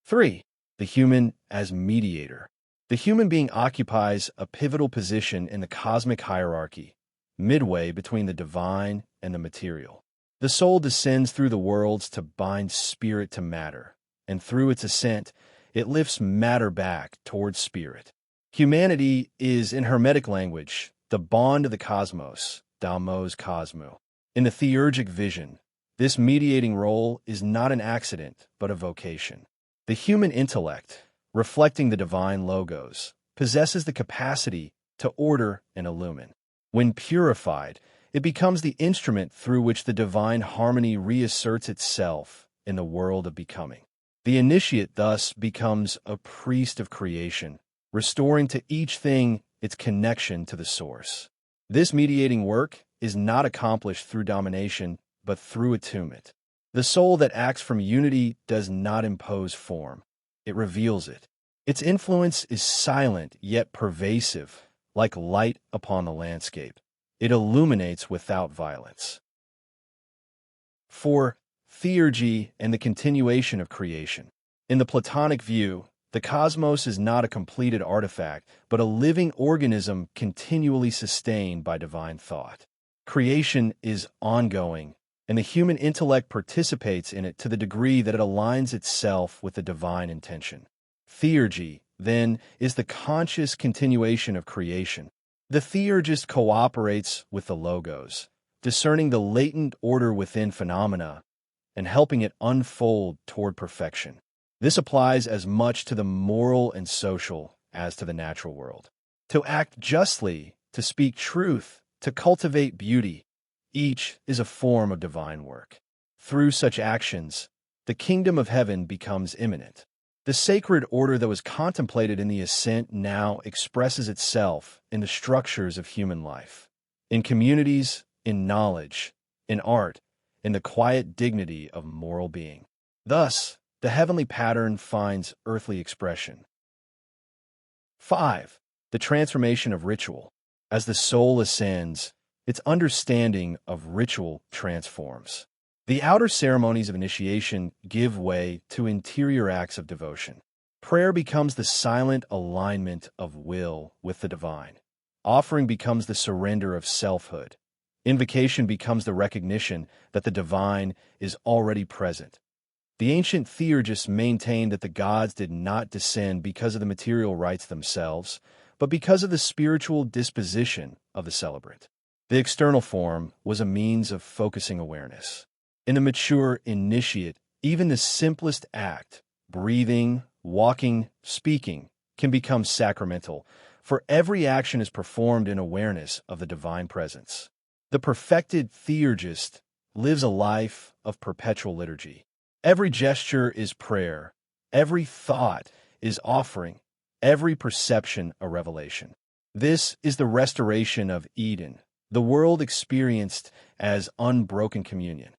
3. The human as mediator. The human being occupies a pivotal position in the cosmic hierarchy, midway between the divine and the material. The soul descends through the worlds to bind spirit to matter, and through its ascent, it lifts matter back towards spirit. Humanity is, in Hermetic language, the bond of the cosmos, Daimos Cosmo. In the theurgic vision, this mediating role is not an accident, but a vocation. The human intellect, reflecting the divine logos, possesses the capacity to order and illumine. When purified, it becomes the instrument through which the divine harmony reasserts itself in the world of becoming. The initiate thus becomes a priest of creation, restoring to each thing its connection to the source. This mediating work is not accomplished through domination, but through attunement. The soul that acts from unity does not impose form. It reveals it. Its influence is silent yet pervasive, like light upon the landscape. It illuminates without violence. 4. Theurgy and the continuation of creation. In the Platonic view, the cosmos is not a completed artifact, but a living organism continually sustained by divine thought. Creation is ongoing, and the human intellect participates in it to the degree that it aligns itself with the divine intention. Theurgy, then, is the conscious continuation of creation. The theurgist cooperates with the logos, discerning the latent order within phenomena and helping it unfold toward perfection. This applies as much to the moral and social as to the natural world. To act justly, to speak truth, to cultivate beauty, each is a form of divine work. Through such actions, the kingdom of heaven becomes imminent. The sacred order that was contemplated in the ascent now expresses itself in the structures of human life, in communities, in knowledge, in art, in the quiet dignity of moral being. Thus, the heavenly pattern finds earthly expression. 5. The transformation of ritual. As the soul ascends, its understanding of ritual transforms. The outer ceremonies of initiation give way to interior acts of devotion. Prayer becomes the silent alignment of will with the divine. Offering becomes the surrender of selfhood. Invocation becomes the recognition that the divine is already present. The ancient theurgists maintained that the gods did not descend because of the material rites themselves, but because of the spiritual disposition of the celebrant. The external form was a means of focusing awareness. In the mature initiate, even the simplest act, breathing, walking, speaking, can become sacramental, for every action is performed in awareness of the divine presence. The perfected theurgist lives a life of perpetual liturgy. Every gesture is prayer, every thought is offering, every perception a revelation. This is the restoration of Eden, the world experienced as unbroken communion.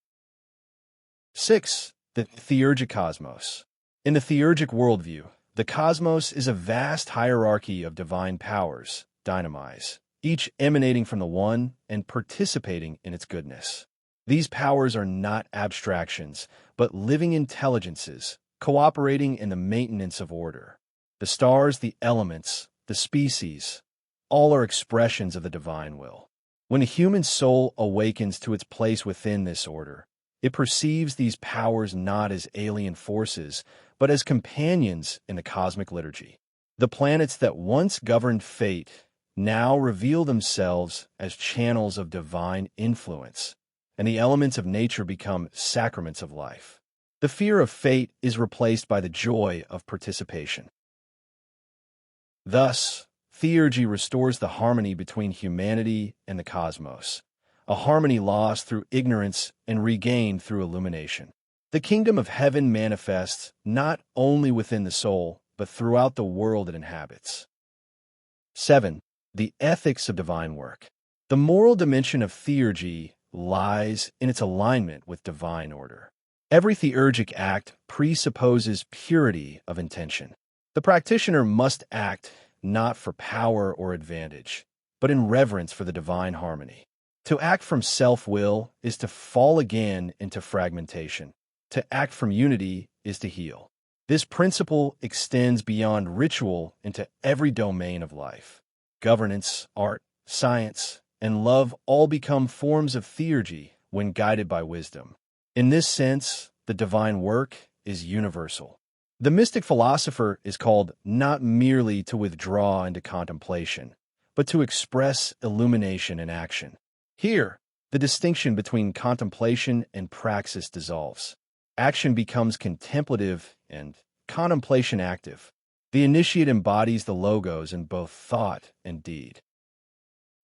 6. The theurgic cosmos. In the theurgic worldview, the cosmos is a vast hierarchy of divine powers, dynamize, each emanating from the one and participating in its goodness. These powers are not abstractions, but living intelligences, cooperating in the maintenance of order. The stars, the elements, the species, all are expressions of the divine will. When a human soul awakens to its place within this order, it perceives these powers not as alien forces, but as companions in the cosmic liturgy. The planets that once governed fate now reveal themselves as channels of divine influence, and the elements of nature become sacraments of life. The fear of fate is replaced by the joy of participation. Thus, theurgy restores the harmony between humanity and the cosmos, a harmony lost through ignorance and regained through illumination. The kingdom of heaven manifests not only within the soul, but throughout the world it inhabits. 7. The ethics of divine work. The moral dimension of theurgy lies in its alignment with divine order. Every theurgic act presupposes purity of intention. The practitioner must act not for power or advantage, but in reverence for the divine harmony. To act from self-will is to fall again into fragmentation. To act from unity is to heal. This principle extends beyond ritual into every domain of life. Governance, art, science, and love all become forms of theurgy when guided by wisdom. In this sense, the divine work is universal. The mystic philosopher is called not merely to withdraw into contemplation, but to express illumination in action. Here, the distinction between contemplation and praxis dissolves. Action becomes contemplative and contemplation active. The initiate embodies the logos in both thought and deed.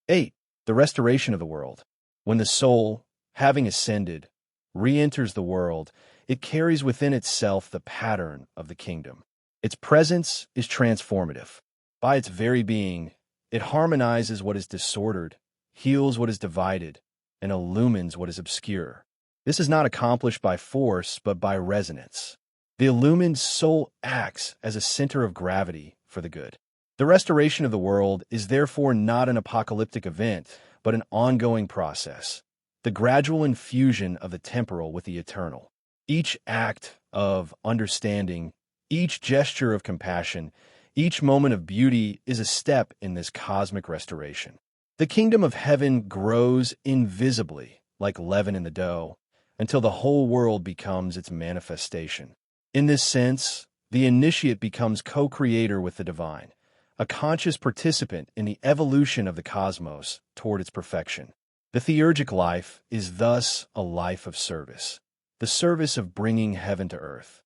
8. The restoration of the world. When the soul, having ascended, re-enters the world, it carries within itself the pattern of the kingdom. Its presence is transformative. By its very being, it harmonizes what is disordered, heals what is divided, and illumines what is obscure. This is not accomplished by force, but by resonance. The illumined soul acts as a center of gravity for the good. The restoration of the world is therefore not an apocalyptic event, but an ongoing process. The gradual infusion of the temporal with the eternal. Each act of understanding, each gesture of compassion, each moment of beauty is a step in this cosmic restoration. The kingdom of heaven grows invisibly, like leaven in the dough, until the whole world becomes its manifestation. In this sense, the initiate becomes co-creator with the divine, a conscious participant in the evolution of the cosmos toward its perfection. The theurgic life is thus a life of service, the service of bringing heaven to earth.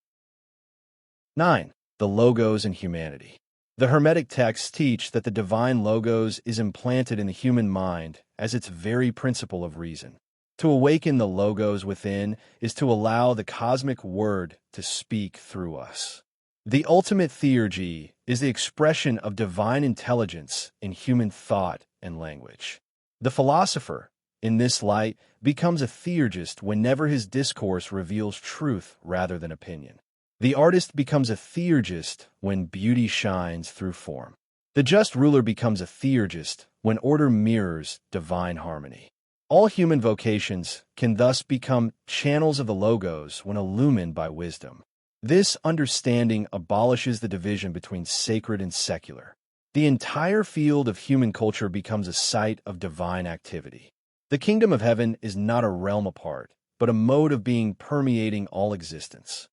9. The logos in humanity. The Hermetic texts teach that the divine logos is implanted in the human mind as its very principle of reason. To awaken the logos within is to allow the cosmic word to speak through us. The ultimate theurgy is the expression of divine intelligence in human thought and language. The philosopher, in this light, becomes a theurgist whenever his discourse reveals truth rather than opinion. The artist becomes a theurgist when beauty shines through form. The just ruler becomes a theurgist when order mirrors divine harmony. All human vocations can thus become channels of the logos when illumined by wisdom. This understanding abolishes the division between sacred and secular. The entire field of human culture becomes a site of divine activity. The kingdom of heaven is not a realm apart, but a mode of being permeating all existence.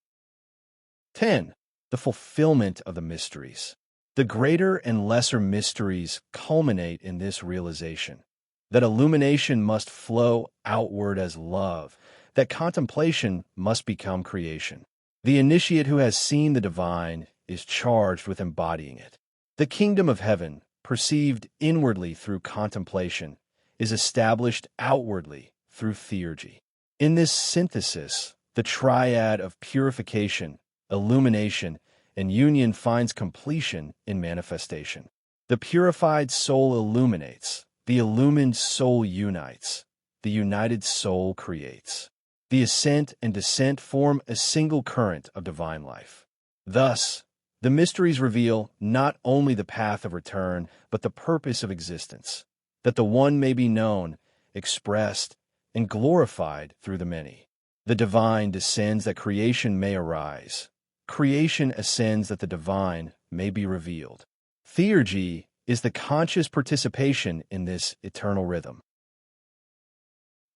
10. The fulfillment of the mysteries. The greater and lesser mysteries culminate in this realization, that illumination must flow outward as love, that contemplation must become creation. The initiate who has seen the divine is charged with embodying it. The kingdom of heaven, perceived inwardly through contemplation, is established outwardly through theurgy. In this synthesis, the triad of purification, illumination, and union finds completion in manifestation. The purified soul illuminates, the illumined soul unites, the united soul creates. The ascent and descent form a single current of divine life. Thus, The mysteries reveal not only the path of return, but the purpose of existence, that the one may be known, expressed, and glorified through the many. The divine descends that creation may arise. Creation ascends that the divine may be revealed. Theurgy is the conscious participation in this eternal rhythm.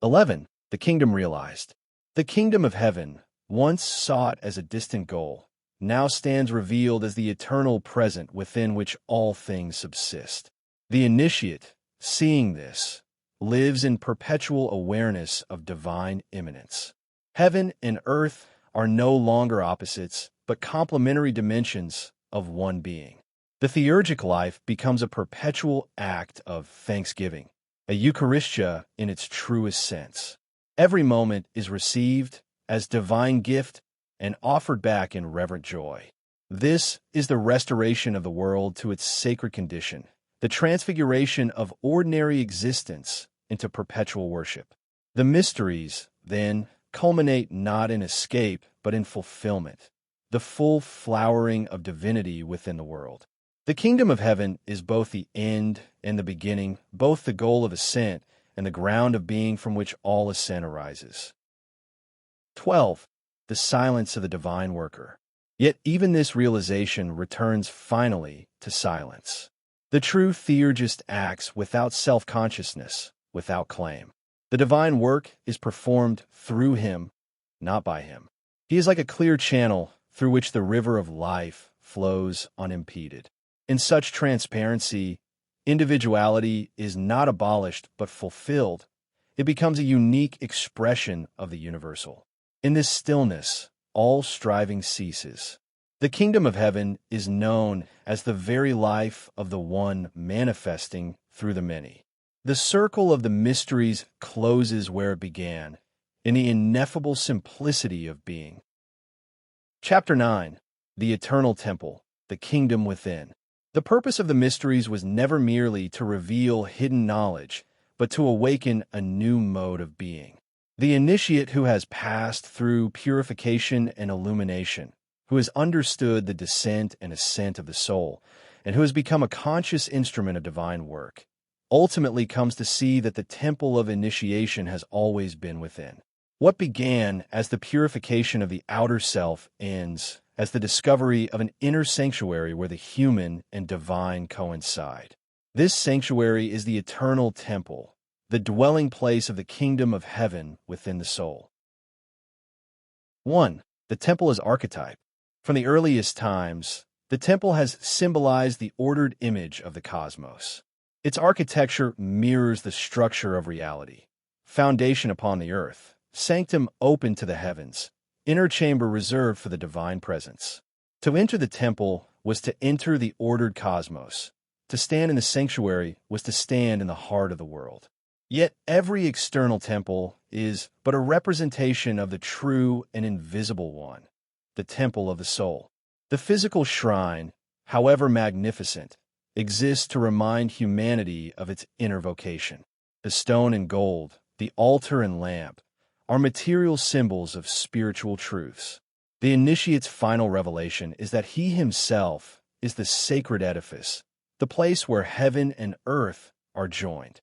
11. The kingdom realized. The kingdom of heaven, once sought as a distant goal, now stands revealed as the eternal present within which all things subsist. The initiate, seeing this, lives in perpetual awareness of divine immanence. Heaven and earth are no longer opposites, but complementary dimensions of one being. The theurgic life becomes a perpetual act of thanksgiving, a Eucharistia in its truest sense. Every moment is received as divine gift and offered back in reverent joy. This is the restoration of the world to its sacred condition, the transfiguration of ordinary existence into perpetual worship. The mysteries, then, culminate not in escape, but in fulfillment, the full flowering of divinity within the world. The kingdom of heaven is both the end and the beginning, both the goal of ascent and the ground of being from which all ascent arises. 12. The silence of the divine worker. Yet even this realization returns finally to silence. The true theurgist acts without self-consciousness, without claim. The divine work is performed through him, not by him. He is like a clear channel through which the river of life flows unimpeded. In such transparency, individuality is not abolished but fulfilled. It becomes a unique expression of the universal. In this stillness, all striving ceases. The kingdom of heaven is known as the very life of the one manifesting through the many. The circle of the mysteries closes where it began, in the ineffable simplicity of being. Chapter 9. The Eternal Temple, the Kingdom Within. The purpose of the mysteries was never merely to reveal hidden knowledge, but to awaken a new mode of being. The initiate who has passed through purification and illumination, who has understood the descent and ascent of the soul, and who has become a conscious instrument of divine work, ultimately comes to see that the temple of initiation has always been within. What began as the purification of the outer self ends as the discovery of an inner sanctuary where the human and divine coincide. This sanctuary is the eternal temple, the dwelling place of the kingdom of heaven within the soul. 1. The temple as archetype. From the earliest times, the temple has symbolized the ordered image of the cosmos. Its architecture mirrors the structure of reality. Foundation upon the earth, sanctum open to the heavens, inner chamber reserved for the divine presence. To enter the temple was to enter the ordered cosmos. To stand in the sanctuary was to stand in the heart of the world. Yet every external temple is but a representation of the true and invisible one, the temple of the soul. The physical shrine, however magnificent, exists to remind humanity of its inner vocation. The stone and gold, the altar and lamp, are material symbols of spiritual truths. The initiate's final revelation is that he himself is the sacred edifice, the place where heaven and earth are joined.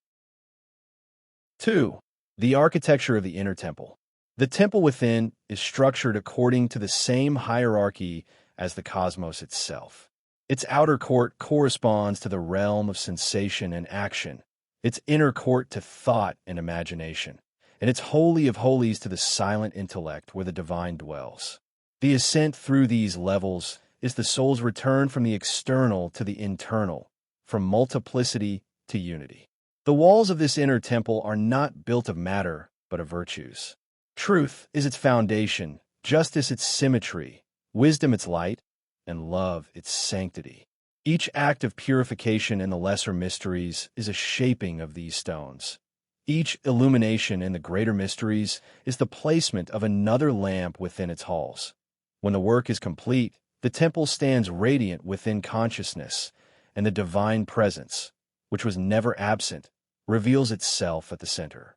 2. The architecture of the inner temple. The temple within is structured according to the same hierarchy as the cosmos itself. Its outer court corresponds to the realm of sensation and action, its inner court to thought and imagination, and its holy of holies to the silent intellect where the divine dwells. The ascent through these levels is the soul's return from the external to the internal, from multiplicity to unity. The walls of this inner temple are not built of matter, but of virtues. Truth is its foundation, justice its symmetry, wisdom its light, and love its sanctity. Each act of purification in the lesser mysteries is a shaping of these stones. Each illumination in the greater mysteries is the placement of another lamp within its halls. When the work is complete, the temple stands radiant within consciousness, and the divine presence, which was never absent, reveals itself at the center.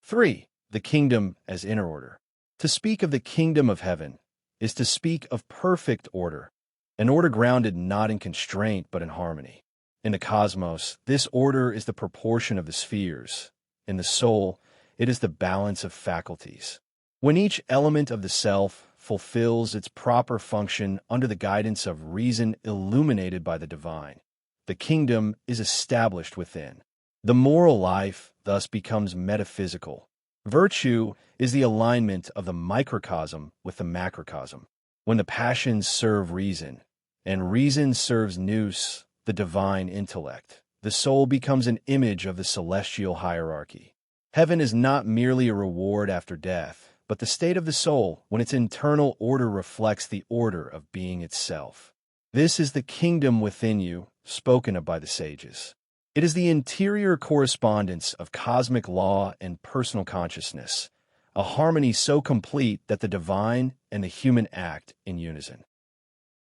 3. The kingdom as inner order. To speak of the kingdom of heaven is to speak of perfect order, an order grounded not in constraint but in harmony. In the cosmos, this order is the proportion of the spheres. In the soul, it is the balance of faculties. When each element of the self fulfills its proper function under the guidance of reason illuminated by the divine, the kingdom is established within. The moral life thus becomes metaphysical. Virtue is the alignment of the microcosm with the macrocosm. When the passions serve reason, and reason serves nous, the divine intellect, the soul becomes an image of the celestial hierarchy. Heaven is not merely a reward after death, but the state of the soul when its internal order reflects the order of being itself. This is the kingdom within you, spoken of by the sages. It is the interior correspondence of cosmic law and personal consciousness, a harmony so complete that the divine and the human act in unison.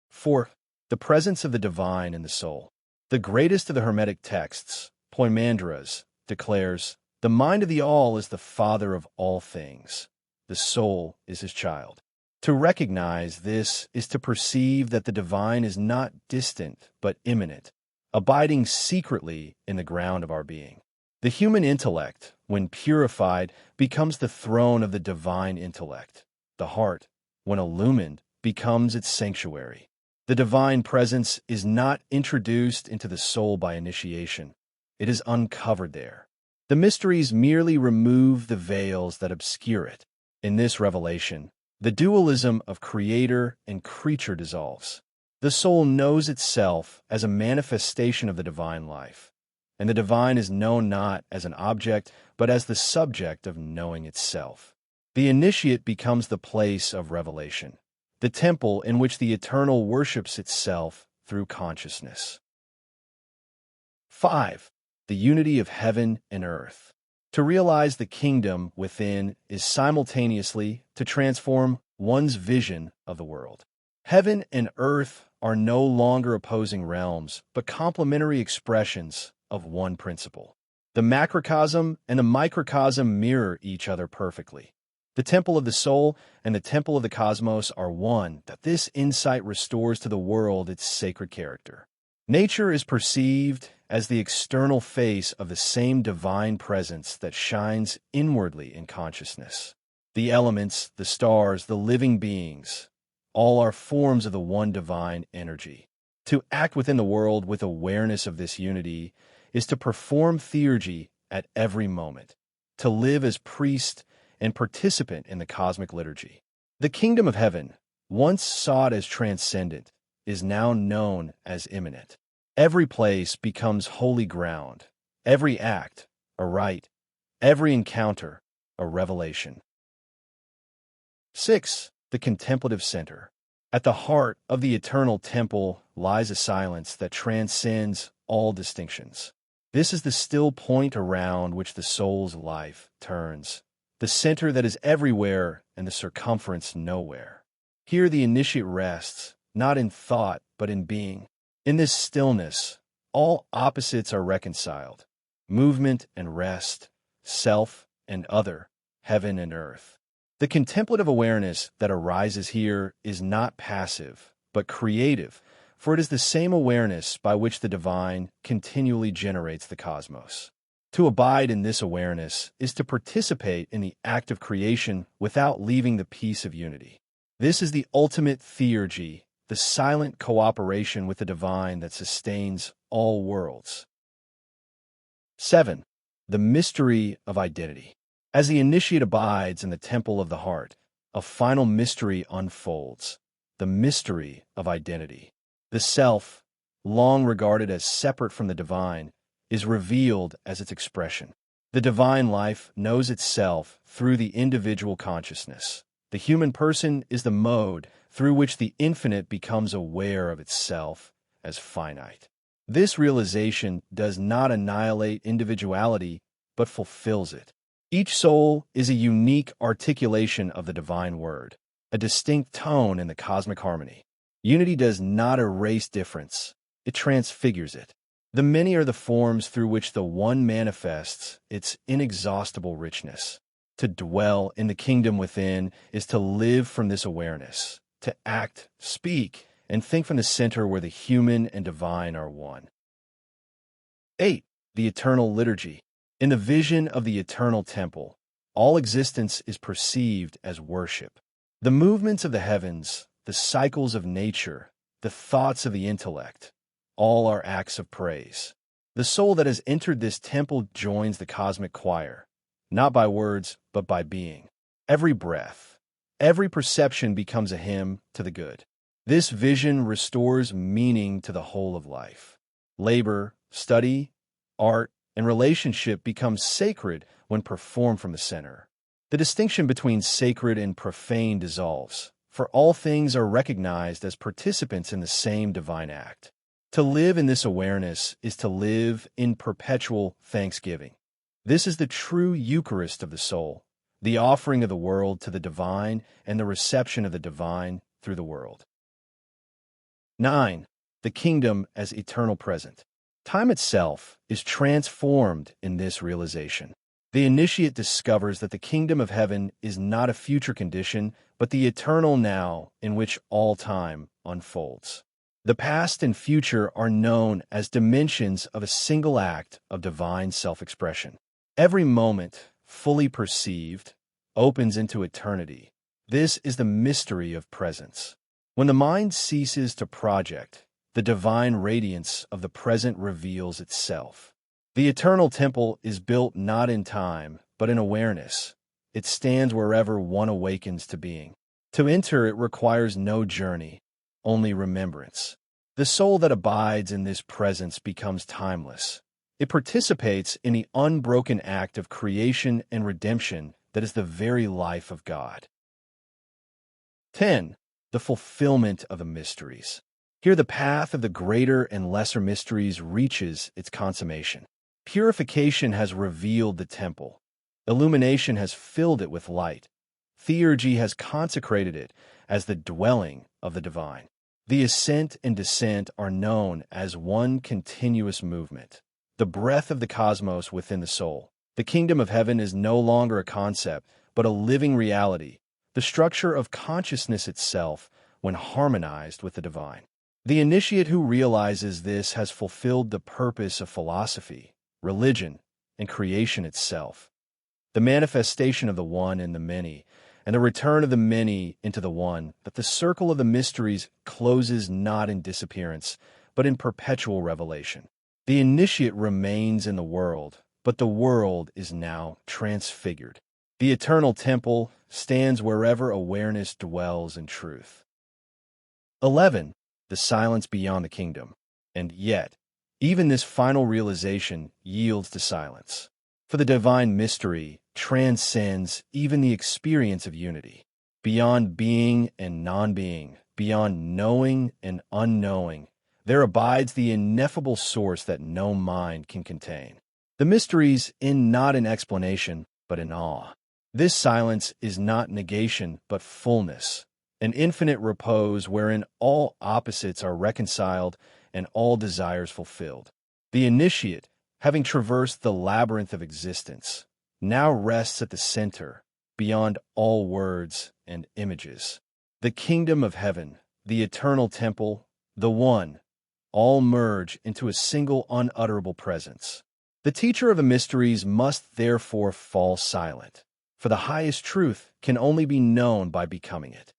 4. The presence of the divine in the soul. The greatest of the Hermetic texts, Poimandres, declares, "The mind of the all is the father of all things. The soul is his child." To recognize this is to perceive that the divine is not distant but immanent, abiding secretly in the ground of our being. The human intellect, when purified, becomes the throne of the divine intellect. The heart, when illumined, becomes its sanctuary. The divine presence is not introduced into the soul by initiation. It is uncovered there. The mysteries merely remove the veils that obscure it. In this revelation, the dualism of creator and creature dissolves. The soul knows itself as a manifestation of the divine life, and the divine is known not as an object, but as the subject of knowing itself. The initiate becomes the place of revelation, the temple in which the eternal worships itself through consciousness. 5. The unity of heaven and earth. To realize the kingdom within is simultaneously to transform one's vision of the world. Heaven and earth are no longer opposing realms, but complementary expressions of one principle. The macrocosm and the microcosm mirror each other perfectly. The temple of the soul and the temple of the cosmos are one, that this insight restores to the world its sacred character. Nature is perceived as the external face of the same divine presence that shines inwardly in consciousness. The elements, the stars, the living beings, all are forms of the one divine energy. To act within the world with awareness of this unity is to perform theurgy at every moment, to live as priest and participant in the cosmic liturgy. The kingdom of heaven, once sought as transcendent, is now known as immanent. Every place becomes holy ground, every act a rite, every encounter a revelation. 6. The contemplative center. At the heart of the eternal temple lies a silence that transcends all distinctions. This is the still point around which the soul's life turns, the center that is everywhere and the circumference nowhere. Here the initiate rests, not in thought but in being. In this stillness, all opposites are reconciled: movement and rest, self and other, heaven and earth. The contemplative awareness that arises here is not passive, but creative, for it is the same awareness by which the divine continually generates the cosmos. To abide in this awareness is to participate in the act of creation without leaving the peace of unity. This is the ultimate theurgy, the silent cooperation with the divine that sustains all worlds. 7. The mystery of identity. As the initiate abides in the temple of the heart, a final mystery unfolds, the mystery of identity. The self, long regarded as separate from the divine, is revealed as its expression. The divine life knows itself through the individual consciousness. The human person is the mode through which the infinite becomes aware of itself as finite. This realization does not annihilate individuality, but fulfills it. Each soul is a unique articulation of the divine word, a distinct tone in the cosmic harmony. Unity does not erase difference, it transfigures it. The many are the forms through which the one manifests its inexhaustible richness. To dwell in the kingdom within is to live from this awareness, to act, speak, and think from the center where the human and divine are one. 8. The eternal liturgy. In the vision of the eternal temple, all existence is perceived as worship. The movements of the heavens, the cycles of nature, the thoughts of the intellect, all are acts of praise. The soul that has entered this temple joins the cosmic choir, not by words, but by being. Every breath, every perception becomes a hymn to the good. This vision restores meaning to the whole of life. Labor, study, art, and relationship become sacred when performed from the center. The distinction between sacred and profane dissolves, for all things are recognized as participants in the same divine act. To live in this awareness is to live in perpetual thanksgiving. This is the true Eucharist of the soul, the offering of the world to the divine and the reception of the divine through the world. 9. The kingdom as eternal present. Time itself is transformed in this realization. The initiate discovers that the kingdom of heaven is not a future condition, but the eternal now in which all time unfolds. The past and future are known as dimensions of a single act of divine self-expression. Every moment, fully perceived, opens into eternity. This is the mystery of presence. When the mind ceases to project, the divine radiance of the present reveals itself. The eternal temple is built not in time, but in awareness. It stands wherever one awakens to being. To enter it requires no journey, only remembrance. The soul that abides in this presence becomes timeless. It participates in the unbroken act of creation and redemption that is the very life of God. 10. The fulfillment of the mysteries. Here the path of the greater and lesser mysteries reaches its consummation. Purification has revealed the temple. Illumination has filled it with light. Theurgy has consecrated it as the dwelling of the divine. The ascent and descent are known as one continuous movement, the breath of the cosmos within the soul. The kingdom of heaven is no longer a concept, but a living reality, the structure of consciousness itself when harmonized with the divine. The initiate who realizes this has fulfilled the purpose of philosophy, religion, and creation itself. The manifestation of the one in the many, and the return of the many into the one, that the circle of the mysteries closes not in disappearance, but in perpetual revelation. The initiate remains in the world, but the world is now transfigured. The eternal temple stands wherever awareness dwells in truth. 11. The silence beyond the kingdom. And yet, even this final realization yields to silence. For the divine mystery transcends even the experience of unity. Beyond being and non-being, beyond knowing and unknowing, there abides the ineffable source that no mind can contain. The mysteries end not in explanation, but in awe. This silence is not negation, but fullness, an infinite repose wherein all opposites are reconciled and all desires fulfilled. The initiate, having traversed the labyrinth of existence, now rests at the center, beyond all words and images. The kingdom of heaven, the eternal temple, the one, all merge into a single unutterable presence. The teacher of the mysteries must therefore fall silent, for the highest truth can only be known by becoming it.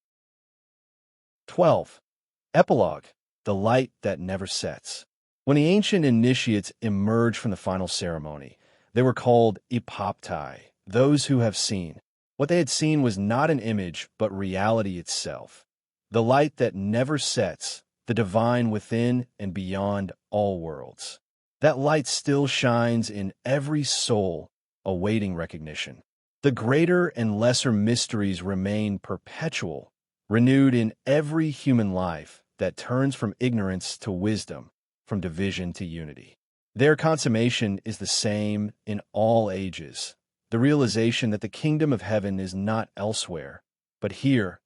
12. Epilogue, the light that never sets. When the ancient initiates emerged from the final ceremony, they were called epoptai, those who have seen. What they had seen was not an image, but reality itself. The light that never sets, the divine within and beyond all worlds. That light still shines in every soul awaiting recognition. The greater and lesser mysteries remain perpetual, renewed in every human life that turns from ignorance to wisdom, from division to unity. Their consummation is the same in all ages, the realization that the kingdom of heaven is not elsewhere, but here,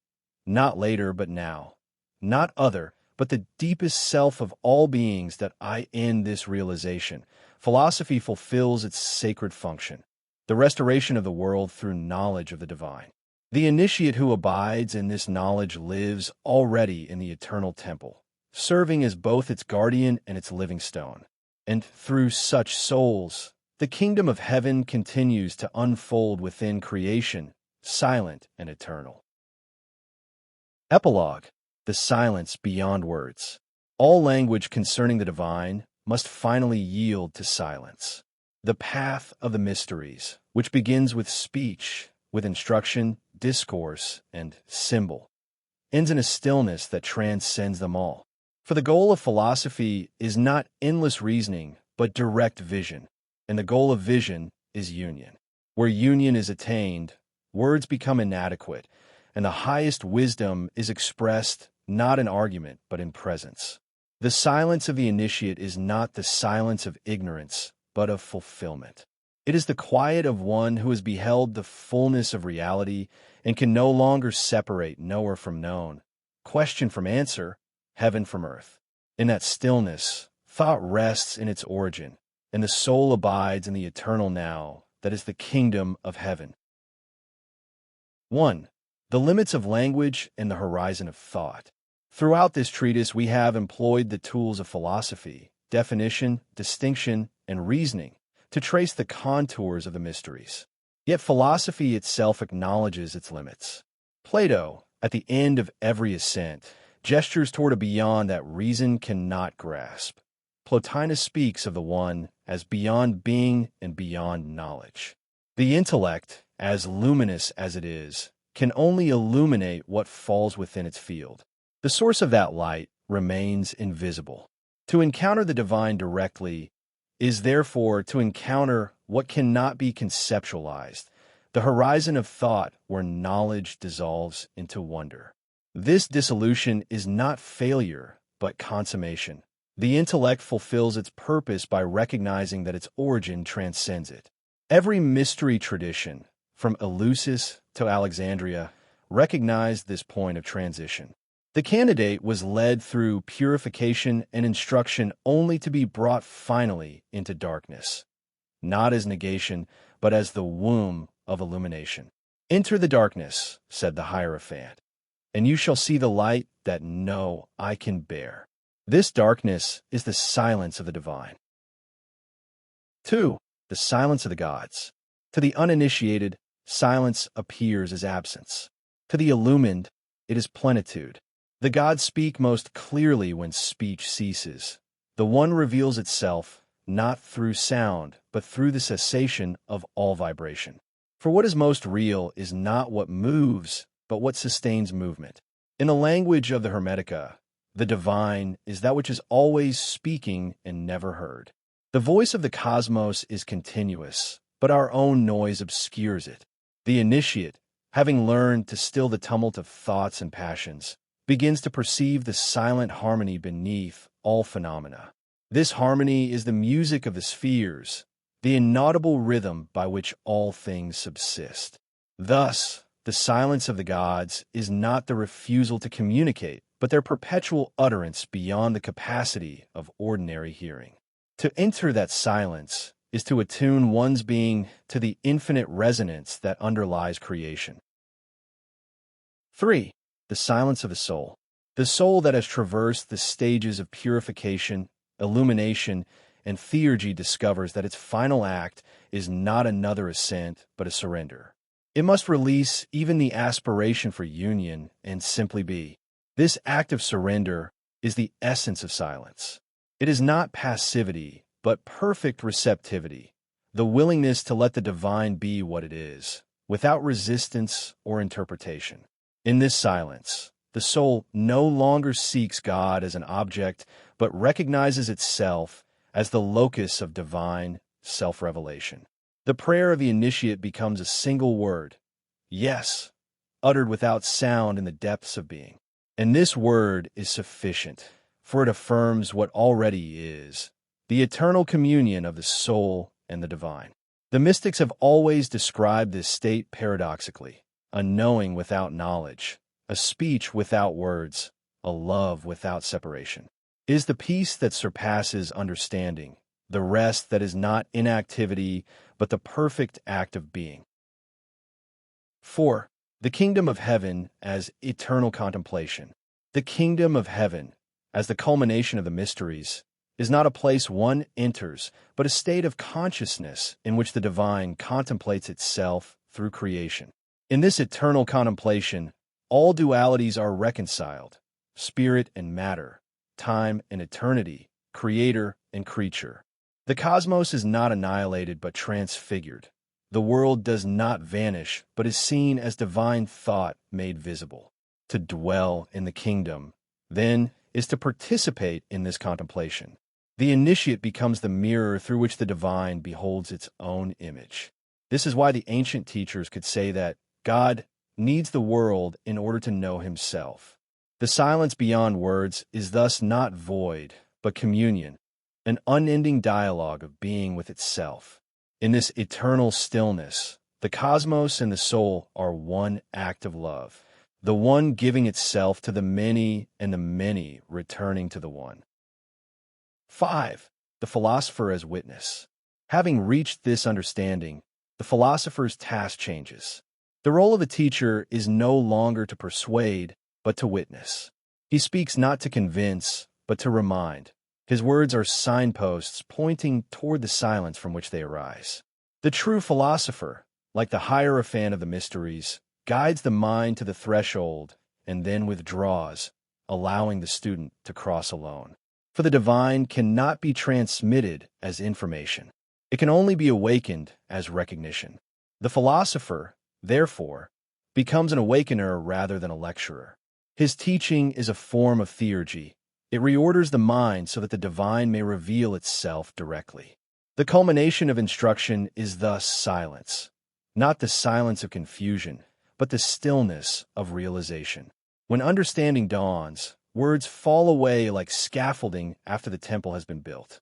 not later, but now, not other, but the deepest self of all beings. That I end this realization. Philosophy fulfills its sacred function, the restoration of the world through knowledge of the divine. The initiate who abides in this knowledge lives already in the eternal temple, serving as both its guardian and its living stone. And through such souls, the kingdom of heaven continues to unfold within creation, silent and eternal. Epilogue: the silence beyond words. All language concerning the divine must finally yield to silence. The path of the mysteries, which begins with speech, with instruction, discourse, and symbol, ends in a stillness that transcends them all. For the goal of philosophy is not endless reasoning, but direct vision. And the goal of vision is union. Where union is attained, words become inadequate, and the highest wisdom is expressed not in argument, but in presence. The silence of the initiate is not the silence of ignorance, but of fulfillment. It is the quiet of one who has beheld the fullness of reality and can no longer separate knower from known, question from answer, heaven from earth. In that stillness, thought rests in its origin, and the soul abides in the eternal now that is the kingdom of heaven. 1. The limits of language and the horizon of thought. Throughout this treatise, we have employed the tools of philosophy, definition, distinction, and reasoning to trace the contours of the mysteries. Yet philosophy itself acknowledges its limits. Plato, at the end of every ascent, gestures toward a beyond that reason cannot grasp. Plotinus speaks of the one as beyond being and beyond knowledge. The intellect, as luminous as it is, can only illuminate what falls within its field. The source of that light remains invisible. To encounter the divine directly is therefore to encounter what cannot be conceptualized, the horizon of thought where knowledge dissolves into wonder. This dissolution is not failure, but consummation. The intellect fulfills its purpose by recognizing that its origin transcends it. Every mystery tradition, from Eleusis to Alexandria, recognized this point of transition. The candidate was led through purification and instruction only to be brought finally into darkness, not as negation, but as the womb of illumination. "Enter the darkness," said the Hierophant, "and you shall see the light that no eye can bear." This darkness is the silence of the divine. 2. The silence of the gods. To the uninitiated, silence appears as absence. To the illumined, it is plenitude. The gods speak most clearly when speech ceases. The one reveals itself not through sound, but through the cessation of all vibration. For what is most real is not what moves, but what sustains movement. In the language of the Hermetica, the divine is that which is always speaking and never heard. The voice of the cosmos is continuous, but our own noise obscures it. The initiate, having learned to still the tumult of thoughts and passions, begins to perceive the silent harmony beneath all phenomena. This harmony is the music of the spheres, the inaudible rhythm by which all things subsist. Thus, the silence of the gods is not the refusal to communicate, but their perpetual utterance beyond the capacity of ordinary hearing. To enter that silence is to attune one's being to the infinite resonance that underlies creation. 3. The silence of the soul. The soul that has traversed the stages of purification, illumination, and theurgy discovers that its final act is not another ascent, but a surrender. It must release even the aspiration for union and simply be. This act of surrender is the essence of silence. It is not passivity, but perfect receptivity, the willingness to let the divine be what it is, without resistance or interpretation. In this silence, the soul no longer seeks God as an object, but recognizes itself as the locus of divine self-revelation. The prayer of the initiate becomes a single word, yes, uttered without sound in the depths of being. And this word is sufficient, for it affirms what already is, the eternal communion of the soul and the divine. The mystics have always described this state paradoxically: a knowing without knowledge, a speech without words, a love without separation. It is the peace that surpasses understanding, the rest that is not inactivity, but the perfect act of being. 4. The kingdom of heaven as eternal contemplation. The kingdom of heaven, as the culmination of the mysteries, is not a place one enters, but a state of consciousness in which the divine contemplates itself through creation. In this eternal contemplation, all dualities are reconciled: spirit and matter, time and eternity, creator and creature. The cosmos is not annihilated but transfigured. The world does not vanish but is seen as divine thought made visible. To dwell in the kingdom, then, is to participate in this contemplation. The initiate becomes the mirror through which the divine beholds its own image. This is why the ancient teachers could say that God needs the world in order to know himself. The silence beyond words is thus not void, but communion, an unending dialogue of being with itself. In this eternal stillness, the cosmos and the soul are one act of love, the one giving itself to the many and the many returning to the one. 5. The philosopher as witness. Having reached this understanding, the philosopher's task changes. The role of the teacher is no longer to persuade, but to witness. He speaks not to convince, but to remind. His words are signposts pointing toward the silence from which they arise. The true philosopher, like the hierophant of the mysteries, guides the mind to the threshold and then withdraws, allowing the student to cross alone. For the divine cannot be transmitted as information. It can only be awakened as recognition. The philosopher, therefore, becomes an awakener rather than a lecturer. His teaching is a form of theurgy. It reorders the mind so that the divine may reveal itself directly. The culmination of instruction is thus silence, not the silence of confusion, but the stillness of realization. When understanding dawns, words fall away like scaffolding after the temple has been built.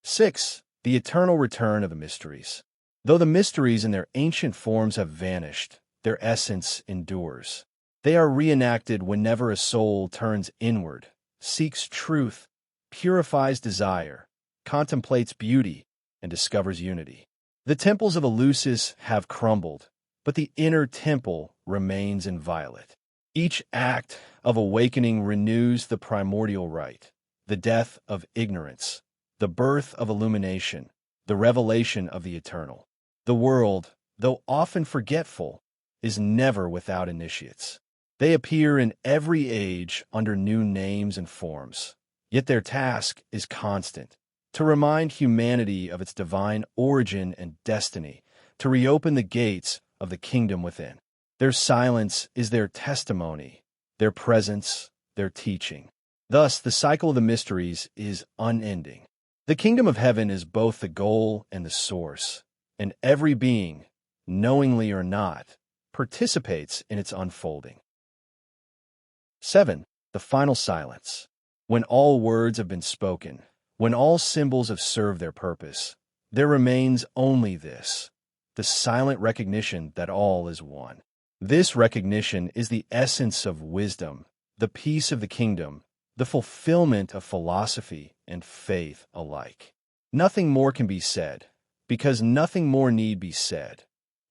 6. The eternal return of the mysteries. Though the mysteries in their ancient forms have vanished, their essence endures. They are reenacted whenever a soul turns inward, seeks truth, purifies desire, contemplates beauty, and discovers unity. The temples of Eleusis have crumbled, but the inner temple remains inviolate. Each act of awakening renews the primordial rite, the death of ignorance, the birth of illumination, the revelation of the eternal. The world, though often forgetful, is never without initiates. They appear in every age under new names and forms, yet their task is constant: to remind humanity of its divine origin and destiny, to reopen the gates of the kingdom within. Their silence is their testimony, their presence, their teaching. Thus, the cycle of the mysteries is unending. The kingdom of heaven is both the goal and the source, and every being, knowingly or not, participates in its unfolding. 7. The final silence. When all words have been spoken, when all symbols have served their purpose, there remains only this: the silent recognition that all is one. This recognition is the essence of wisdom, the peace of the kingdom, the fulfillment of philosophy and faith alike. Nothing more can be said, because nothing more need be said.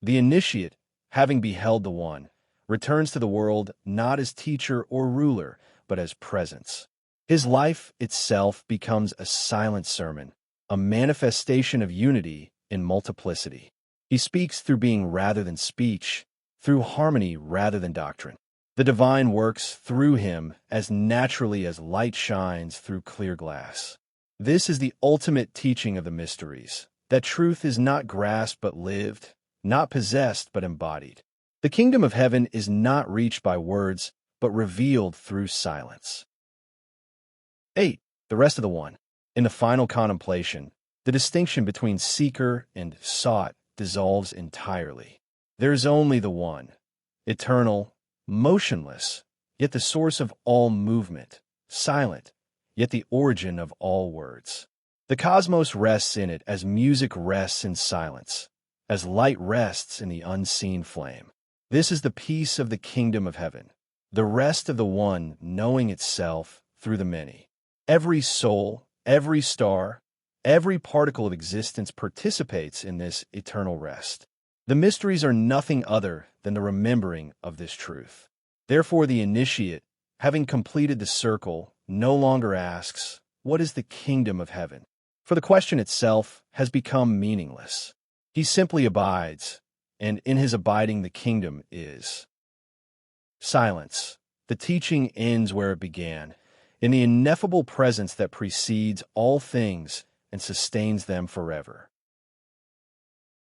The initiate, having beheld the one, returns to the world not as teacher or ruler, but as presence. His life itself becomes a silent sermon, a manifestation of unity in multiplicity. He speaks through being rather than speech, through harmony rather than doctrine. The divine works through him as naturally as light shines through clear glass. This is the ultimate teaching of the mysteries, that truth is not grasped but lived, not possessed but embodied. The kingdom of heaven is not reached by words, but revealed through silence. 8. The rest of the one. In the final contemplation, the distinction between seeker and sought dissolves entirely. There is only the one, eternal, motionless, yet the source of all movement, silent, yet the origin of all words. The cosmos rests in it as music rests in silence, as light rests in the unseen flame. This is the peace of the kingdom of heaven, the rest of the one knowing itself through the many. Every soul, every star, every particle of existence participates in this eternal rest. The mysteries are nothing other than the remembering of this truth. Therefore, the initiate, having completed the circle, no longer asks, "What is the kingdom of heaven?" For the question itself has become meaningless. He simply abides, and in his abiding the kingdom is. Silence. The teaching ends where it began, in the ineffable presence that precedes all things and sustains them forever.